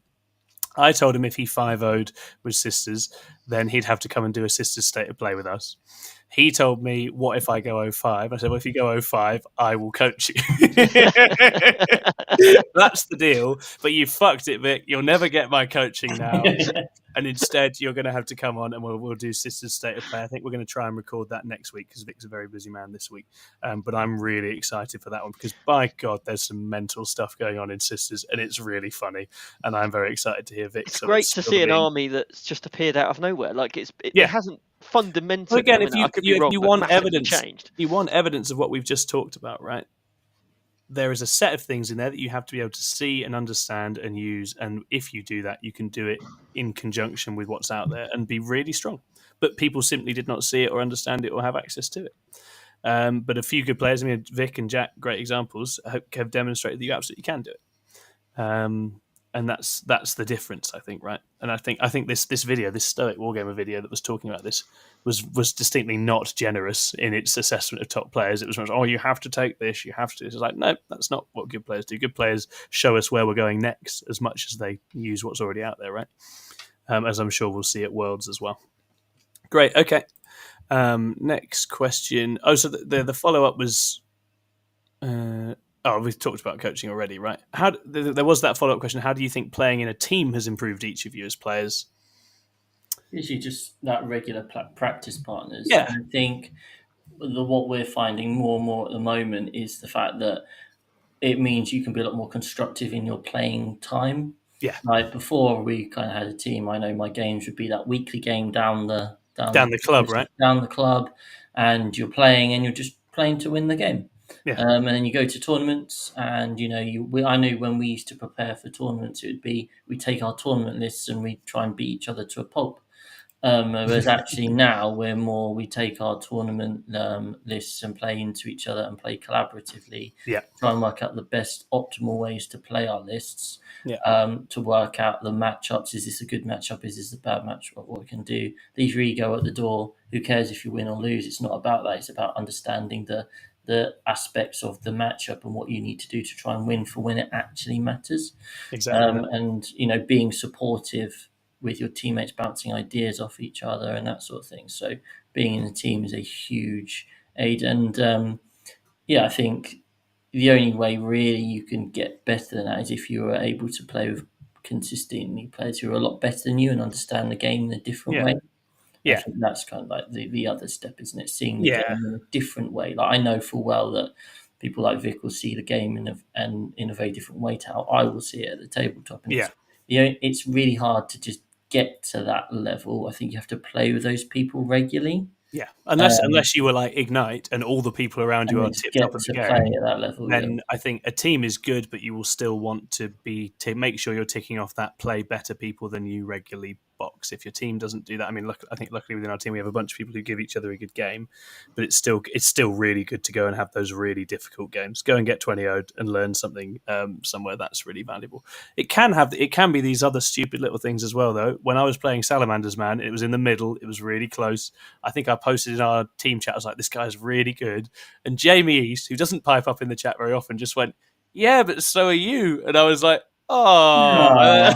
I told him if he 5-0'd with Sisters, then he'd have to come and do a Sisters State of Play with us. He told me, what if I go 0-5? I said, well, if you go 0-5, I will coach you. That's the deal. But you fucked it, Vic. You'll never get my coaching now. And instead, you're going to have to come on and we'll do Sisters State of Play. I think we're going to try and record that next week because Vic's a very busy man this week. But I'm really excited for that one because, by God, there's some mental stuff going on in Sisters and it's really funny. And I'm very excited to hear Vic. It's great to see an army that's just appeared out of nowhere. Like it hasn't fundamentally. Well, again, if you want evidence, changed. You want evidence of what we've just talked about, right? There is a set of things in there that you have to be able to see and understand and use. And if you do that, you can do it in conjunction with what's out there and be really strong. But people simply did not see it or understand it or have access to it. But a few good players, I mean, Vic and Jack, great examples, have demonstrated that you absolutely can do it. And that's the difference, I think, right? And I think this video, this Stoic Wargamer video that was talking about this, was distinctly not generous in its assessment of top players. It was much, you have to take this, you have to. It's like, no, that's not what good players do. Good players show us where we're going next as much as they use what's already out there, right? As I'm sure we'll see at Worlds as well. Great, okay. Next question. So the follow-up was... we've talked about coaching already, right? There was that follow-up question. How do you think playing in a team has improved each of you as players? Usually just that regular practice partners. Yeah. And I think what we're finding more and more at the moment is the fact that it means you can be a lot more constructive in your playing time. Yeah. Like before we kind of had a team, I know my games would be that weekly game down the club, right? Down the club, and you're playing and you're just playing to win the game. Yeah. And then you go to tournaments, and I knew when we used to prepare for tournaments, it would be we take our tournament lists and we try and beat each other to a pulp. Whereas actually now we take our tournament lists and play into each other and play collaboratively. Yeah. Try and work out the best optimal ways to play our lists. Yeah. To work out the matchups. Is this a good matchup? Is this a bad matchup? What we can do. Leave your ego at the door. Who cares if you win or lose? It's not about that. It's about understanding the aspects of the matchup and what you need to do to try and win for when it actually matters. Exactly. And being supportive with your teammates, bouncing ideas off each other and that sort of thing. So being in a team is a huge aid. And I think the only way really you can get better than that is if you are able to play with consistently players who are a lot better than you and understand the game in a different way. Yeah. I think that's kind of like the other step, isn't it? Seeing the game in a different way. Like I know full well that people like Vic will see the game in a very different way to how I will see it at the tabletop. And it's really hard to just get to that level. I think you have to play with those people regularly. Yeah, unless you were like Ignite and all the people around you are tipped up at the game, play at that level, then I think a team is good, but you will still want to make sure you're ticking off that play better people than you regularly box. If your team doesn't do that, I mean, I think luckily within our team we have a bunch of people who give each other a good game, but it's still really good to go and have those really difficult games. Go and get 20-0'd and learn something somewhere. That's really valuable. It can be these other stupid little things as well, though. When I was playing Salamanders, man, it was in the middle. It was really close. I think I posted in our team chat, I was like, this guy's really good. And Jamie East, who doesn't pipe up in the chat very often, just went, yeah, but so are you. And I was like, oh, Aw.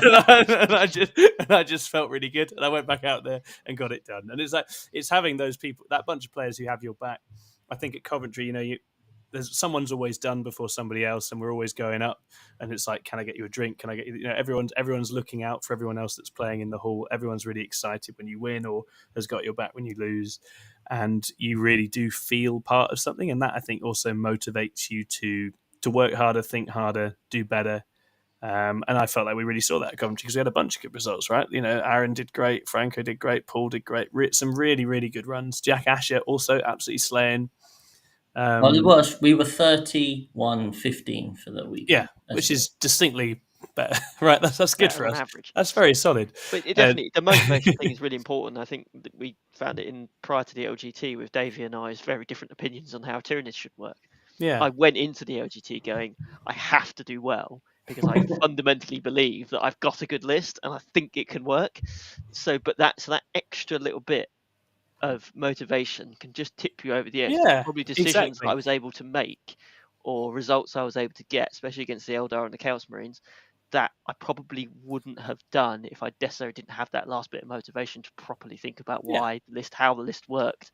and I just felt really good, and I went back out there and got it done. And it's like it's having those people, that bunch of players who have your back. I think at Coventry, there's someone's always done before somebody else, and we're always going up. And it's like, can I get you a drink? Can I get you? Everyone's looking out for everyone else that's playing in the hall. Everyone's really excited when you win or has got your back when you lose, and you really do feel part of something. And that I think also motivates you to work harder, think harder, do better. And I felt like we really saw that at Coventry because we had a bunch of good results, right? Aaron did great, Franco did great, Paul did great, some really, really good runs. Jack Asher also absolutely slaying. We were 31-15 for the week. Yeah, which is distinctly better, right? That's good for us. Average. That's very solid. But it definitely, the motivation thing is really important. I think that we found it in prior to the LGT with Davey and I's very different opinions on how Tyrannus should work. Yeah, I went into the LGT going, I have to do well because I fundamentally believe that I've got a good list and I think it can work. So that extra little bit of motivation can just tip you over the edge. Yeah, probably decisions exactly. I was able to make or results I was able to get, especially against the Eldar and the Chaos Marines, that I probably wouldn't have done if I necessarily didn't have that last bit of motivation to properly think about how the list worked,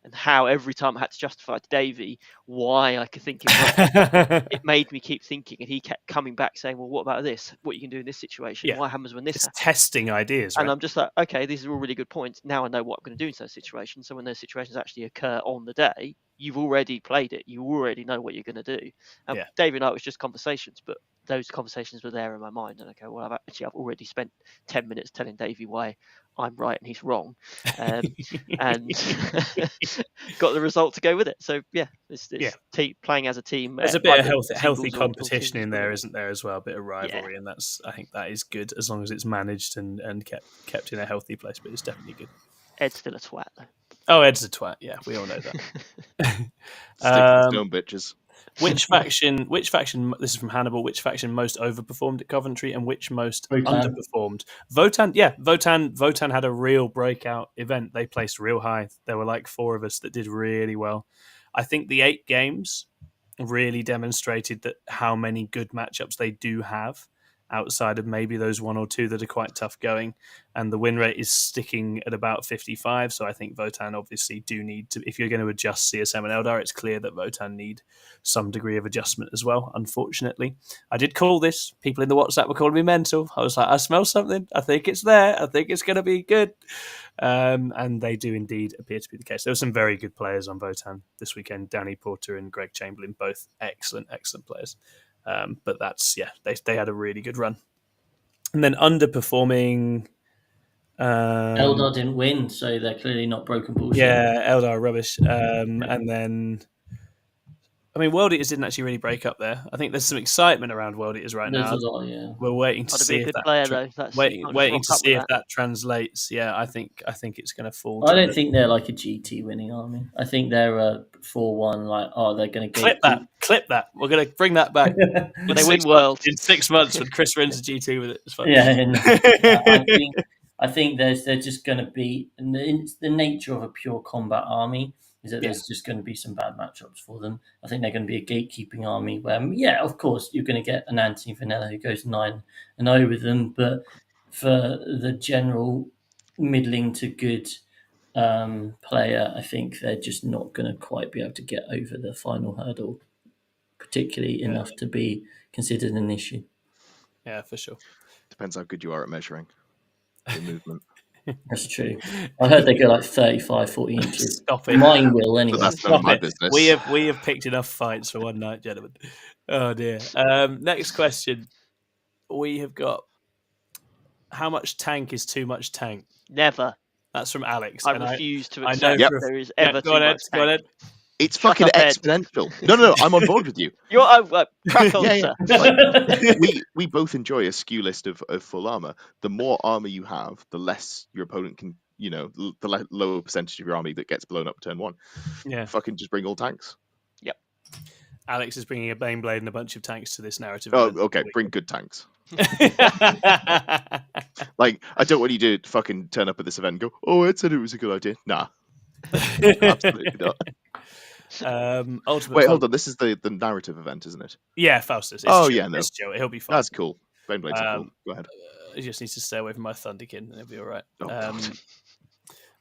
and how every time I had to justify to Davey why I could think it worked. It made me keep thinking, and he kept coming back saying, well, what about this? What you can do in this situation? Yeah. What happens when this happens? Testing ideas, right? And I'm just like, okay, these are all really good points. Now I know what I'm going to do in those situations. So when those situations actually occur on the day, you've already played it. You already know what you're going to do. And David and I, it was just conversations, but those conversations were there in my mind. And I go, well, I've already spent 10 minutes telling Davey why I'm right and he's wrong, and got the result to go with it. So it's playing as a team. There's a bit of healthy competition in there, isn't there, as well? A bit of rivalry, and I think that is good as long as it's managed and kept in a healthy place. But it's definitely good. Ed's still a twat, though. Oh, Ed's a twat. Yeah, we all know that. Stick to stone, bitches. Which faction? This is from Hannibal. Which faction most overperformed at Coventry, and which most underperformed? Votan. Yeah, Votan had a real breakout event. They placed real high. There were like 4 of us that did really well. I think the 8 games really demonstrated that how many good matchups they do have outside of maybe those 1 or 2 that are quite tough going, and the win rate is sticking at about 55. So I think Votan obviously do need to, if you're going to adjust CSM and Eldar, it's clear that Votan need some degree of adjustment as well, unfortunately. I did call this. People in the WhatsApp were calling me mental. I was like, I smell something. I think it's there. I think it's going to be good. And they do indeed appear to be the case. There were some very good players on Votan this weekend. Danny Porter and Greg Chamberlain, both excellent players. But that's, they had a really good run. And then underperforming... Eldar didn't win, so they're clearly not broken bullshit. Yeah, Eldar are rubbish. And then... I mean, World Eaters didn't actually really break up there. I think there's some excitement around World Eaters right now. There's a lot, yeah. We're waiting to see if that... waiting to see if that translates. Yeah, I think it's going to fall. I don't think they're like a GT winning army. I think they're a 4-1, like, they're going to Clip that. We're going to bring that back. When they win World. In 6 months when Chris wins a GT with it. It's fun. Yeah, I think they're just going to be... It's the nature of a pure combat army is that there's just going to be some bad matchups for them. I think they're going to be a gatekeeping army where, of course, you're going to get an Anthony Vanilla who goes 9-0 with them, but for the general middling to good player, I think they're just not going to quite be able to get over the final hurdle, particularly enough to be considered an issue. Yeah, for sure. Depends how good you are at measuring the movement. That's true. I heard they go like 35, 40 inches. Stop it. Mine will anyway. So that's not my business. We have picked enough fights for one night, gentlemen. Oh dear. Next question. We have got, how much tank is too much tank? Never. That's from Alex. I refuse to accept there is ever too much tank. It's fucking exponential. No, I'm on board with you. You're crack on, sir. Like, we both enjoy a skew list of full armor. The more armor you have, the less your opponent can, the lower percentage of your army that gets blown up turn 1. Yeah. Fucking just bring all tanks. Yep. Alex is bringing a Baneblade and a bunch of tanks to this narrative. Oh, okay. Bring good tanks. Like, I don't want you to fucking turn up at this event and go, oh, Ed said it was a good idea. Nah. Absolutely not. Wait, hold on. This is the narrative event, isn't it? Yeah, Faustus. No. Chill. He'll be fine. That's cool. Bane Blades are cool. Go ahead. He just needs to stay away from my Thunderkin, and it'll be all right. Oh, God.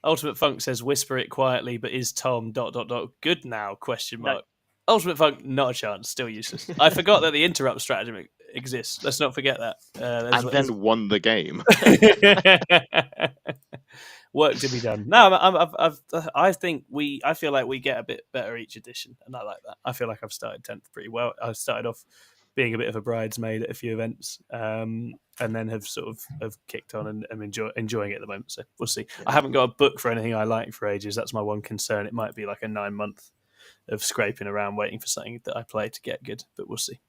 Ultimate Funk says, "Whisper it quietly, but is Tom ... good now?" ? No. Ultimate Funk, not a chance. Still useless. I forgot that the interrupt strategy exists. Let's not forget that. And then won the game. Work to be done. No, I feel like we get a bit better each edition, and I like that. I feel like I've started 10th pretty well. I started off being a bit of a bridesmaid at a few events, and then have sort of kicked on and am enjoying it at the moment. So we'll see. I haven't got a book for anything I like for ages. That's my one concern. It might be like a 9-month of scraping around waiting for something that I play to get good, but we'll see.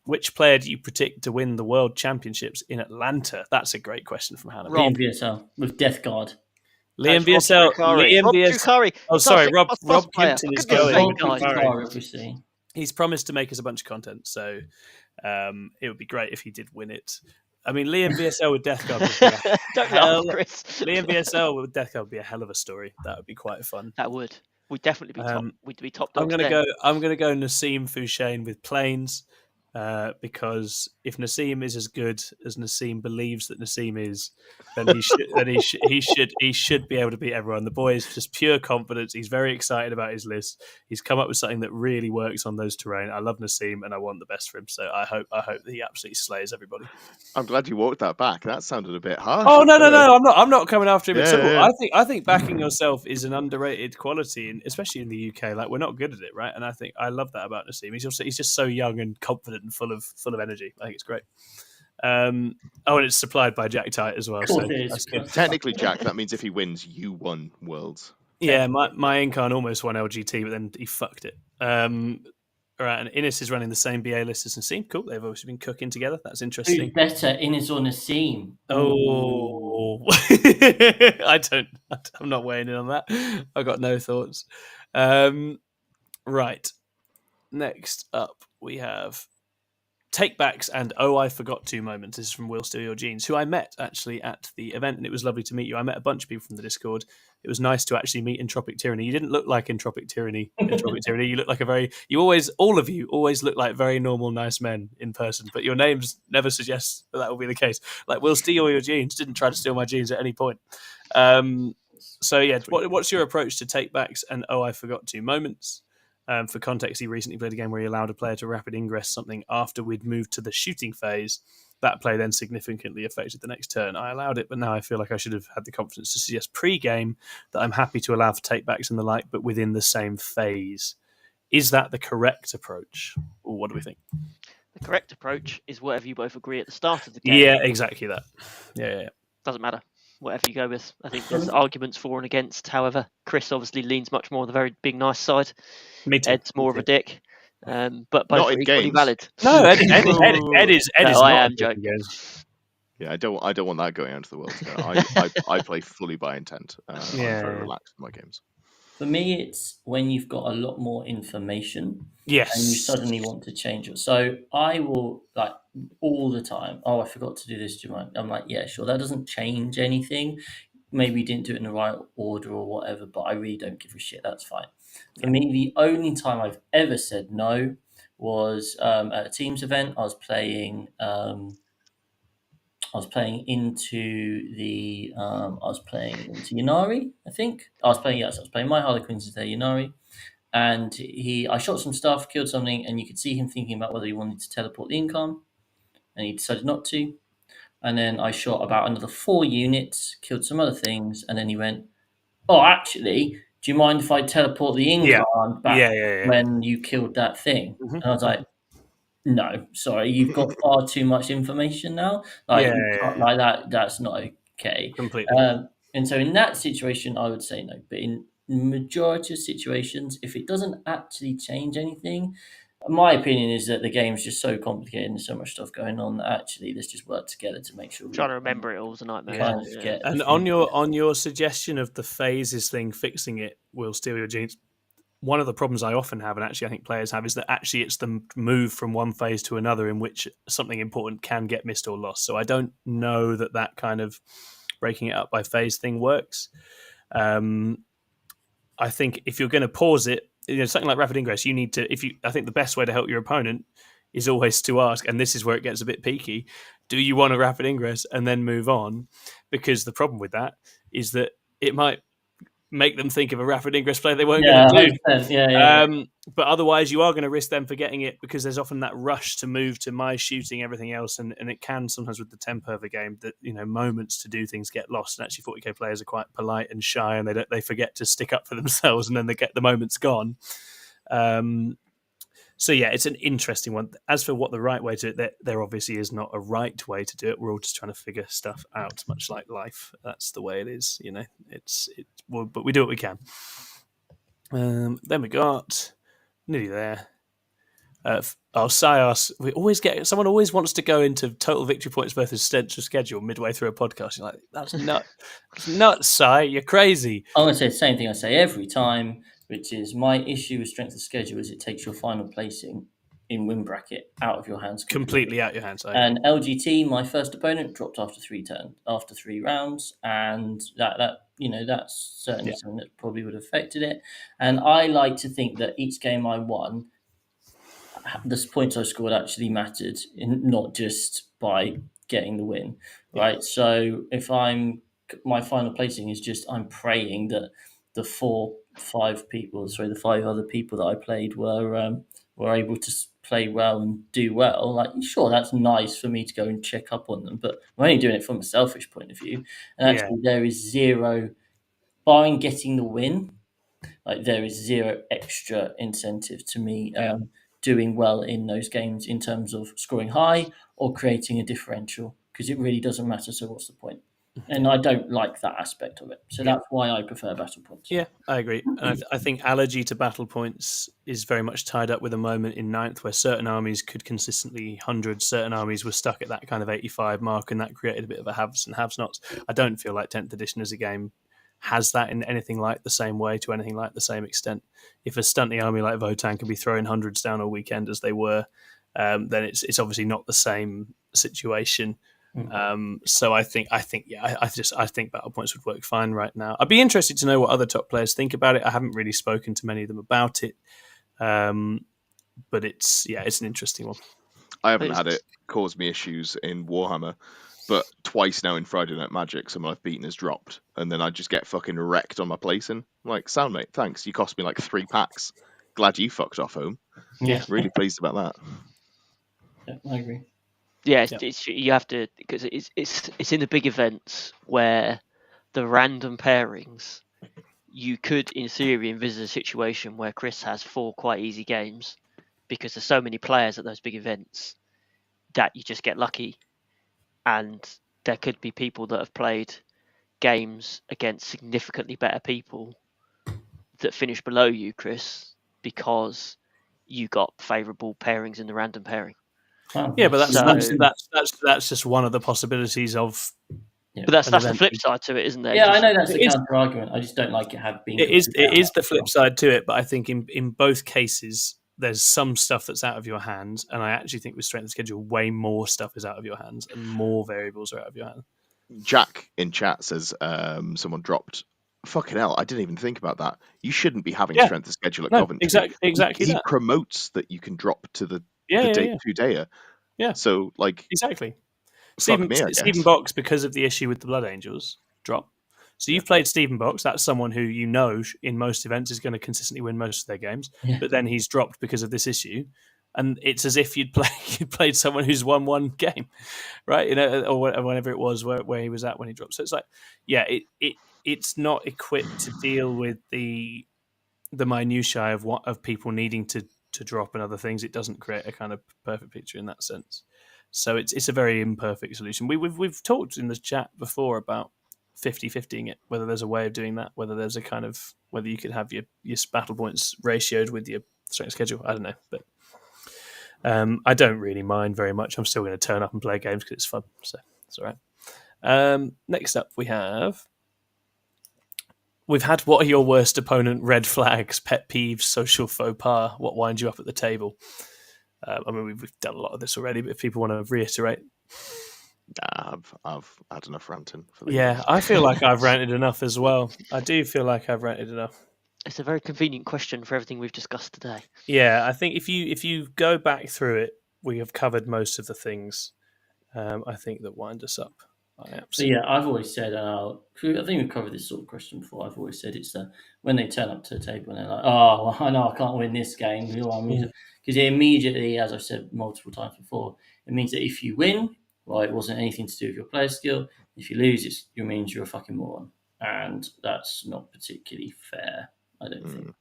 Which player do you predict to win the World Championships in Atlanta? That's a great question from Hannah. Liam VSL with Death Guard. Liam VSL. Rob Drukari. Oh, sorry, Rob Kimpton is going. Obviously. He's promised to make us a bunch of content, so it would be great if he did win it. I mean, Liam VSL with Death Guard would be Don't laugh, Chris. Liam VSL with Death Guard would be a hell of a story. That would be quite fun. That would. We'd definitely be top. We'd be top I'm dogs. I'm gonna go Nassim Fouchain with Planes, because if Nassim is as good as Nassim believes that Nassim is, then he should be able to beat everyone. The boy is just pure confidence. He's very excited about his list. He's come up with something that really works on those terrain. I love Nassim and I want the best for him. So I hope that he absolutely slays everybody. I'm glad you walked that back. That sounded a bit harsh. Oh no! I'm not coming after him at all. Yeah. I think backing yourself is an underrated quality, and especially in the UK. Like, we're not good at it, right? And I love that about Nassim. He's just so young and confident and full of energy. I think it's great. And it's supplied by Jack Tight as well. So that's good. Technically, Jack, that means if he wins, you won Worlds. Yeah, my Incarn almost won LGT, but then he fucked it. All right, and Innes is running the same BA list as Nassim. Cool, they've obviously been cooking together. That's interesting. Who's better, Innes or Nassim? Oh, I'm not weighing in on that. I've got no thoughts. Right. Next up, we have Takebacks and I Forgot To moments. This is from Will Steal Your Jeans, who I met actually at the event, and it was lovely to meet you. I met a bunch of people from the Discord. It was nice to actually meet Entropic Tyranny. You didn't look like Entropic Tyranny. You look like all of you always look like very normal, nice men in person, but your names never suggest that will be the case. Like, Will Steal Your Jeans didn't try to steal my jeans at any point. So yeah, what's your approach to Takebacks and I Forgot To moments? For context, he recently played a game where he allowed a player to rapid ingress something after we'd moved to the shooting phase. That play then significantly affected the next turn. I allowed it, but now I feel like I should have had the confidence to suggest pre-game that I'm happy to allow for takebacks and the like, but within the same phase. Is that the correct approach? Or what do we think? The correct approach is whatever you both agree at the start of the game. Yeah, exactly that. Yeah. Doesn't matter. Whatever you go with. I think there's arguments for and against. However, Chris obviously leans much more on the very big, nice side. Me too. Ed's more of a dick. But both Not are in equally games. valid. No, Ed is. No, I am joking. Yeah, I don't want that going out into the world. I play fully by intent. I'm very relaxed in my games. For me, it's when you've got a lot more information. Yes. And you suddenly want to change it. So I will, like, all the time, I forgot to do this, do you mind? I'm like, yeah, sure. That doesn't change anything. Maybe you didn't do it in the right order or whatever, but I really don't give a shit. That's fine. For me, the only time I've ever said no was at a Teams event. I was playing into Yanari, I think. I was playing My Harlequins into Yanari. And I shot some stuff, killed something, and you could see him thinking about whether he wanted to teleport the income, and he decided not to. And then I shot about another 4 units, killed some other things, and then he went, "Oh, actually, do you mind if I teleport the income back when you killed that thing?" Mm-hmm. And I was like, "No, sorry, you've got far too much information now. Like that. That's not okay." Completely. And so in that situation, I would say no. But in majority of situations, if it doesn't actually change anything, my opinion is that the game's just so complicated and there's so much stuff going on that actually let's just work together to make sure. Trying to remember it all is a nightmare. Yeah. And on your suggestion of the phases thing, fixing it will steal your jeans. One of the problems I often have, and actually I think players have, is that actually it's the move from one phase to another in which something important can get missed or lost. So I don't know that kind of breaking it up by phase thing works. I think if you're going to pause it, something like rapid ingress, you need to. I think the best way to help your opponent is always to ask, and this is where it gets a bit peaky, do you want a rapid ingress and then move on? Because the problem with that is that it might make them think of a rapid ingress play they weren't going to do. 100%. Yeah. But otherwise, you are going to risk them forgetting it because there's often that rush to move to my shooting, everything else, and it can sometimes with the tempo of a game that moments to do things get lost. And actually, 40k players are quite polite and shy, and they forget to stick up for themselves, and then they get the moments gone. So yeah, it's an interesting one. As for what the right way to do it, there obviously is not a right way to do it. We're all just trying to figure stuff out, much like life. That's the way it is, but we do what we can. Then we got nearly there. Sias. Someone always wants to go into total victory points versus central schedule midway through a podcast. You're like, that's nuts, Si. You're crazy. I'm going to say the same thing I say every time, which is my issue with strength of schedule is it takes your final placing in win bracket out of your hands. Completely out your hands. And LGT, my first opponent, dropped after 3 rounds, and that's certainly something that probably would have affected it. And I like to think that each game I won, the points I scored actually mattered, not just by getting the win, right? Yeah. So if my final placing is just I'm praying that the 5 other people that I played were able to play well and do well. Like, sure, that's nice for me to go and check up on them, but I'm only doing it from a selfish point of view. And actually, there is zero, barring getting the win, like there is zero extra incentive to me doing well in those games in terms of scoring high or creating a differential, because it really doesn't matter. So what's the point? And I don't like that aspect of it. So that's why I prefer battle points. Yeah, I agree. And I think allergy to battle points is very much tied up with a moment in 9th where certain armies could consistently 100, certain armies were stuck at that kind of 85 mark, and that created a bit of a haves and have-nots. I don't feel like 10th edition as a game has that in anything like the same way to anything like the same extent. If a stunty army like Votan can be throwing hundreds down all weekend as they were, then it's obviously not the same situation. So I think battle points would work fine right now. I'd be interested to know what other top players think about it. I haven't really spoken to many of them about it, but it's an interesting one. I haven't had it cause me issues in Warhammer, but twice now in Friday Night Magic, someone I've beaten has dropped, and then I just get fucking wrecked on my placing. I'm like, sound mate, thanks. You cost me like 3 packs. Glad you fucked off home. Yeah, really pleased about that. Yeah, I agree. Yeah, you have to, because it's in the big events where the random pairings, you could in theory envisage a situation where Chris has 4 quite easy games because there's so many players at those big events that you just get lucky, and there could be people that have played games against significantly better people that finish below you, Chris, because you got favourable pairings in the random pairing. Yeah, but that's just one of the possibilities of. Yeah. But that's the flip side to it, isn't there? Yeah, I know that's the counter argument. I just don't like it being. It is the flip side to it, but I think in both cases there's some stuff that's out of your hands, and I actually think with strength of schedule, way more stuff is out of your hands, and more variables are out of your hands. Jack in chat says someone dropped. Fucking hell, I didn't even think about that. You shouldn't be having strength of schedule at Coventry. Exactly. He promotes that you can drop to the two-dayer. Yeah. So, like... Exactly. Stephen Box, because of the issue with the Blood Angels, drop. So you've played Stephen Box. That's someone who you know in most events is going to consistently win most of their games. Yeah. But then he's dropped because of this issue. And it's as if you'd played someone who's won one game, right? Or whenever it was where he was at when he dropped. So it's like, it's not equipped to deal with the minutiae of people needing to drop and other things. It doesn't create a kind of perfect picture in that sense. So it's a very imperfect solution. We've talked in the chat before about 50-50ing it, whether there's a way of doing that, whether there's a kind of, whether you could have your battle points ratioed with your strength schedule. I don't know, but I don't really mind very much. I'm still going to turn up and play games because it's fun. So it's all right. Next up We've had what are your worst opponent red flags, pet peeves, social faux pas, what winds you up at the table? I mean, we've done a lot of this already, but if people want to reiterate. I've had enough ranting. I feel like I've ranted enough as well. I do feel like I've ranted enough. It's a very convenient question for everything we've discussed today. Yeah, I think if you go back through it, we have covered most of the things I think that wind us up. So yeah, I've always said, I think we've covered this sort of question before. I've always said it's when they turn up to the table and they're like, "Oh, well, I know I can't win this game," because it immediately, as I've said multiple times before, it means that if you win, well, it wasn't anything to do with your player skill. If you lose, it means you're a fucking moron, and that's not particularly fair. I don't think.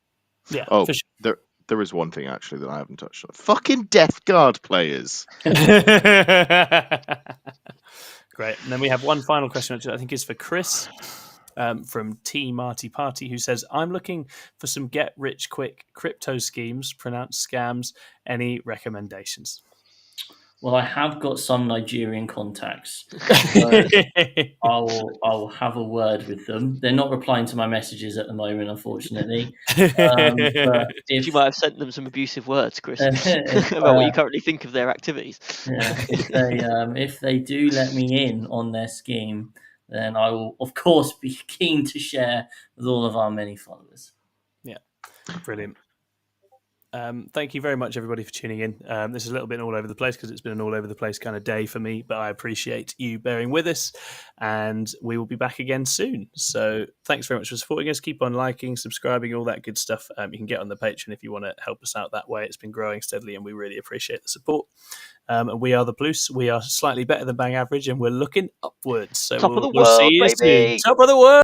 Yeah. Oh, for sure. there is one thing actually that I haven't touched on. Fucking Death Guard players. Great. And then we have one final question, which I think is for Chris from T Marty Party, who says, "I'm looking for some get-rich-quick crypto schemes, pronounced scams. Any recommendations?" Well, I have got some Nigerian contacts. So I'll have a word with them. They're not replying to my messages at the moment, unfortunately. But You might have sent them some abusive words, Chris, if, about what you currently think of their activities. Yeah, if they do let me in on their scheme, then I will, of course, be keen to share with all of our many followers. Yeah, brilliant. Thank you very much, everybody, for tuning in. This is a little bit all over the place because it's been an all over the place kind of day for me, but I appreciate you bearing with us, and we will be back again soon. So thanks very much for supporting us. Keep on liking, subscribing, all that good stuff. You can get on the Patreon if you want to help us out that way. It's been growing steadily, and we really appreciate the support. We are the Blues. We are slightly better than bang average, and we're looking upwards. So Top of the we'll see world, you baby! soon. Top of the world!